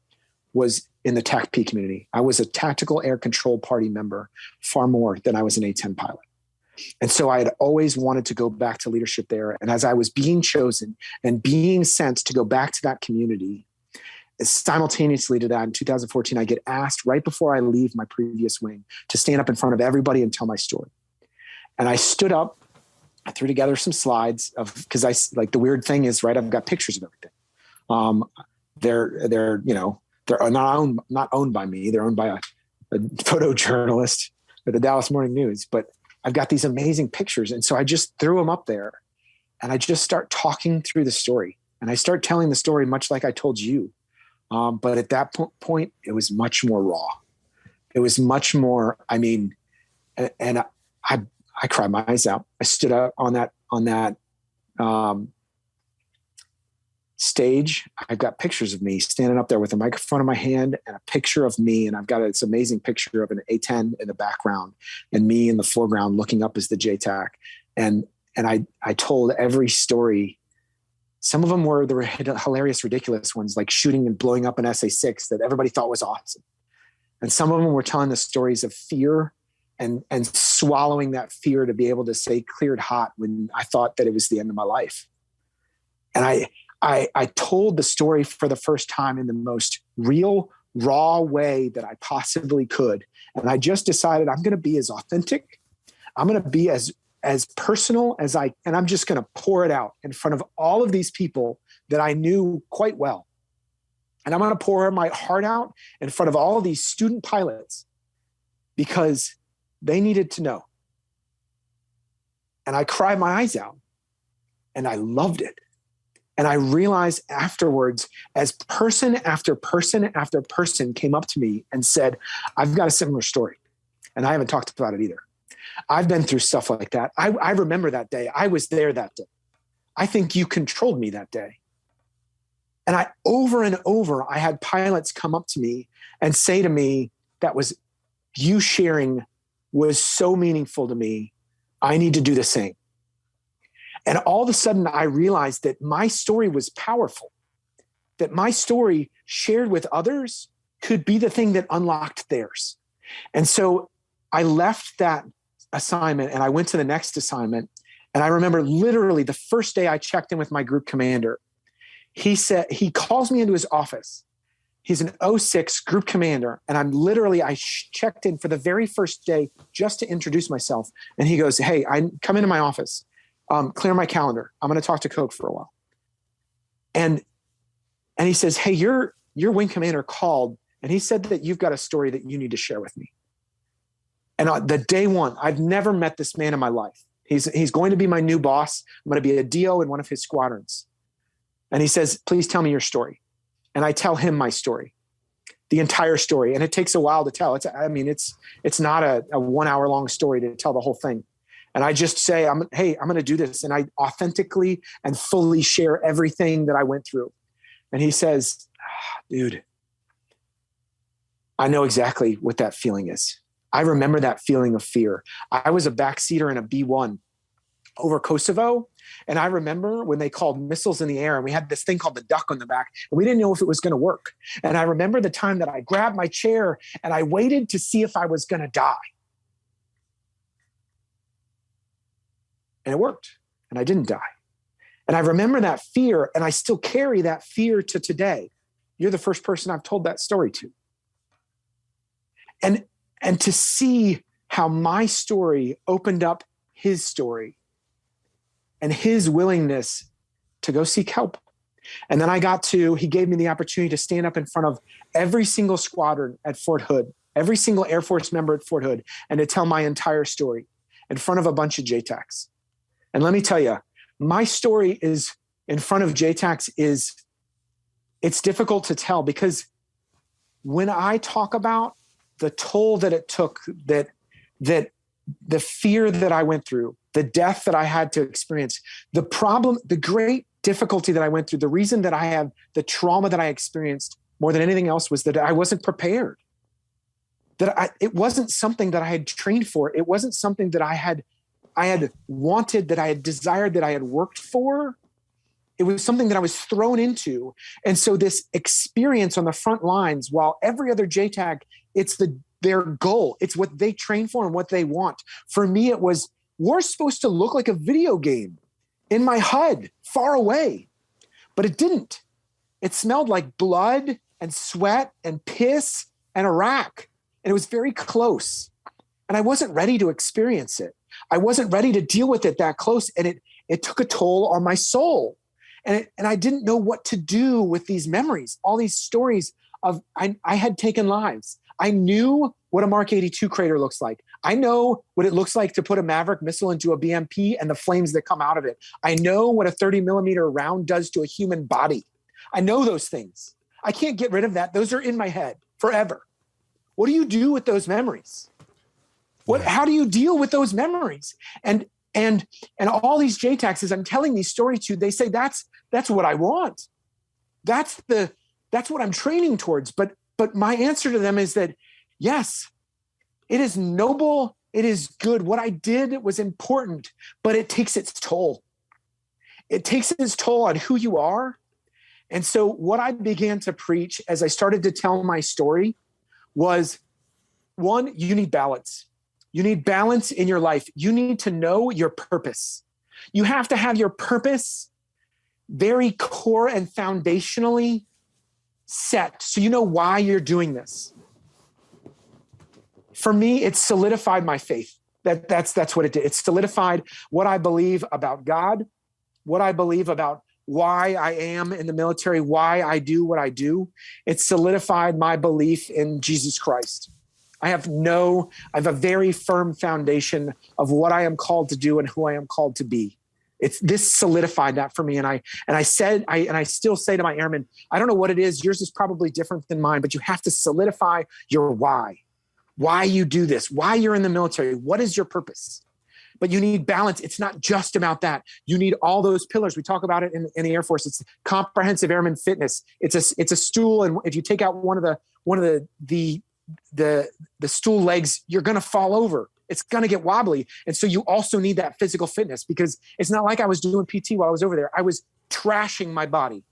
was in the TACP community. I was a tactical air control party member far more than I was an A-10 pilot. And so I had always wanted to go back to leadership there. And as I was being chosen and being sent to go back to that community, simultaneously to that, in 2014, I get asked right before I leave my previous wing to stand up in front of everybody and tell my story. And I stood up, I threw together some slides because the weird thing is, right, I've got pictures of everything. They're not owned by me. They're owned by a photojournalist at the Dallas Morning News, but I've got these amazing pictures. And so I just threw them up there and I just start talking through the story, and I start telling the story much like I told you. But at that point, it was much more raw. It was much more, and I cried my eyes out. I stood up on that stage. I've got pictures of me standing up there with a microphone in my hand and a picture of me. And I've got this amazing picture of an A-10 in the background and me in the foreground looking up as the JTAC. And I told every story. Some of them were the hilarious, ridiculous ones, like shooting and blowing up an SA-6 that everybody thought was awesome. And some of them were telling the stories of fear and swallowing that fear to be able to say cleared hot when I thought that it was the end of my life. And I told the story for the first time in the most real, raw way that I possibly could. And I just decided I'm going to be as authentic. I'm going to be as personal as and I'm just going to pour it out in front of all of these people that I knew quite well. And I'm going to pour my heart out in front of all of these student pilots because they needed to know. And I cried my eyes out and I loved it. And I realized afterwards, as person after person after person came up to me and said, I've got a similar story. And I haven't talked about it either. I've been through stuff like that. I remember that day. I was there that day. I think you controlled me that day. And over and over, I had pilots come up to me and say to me, you sharing was so meaningful to me. I need to do the same. And all of a sudden, I realized that my story was powerful, that my story shared with others could be the thing that unlocked theirs. And so I left that assignment and I went to the next assignment. And I remember literally the first day I checked in with my group commander, he calls me into his office. He's an 06 group commander. And I checked in for the very first day just to introduce myself. And he goes, hey, I come into my office. Clear my calendar. I'm going to talk to Coke for a while. And he says, hey, your wing commander called and he said that you've got a story that you need to share with me. And the day one, I've never met this man in my life. He's going to be my new boss. I'm going to be a DO in one of his squadrons. And he says, please tell me your story. And I tell him my story, the entire story. And it takes a while to tell. It's not a 1 hour long story to tell the whole thing. And I just say, I'm going to do this. And I authentically and fully share everything that I went through. And he says, dude, I know exactly what that feeling is. I remember that feeling of fear. I was a backseater in a B-1 over Kosovo. And I remember when they called missiles in the air and we had this thing called the duck on the back and we didn't know if it was going to work. And I remember the time that I grabbed my chair and I waited to see if I was going to die. And it worked and I didn't die. And I remember that fear and I still carry that fear to today. You're the first person I've told that story to. And to see how my story opened up his story and his willingness to go seek help. And then he gave me the opportunity to stand up in front of every single squadron at Fort Hood, every single Air Force member at Fort Hood, and to tell my entire story in front of a bunch of JTACs. And let me tell you, my story is in front of JTACs it's difficult to tell because when I talk about the toll that it took, that the fear that I went through, the death that I had to experience, the problem, the great difficulty that I went through, the reason that I have the trauma that I experienced more than anything else was that I wasn't prepared. It wasn't something that I had trained for. It wasn't something that I had wanted, that I had desired, that I had worked for. It was something that I was thrown into. And so this experience on the front lines, while every other JTAC, it's their goal. It's what they train for and what they want. For me, it was, we're supposed to look like a video game in my HUD, far away. But it didn't. It smelled like blood and sweat and piss and Iraq. And it was very close. And I wasn't ready to experience it. I wasn't ready to deal with it that close. And it took a toll on my soul. And I didn't know what to do with these memories, all these stories of I had taken lives. I knew what a Mark 82 crater looks like. I know what it looks like to put a Maverick missile into a BMP and the flames that come out of it. I know what a 30 millimeter round does to a human body. I know those things. I can't get rid of that. Those are in my head forever. What do you do with those memories? How do you deal with those memories? And all these JTACs, as I'm telling these stories to, they say that's what I want. That's what I'm training towards. But my answer to them is that, yes, it is noble. It is good. What I did was important, but it takes its toll. It takes its toll on who you are. And so what I began to preach as I started to tell my story was, one, you need balance. You need balance in your life. You need to know your purpose. You have to have your purpose very core and foundationally set, so you know why you're doing this. For me, it solidified my faith. That's what it did. It solidified what I believe about God, what I believe about why I am in the military, why I do what I do. It solidified my belief in Jesus Christ. I have a very firm foundation of what I am called to do and who I am called to be. This solidified that for me. And I still say to my airmen, I don't know what it is. Yours is probably different than mine, but you have to solidify your why you do this, why you're in the military. What is your purpose? But you need balance. It's not just about that. You need all those pillars. We talk about it in the Air Force. It's comprehensive airman fitness. It's a stool. And if you take out one of the stool legs, you're going to fall over. It's going to get wobbly. And so you also need that physical fitness, because it's not like I was doing PT while I was over there. I was trashing my body,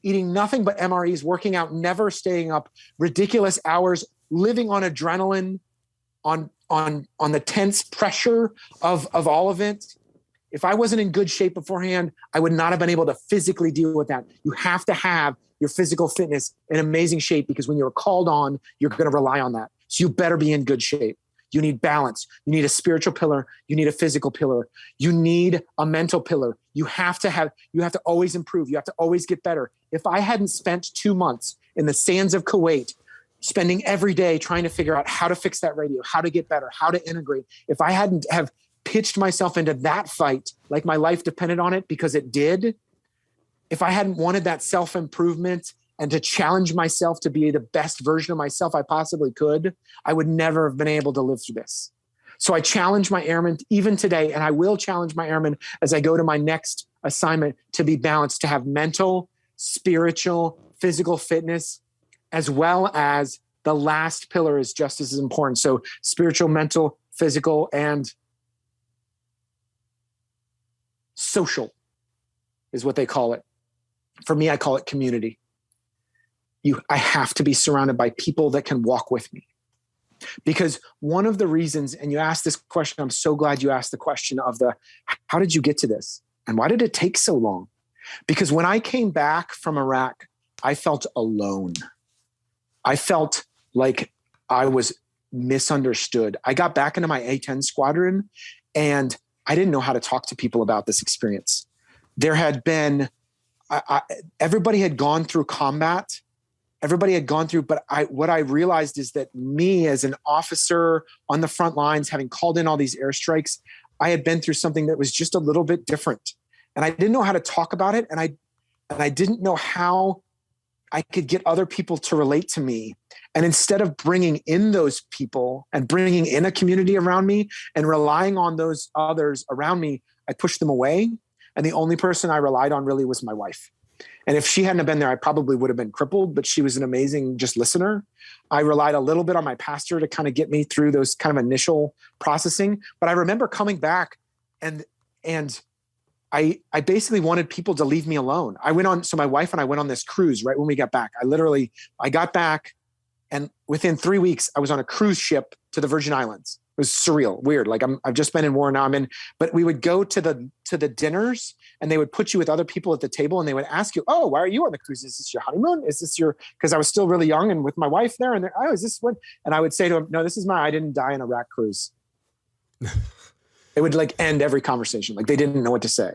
eating nothing but MREs, working out, never staying up, ridiculous hours, living on adrenaline, on the tense pressure of all of it. If I wasn't in good shape beforehand, I would not have been able to physically deal with that. You have to have your physical fitness in amazing shape, because when you're called on, you're going to rely on that. So you better be in good shape. You need balance. You need a spiritual pillar. You need a physical pillar. You need a mental pillar. You have to always improve. You have to always get better. If I hadn't spent 2 months in the sands of Kuwait, spending every day trying to figure out how to fix that radio, how to get better, how to integrate, if I hadn't have pitched myself into that fight like my life depended on it, because it did, if I hadn't wanted that self-improvement and to challenge myself to be the best version of myself I possibly could, I would never have been able to live through this. So I challenge my airmen even today, and I will challenge my airmen as I go to my next assignment, to be balanced, to have mental, spiritual, physical fitness, as well as the last pillar is just as important. So spiritual, mental, physical, and social is what they call it. For me, I call it community. I have to be surrounded by people that can walk with me. Because one of the reasons, and you asked this question, I'm so glad you asked the question of how did you get to this? And why did it take so long? Because when I came back from Iraq, I felt alone. I felt like I was misunderstood. I got back into my A-10 squadron and I didn't know how to talk to people about this experience. There had been, everybody had gone through combat. Everybody had gone through, but what I realized is that me as an officer on the front lines, having called in all these airstrikes, I had been through something that was just a little bit different. And I didn't know how to talk about it. And I didn't know how I could get other people to relate to me. And instead of bringing in those people and bringing in a community around me and relying on those others around me, I pushed them away. And the only person I relied on really was my wife. And if she hadn't been there, I probably would have been crippled, but she was an amazing just listener. I relied a little bit on my pastor to kind of get me through those kind of initial processing. But I remember coming back and I basically wanted people to leave me alone. So my wife and I went on this cruise right when we got back. I got back and within 3 weeks I was on a cruise ship to the Virgin Islands. It was surreal, weird. Like I've just been in war now. But we would go to the dinners and they would put you with other people at the table and they would ask you, oh, why are you on the cruise? Is this your honeymoon? Is this because I was still really young and with my wife there and is this one? And I would say to them, no, this is I didn't die in a Iraq cruise. It would end every conversation. Like they didn't know what to say.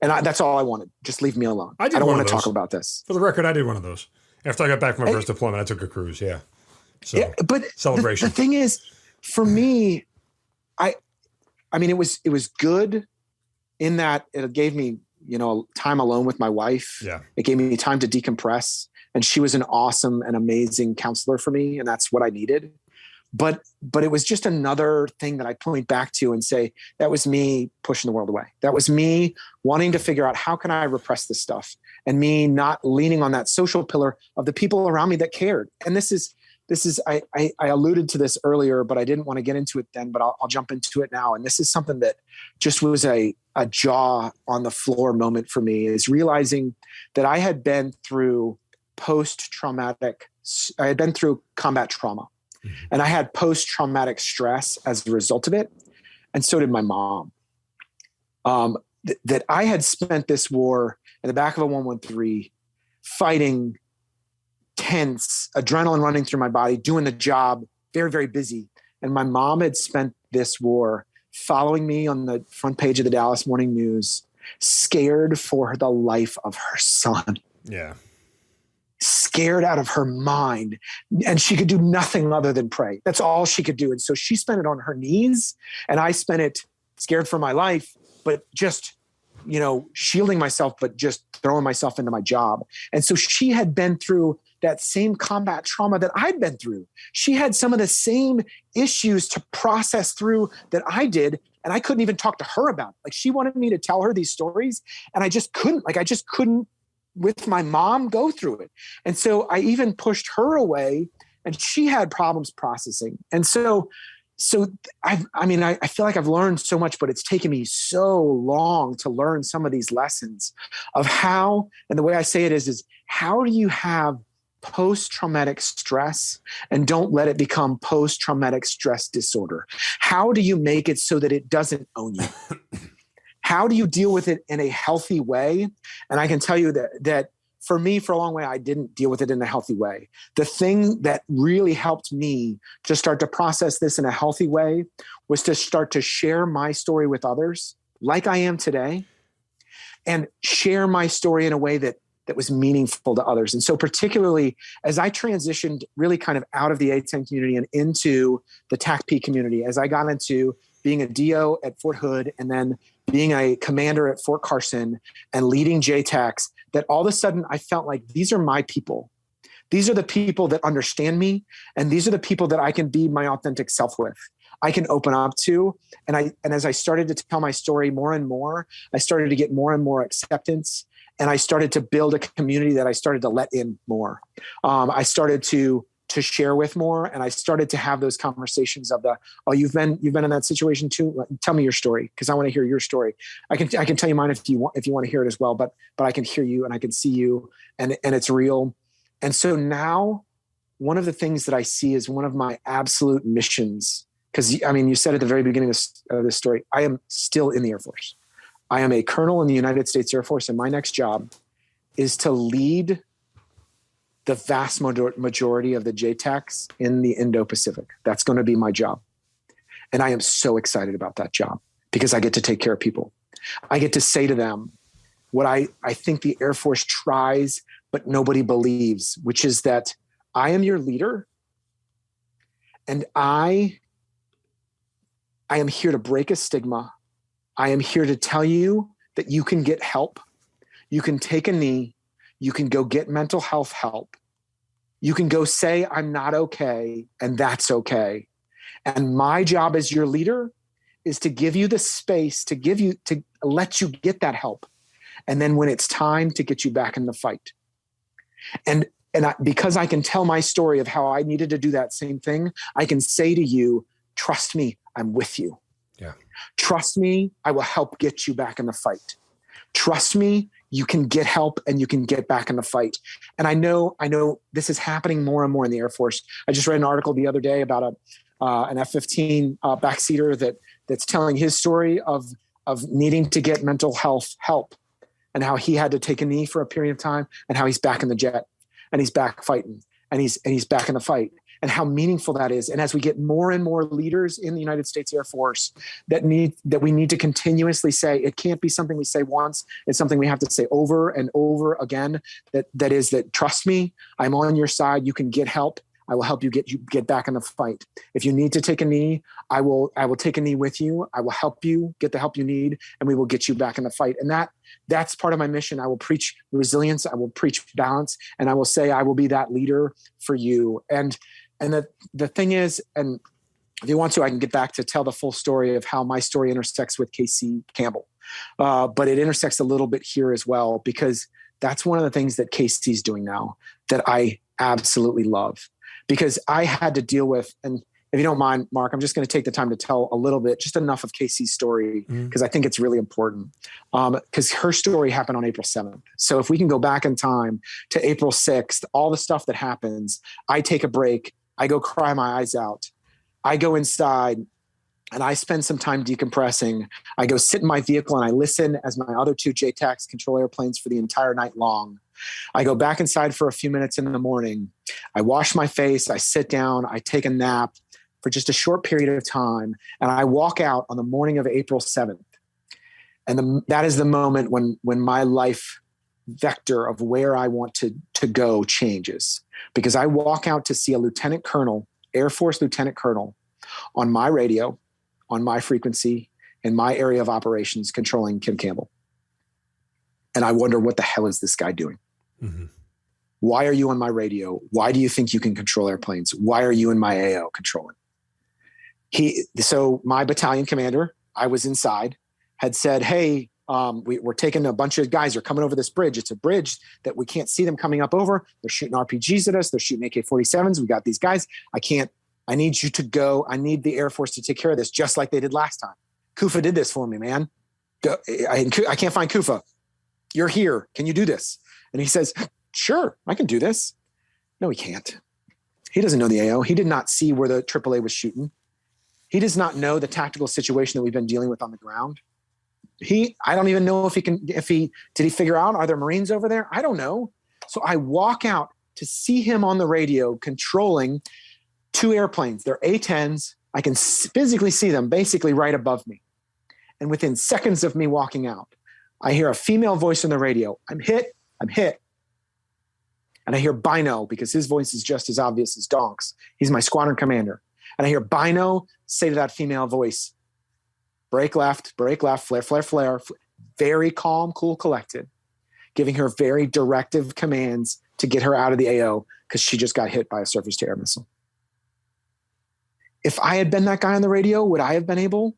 That's all I wanted. Just leave me alone. I don't want to talk about this. For the record, I did one of those. After I got back from my first deployment, I took a cruise. Yeah. So yeah, but celebration. The thing is, for me, it was good in that it gave me, time alone with my wife. Yeah. It gave me time to decompress. And she was an awesome and amazing counselor for me. And that's what I needed. But it was just another thing that I point back to and say, that was me pushing the world away. That was me wanting to figure out how can I repress this stuff and me not leaning on that social pillar of the people around me that cared. And this is, I alluded to this earlier, but I didn't want to get into it then, but I'll jump into it now. And this is something that just was a jaw on the floor moment for me, is realizing that I had been through I had been through combat trauma. And I had post-traumatic stress as a result of it. And so did my mom. That I had spent this war in the back of a 113 fighting, tense, adrenaline running through my body, doing the job, very, very busy. And my mom had spent this war following me on the front page of the Dallas Morning News, scared for the life of her son. Yeah. Scared out of her mind, and she could do nothing other than pray. That's all she could do. And so she spent it on her knees, and I spent it scared for my life, but just, shielding myself, but just throwing myself into my job. And so she had been through that same combat trauma that I'd been through. She had some of the same issues to process through that I did. And I couldn't even talk to her about it. She wanted me to tell her these stories, and I just couldn't with my mom go through it. And so I even pushed her away, and she had problems processing. And so I feel like I've learned so much, but it's taken me so long to learn some of these lessons of how, and the way I say it is how do you have post-traumatic stress and don't let it become post-traumatic stress disorder? How do you make it so that it doesn't own you? How do you deal with it in a healthy way? And I can tell you that for me, for a long way, I didn't deal with it in a healthy way. The thing that really helped me to start to process this in a healthy way was to start to share my story with others like I am today, and share my story in a way that was meaningful to others. And so particularly as I transitioned really kind of out of the A-10 community and into the TACP community, as I got into being a DO at Fort Hood and then being a commander at Fort Carson and leading JTACs, that all of a sudden I felt like these are my people. These are the people that understand me. And these are the people that I can be my authentic self with. I can open up to. And as I started to tell my story more and more, I started to get more and more acceptance. And I started to build a community that I started to let in more. I started to to share with more. And I started to have those conversations of you've been in that situation too. Tell me your story, because I want to hear your story. I can tell you mine if you want to hear it as well, but I can hear you and I can see you, and it's real. And so now one of the things that I see is one of my absolute missions, because I mean, you said at the very beginning of this story, I am still in the Air Force. I am a colonel in the United States Air Force, and my next job is to lead the vast majority of the JTACs in the Indo-Pacific. That's going to be my job. And I am so excited about that job because I get to take care of people. I get to say to them what I think the Air Force tries, but nobody believes, which is that I am your leader, and I am here to break a stigma. I am here to tell you that you can get help. You can take a knee. You can go get mental health help. You can go say, I'm not okay, and that's okay. And my job as your leader is to give you the space, to let you get that help. And then when it's time, to get you back in the fight. Because I can tell my story of how I needed to do that same thing, I can say to you, trust me, I'm with you. Yeah. Trust me, I will help get you back in the fight. Trust me, you can get help and you can get back in the fight. And I know this is happening more and more in the Air Force. I just read an article the other day about an F-15 backseater that's telling his story of needing to get mental health help, and how he had to take a knee for a period of time, and how he's back in the jet, and he's back fighting, and he's back in the fight, and how meaningful that is. And as we get more and more leaders in the United States Air Force that we need to continuously say, it can't be something we say once, it's something we have to say over and over again, that is that trust me, I'm on your side, you can get help. I will help you get back in the fight. If you need to take a knee, I will take a knee with you. I will help you get the help you need, and we will get you back in the fight. And that's part of my mission. I will preach resilience. I will preach balance, and I will say I will be that leader for you. And the thing is, and if you want to, I can get back to tell the full story of how my story intersects with KC Campbell. But it intersects a little bit here as well, because that's one of the things that KC's doing now that I absolutely love. Because I had to deal with, and if you don't mind, Mark, I'm just going to take the time to tell a little bit, just enough of Casey's story, because I think it's really important. Because her story happened on April 7th. So if we can go back in time to April 6th, all the stuff that happens, I take a break, I go cry my eyes out, I go inside, and I spend some time decompressing. I go sit in my vehicle and I listen as my other two JTACs control airplanes for the entire night long. I go back inside for a few minutes in the morning. I wash my face. I sit down. I take a nap for just a short period of time. And I walk out on the morning of April 7th. And that is the moment when my life vector of where I want to go changes. Because I walk out to see a lieutenant colonel, Air Force lieutenant colonel, on my radio, on my frequency, in my area of operations, controlling Kim Campbell. And I wonder, what the hell is this guy doing? Mm-hmm. Why are you on my radio? Why do you think you can control airplanes? Why are you in my AO controlling? So my battalion commander, I was inside, had said, hey, we're taking a bunch of guys are coming over this bridge. It's a bridge that we can't see them coming up over. They're shooting RPGs at us. They're shooting AK-47s. We got these guys. I need you to go. I need the Air Force to take care of this, just like they did last time. Kufa did this for me, man. I can't find Kufa. You're here. Can you do this? And he says, sure, I can do this. No, he can't. He doesn't know the AO. He did not see where the AAA was shooting. He does not know the tactical situation that we've been dealing with on the ground. I don't even know did he figure out, are there Marines over there? I don't know. So I walk out to see him on the radio controlling two airplanes. They're A-10s. I can physically see them basically right above me. And within seconds of me walking out, I hear a female voice on the radio. I'm hit. And I hear Bino, because his voice is just as obvious as Donk's. He's my squadron commander. And I hear Bino say to that female voice, break left, flare, flare, flare. Very calm, cool, collected, giving her very directive commands to get her out of the AO because she just got hit by a surface-to-air missile. If I had been that guy on the radio, would I have been able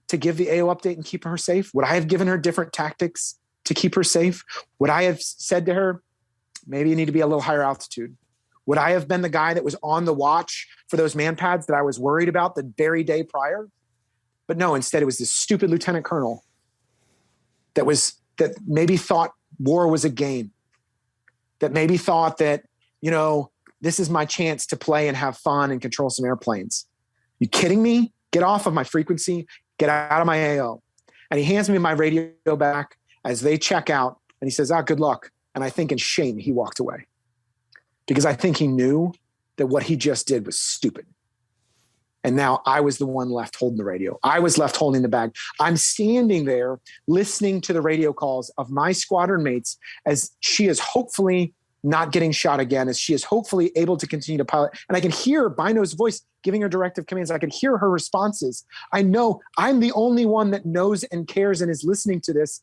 to give the AO update and keep her safe? Would I have given her different tactics to keep her safe? Would I have said to her, maybe you need to be a little higher altitude? Would I have been the guy that was on the watch for those man pads that I was worried about the very day prior? But no, instead it was this stupid lieutenant colonel that maybe thought war was a game, that maybe thought that, this is my chance to play and have fun and control some airplanes. You kidding me? Get off of my frequency, get out of my AO. And he hands me my radio back as they check out, and he says, good luck. And I think in shame, he walked away, because I think he knew that what he just did was stupid. And now I was the one left holding the radio. I was left holding the bag. I'm standing there listening to the radio calls of my squadron mates as she is hopefully not getting shot again, as she is hopefully able to continue to pilot. And I can hear Bino's voice giving her directive commands. I can hear her responses. I know I'm the only one that knows and cares and is listening to this.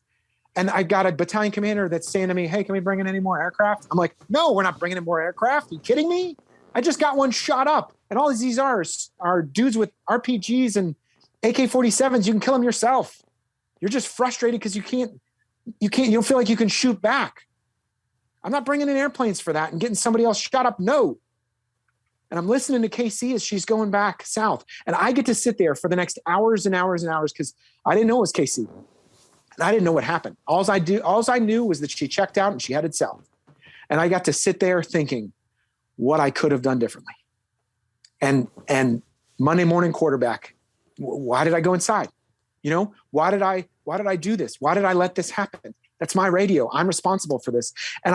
And I got a battalion commander that's saying to me, hey, can we bring in any more aircraft? I'm like, no, we're not bringing in more aircraft. Are you kidding me? I just got one shot up. And all these are dudes with RPGs and AK-47s. You can kill them yourself. You're just frustrated because you don't feel like you can shoot back. I'm not bringing in airplanes for that and getting somebody else shot up. No. And I'm listening to KC as she's going back south. And I get to sit there for the next hours and hours and hours because I didn't know it was KC. And I didn't know what happened. All I knew was that she checked out and she headed south. And I got to sit there thinking what I could have done differently. And Monday morning quarterback, why did I go inside? Why did I do this? Why did I let this happen? That's my radio. I'm responsible for this. And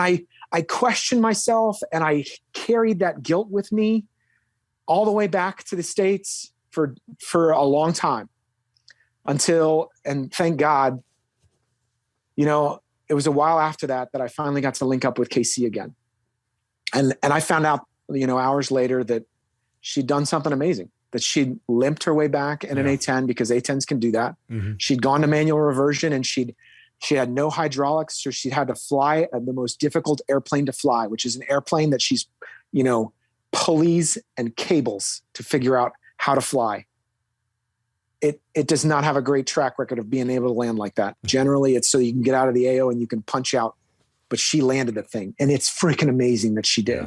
I questioned myself, and I carried that guilt with me all the way back to the States for a long time until, and thank God, it was a while after that I finally got to link up with KC again. And I found out, hours later that she'd done something amazing, that she'd limped her way back in an A-10 because A-10s can do that. Mm-hmm. She'd gone to manual reversion, and she had no hydraulics, so she had to fly the most difficult airplane to fly, which is an airplane that she's, pulleys and cables to figure out how to fly. It does not have a great track record of being able to land like that. Generally, it's so you can get out of the AO and you can punch out, but she landed the thing, and it's freaking amazing that she did.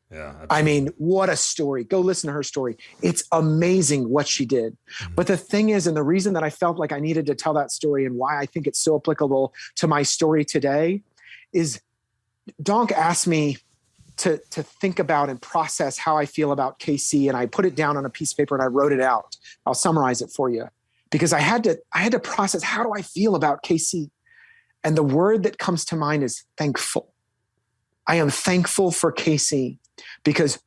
Yeah. I mean, what a story. Go listen to her story. It's amazing what she did. Mm-hmm. But the thing is, and the reason that I felt like I needed to tell that story and why I think it's so applicable to my story today is Donk asked me to think about and process how I feel about KC. And I put it down on a piece of paper and I wrote it out. I'll summarize it for you because I had to process, how do I feel about KC? And the word that comes to mind is thankful. I am thankful for KC. Because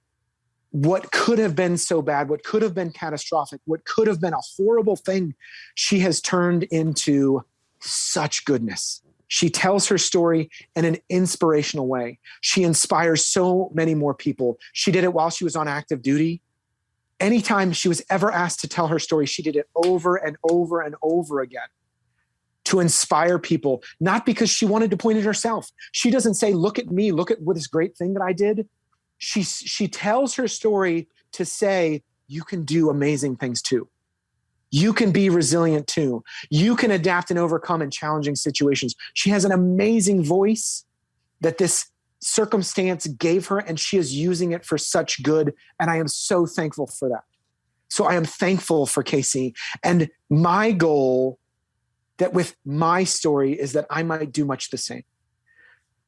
what could have been so bad, what could have been catastrophic, what could have been a horrible thing, she has turned into such goodness. She tells her story in an inspirational way. She inspires so many more people. She did it while she was on active duty. Anytime she was ever asked to tell her story, she did it over and over and over again to inspire people, not because she wanted to point at herself. She doesn't say, look at me, look at what this great thing that I did. She tells her story to say, you can do amazing things too. You can be resilient too. You can adapt and overcome in challenging situations. She has an amazing voice that this circumstance gave her, and she is using it for such good. And I am so thankful for that. So I am thankful for KC. And my goal that with my story is that I might do much the same.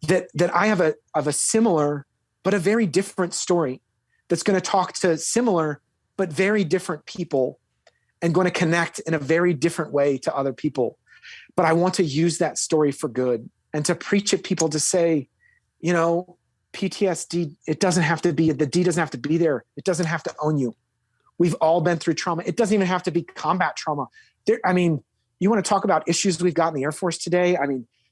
That I have a similar but a very different story that's going to talk to similar but very different people and going to connect in a very different way to other people. But I want to use that story for good and to preach at people to say, PTSD, it doesn't have to be, the D doesn't have to be there. It doesn't have to own you. We've all been through trauma. It doesn't even have to be combat trauma. You want to talk about issues we've got in the Air Force today?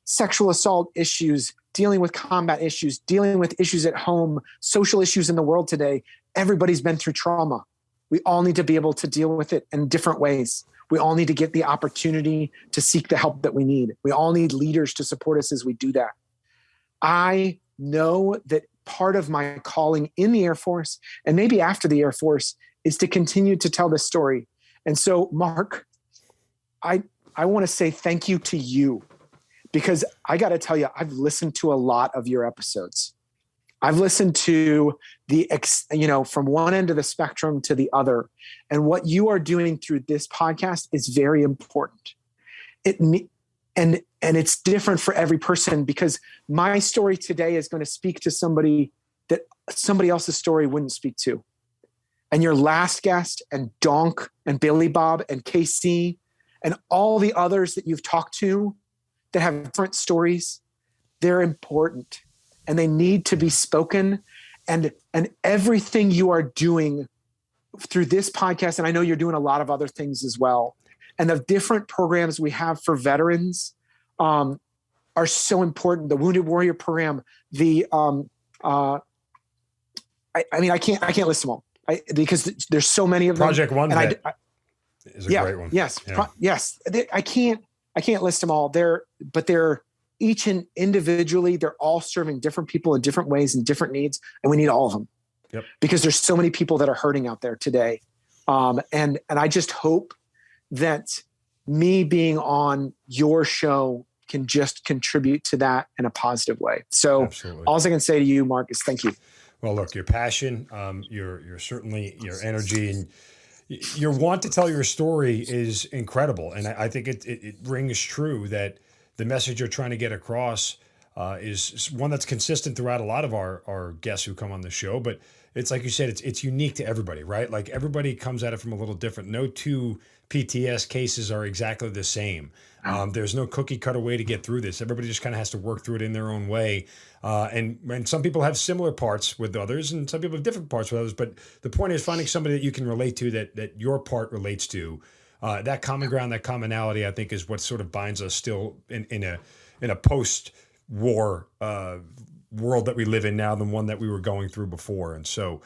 Sexual assault issues, dealing with combat issues, dealing with issues at home, social issues in the world today. Everybody's been through trauma. We all need to be able to deal with it in different ways. We all need to get the opportunity to seek the help that we need. We all need leaders to support us as we do that. I know that part of my calling in the Air Force and maybe after the Air Force is to continue to tell this story. And so, Mark, I want to say thank you to you. Because I got to tell you, I've listened to a lot of your episodes. I've listened to from one end of the spectrum to the other. And what you are doing through this podcast is very important. And it's different for every person, because my story today is going to speak to somebody that somebody else's story wouldn't speak to. And your last guest, and Donk and Billy Bob and KC and all the others that you've talked to that have different stories, they're important and they need to be spoken. And everything you are doing through this podcast, and I know you're doing a lot of other things as well, and the different programs we have for veterans are so important. The Wounded Warrior program, I can't list them all because there's so many of them. Project One Vet is a great one. Yes, yeah. Yes. I can't list them all. They're each and individually, they're all serving different people in different ways and different needs, and we need all of them. Yep. Because there's so many people that are hurting out there today, and I just hope that me being on your show can just contribute to that in a positive way. So Absolutely. All I can say to you, Mark, is thank you. Well, look, your passion, your certainly your energy, and your want to tell your story is incredible. And I think it rings true that the message you're trying to get across is one that's consistent throughout a lot of our guests who come on the show. But it's like you said, it's unique to everybody, right? Like everybody comes at it from a little different. No two PTS cases are exactly the same. There's no cookie cutter way to get through this. Everybody just kind of has to work through it in their own way. And some people have similar parts with others, and some people have different parts with others. But the point is finding somebody that you can relate to, that your part relates to. That common ground, that commonality, I think, is what sort of binds us still in a post-war world that we live in now than one that we were going through before. And so,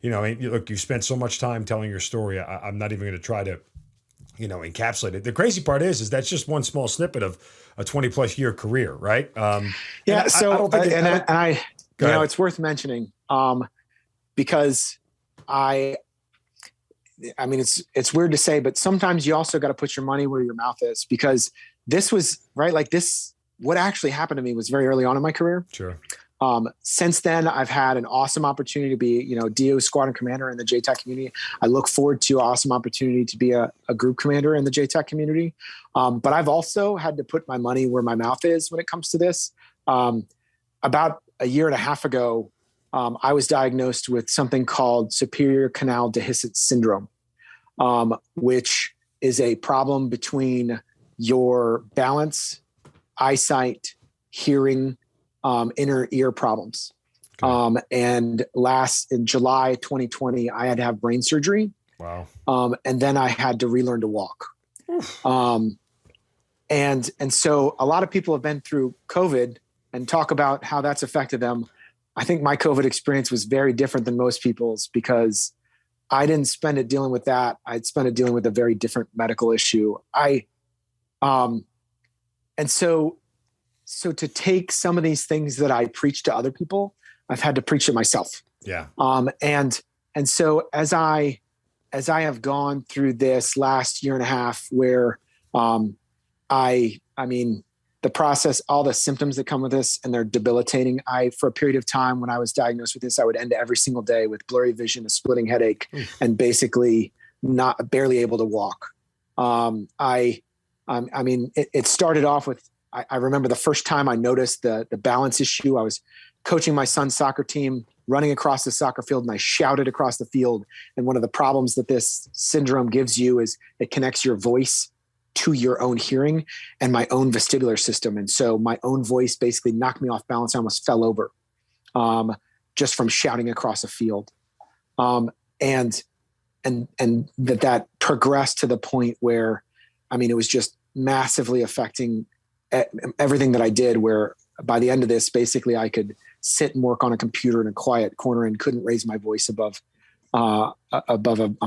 look, you spent so much time telling your story. I'm not even going to try to encapsulate it. The crazy part is that's just one small snippet of a 20+ year career, right? It's worth mentioning because it's weird to say, but sometimes you also got to put your money where your mouth is, because this was right. Like this, what actually happened to me was very early on in my career. Sure. Since then, I've had an awesome opportunity to be, DO squadron commander in the JTAC community. I look forward to an awesome opportunity to be a group commander in the JTAC community. But I've also had to put my money where my mouth is when it comes to this. About a year and a half ago, I was diagnosed with something called superior canal dehiscence syndrome, which is a problem between your balance, eyesight, hearing, inner ear problems. Okay. And in July 2020, I had to have brain surgery. Wow. And then I had to relearn to walk. And so a lot of people have been through COVID and talk about how that's affected them. I think my COVID experience was very different than most people's, because I didn't spend it dealing with that. I'd spent it dealing with a very different medical issue. So to take some of these things that I preach to other people, I've had to preach it myself. Yeah. And so as I have gone through this last year and a half, where the process, all the symptoms that come with this, and they're debilitating. For a period of time when I was diagnosed with this, I would end every single day with blurry vision, a splitting headache, and basically barely able to walk. It started off with, I remember the first time I noticed the balance issue. I was coaching my son's soccer team, running across the soccer field, and I shouted across the field. And one of the problems that this syndrome gives you is it connects your voice to your own hearing and my own vestibular system. And so my own voice basically knocked me off balance. I almost fell over just from shouting across a field. And that progressed to the point where, it was just massively affecting everything that I did, where by the end of this, basically I could sit and work on a computer in a quiet corner and couldn't raise my voice above a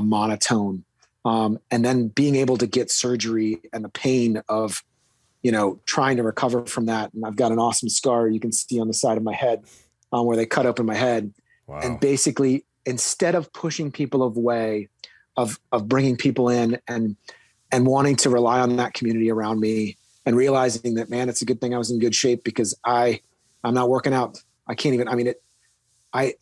monotone. And then being able to get surgery and the pain of, trying to recover from that. And I've got an awesome scar you can see on the side of my head where they cut open my head. Wow. And basically, instead of pushing people away, of bringing people in and wanting to rely on that community around me, and realizing that, man, it's a good thing I was in good shape, because I'm not working out. I can't even, I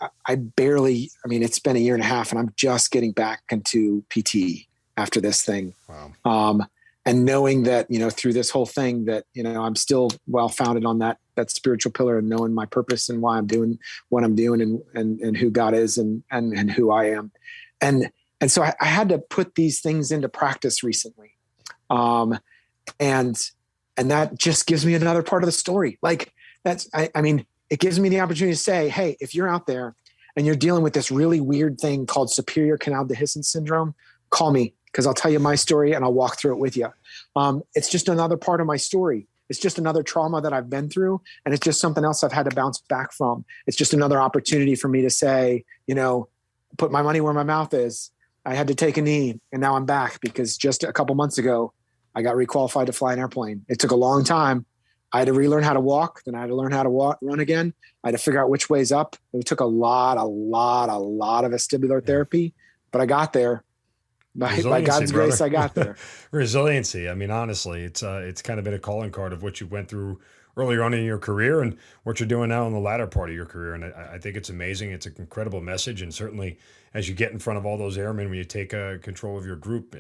barely, I mean, it's been a year and a half and I'm just getting back into PT after this thing. Wow. And knowing that, through this whole thing that, I'm still well founded on that spiritual pillar and knowing my purpose and why I'm doing what I'm doing and who God is and who I am. And so I had to put these things into practice recently. And that just gives me another part of the story. Like it gives me the opportunity to say, hey, if you're out there and you're dealing with this really weird thing called superior canal dehiscence syndrome, call me because I'll tell you my story and I'll walk through it with you. It's just another part of my story. It's just another trauma that I've been through. And it's just something else I've had to bounce back from. It's just another opportunity for me to say, put my money where my mouth is. I had to take a knee and now I'm back because just a couple months ago, I got requalified to fly an airplane. It took a long time. I had to relearn how to walk. Then I had to learn how to run again. I had to figure out which way's up. It took a lot of vestibular therapy, but I got there. By God's grace, I got there. Resiliency. I mean, honestly, it's kind of been a calling card of what you went through earlier on in your career and what you're doing now in the latter part of your career. And I think it's amazing. It's an incredible message. And certainly as you get in front of all those airmen, when you take control of your group,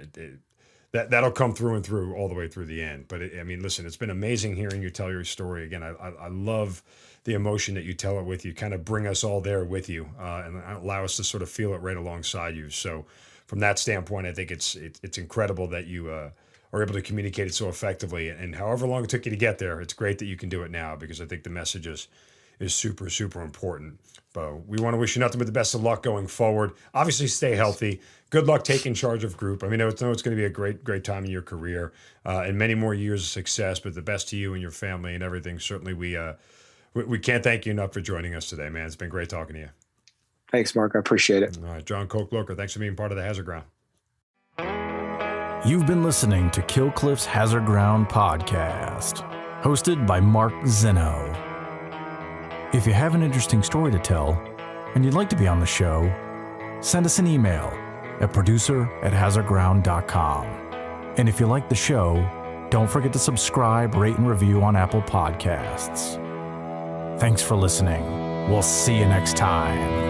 that'll come through and through all the way through the end. But listen, it's been amazing hearing you tell your story. Again, I love the emotion that you tell it with. You kind of bring us all there with you and allow us to sort of feel it right alongside you. So from that standpoint, I think it's incredible that you are able to communicate it so effectively. And however long it took you to get there, it's great that you can do it now because I think the message is super, super important. But we want to wish you nothing but the best of luck going forward. Obviously, stay healthy. Good luck taking charge of group. I know it's going to be a great time in your career and many more years of success, but the best to you and your family and everything. Certainly, we can't thank you enough for joining us today, man. It's been great talking to you. Thanks, Mark. I appreciate it. All right, John Blocher, thanks for being part of the Hazard Ground. You've been listening to Killcliff's Hazard Ground podcast, hosted by Mark Zeno. If you have an interesting story to tell and you'd like to be on the show, send us an email at producer@hazardground.com. And if you like the show, don't forget to subscribe, rate, and review on Apple Podcasts. Thanks for listening. We'll see you next time.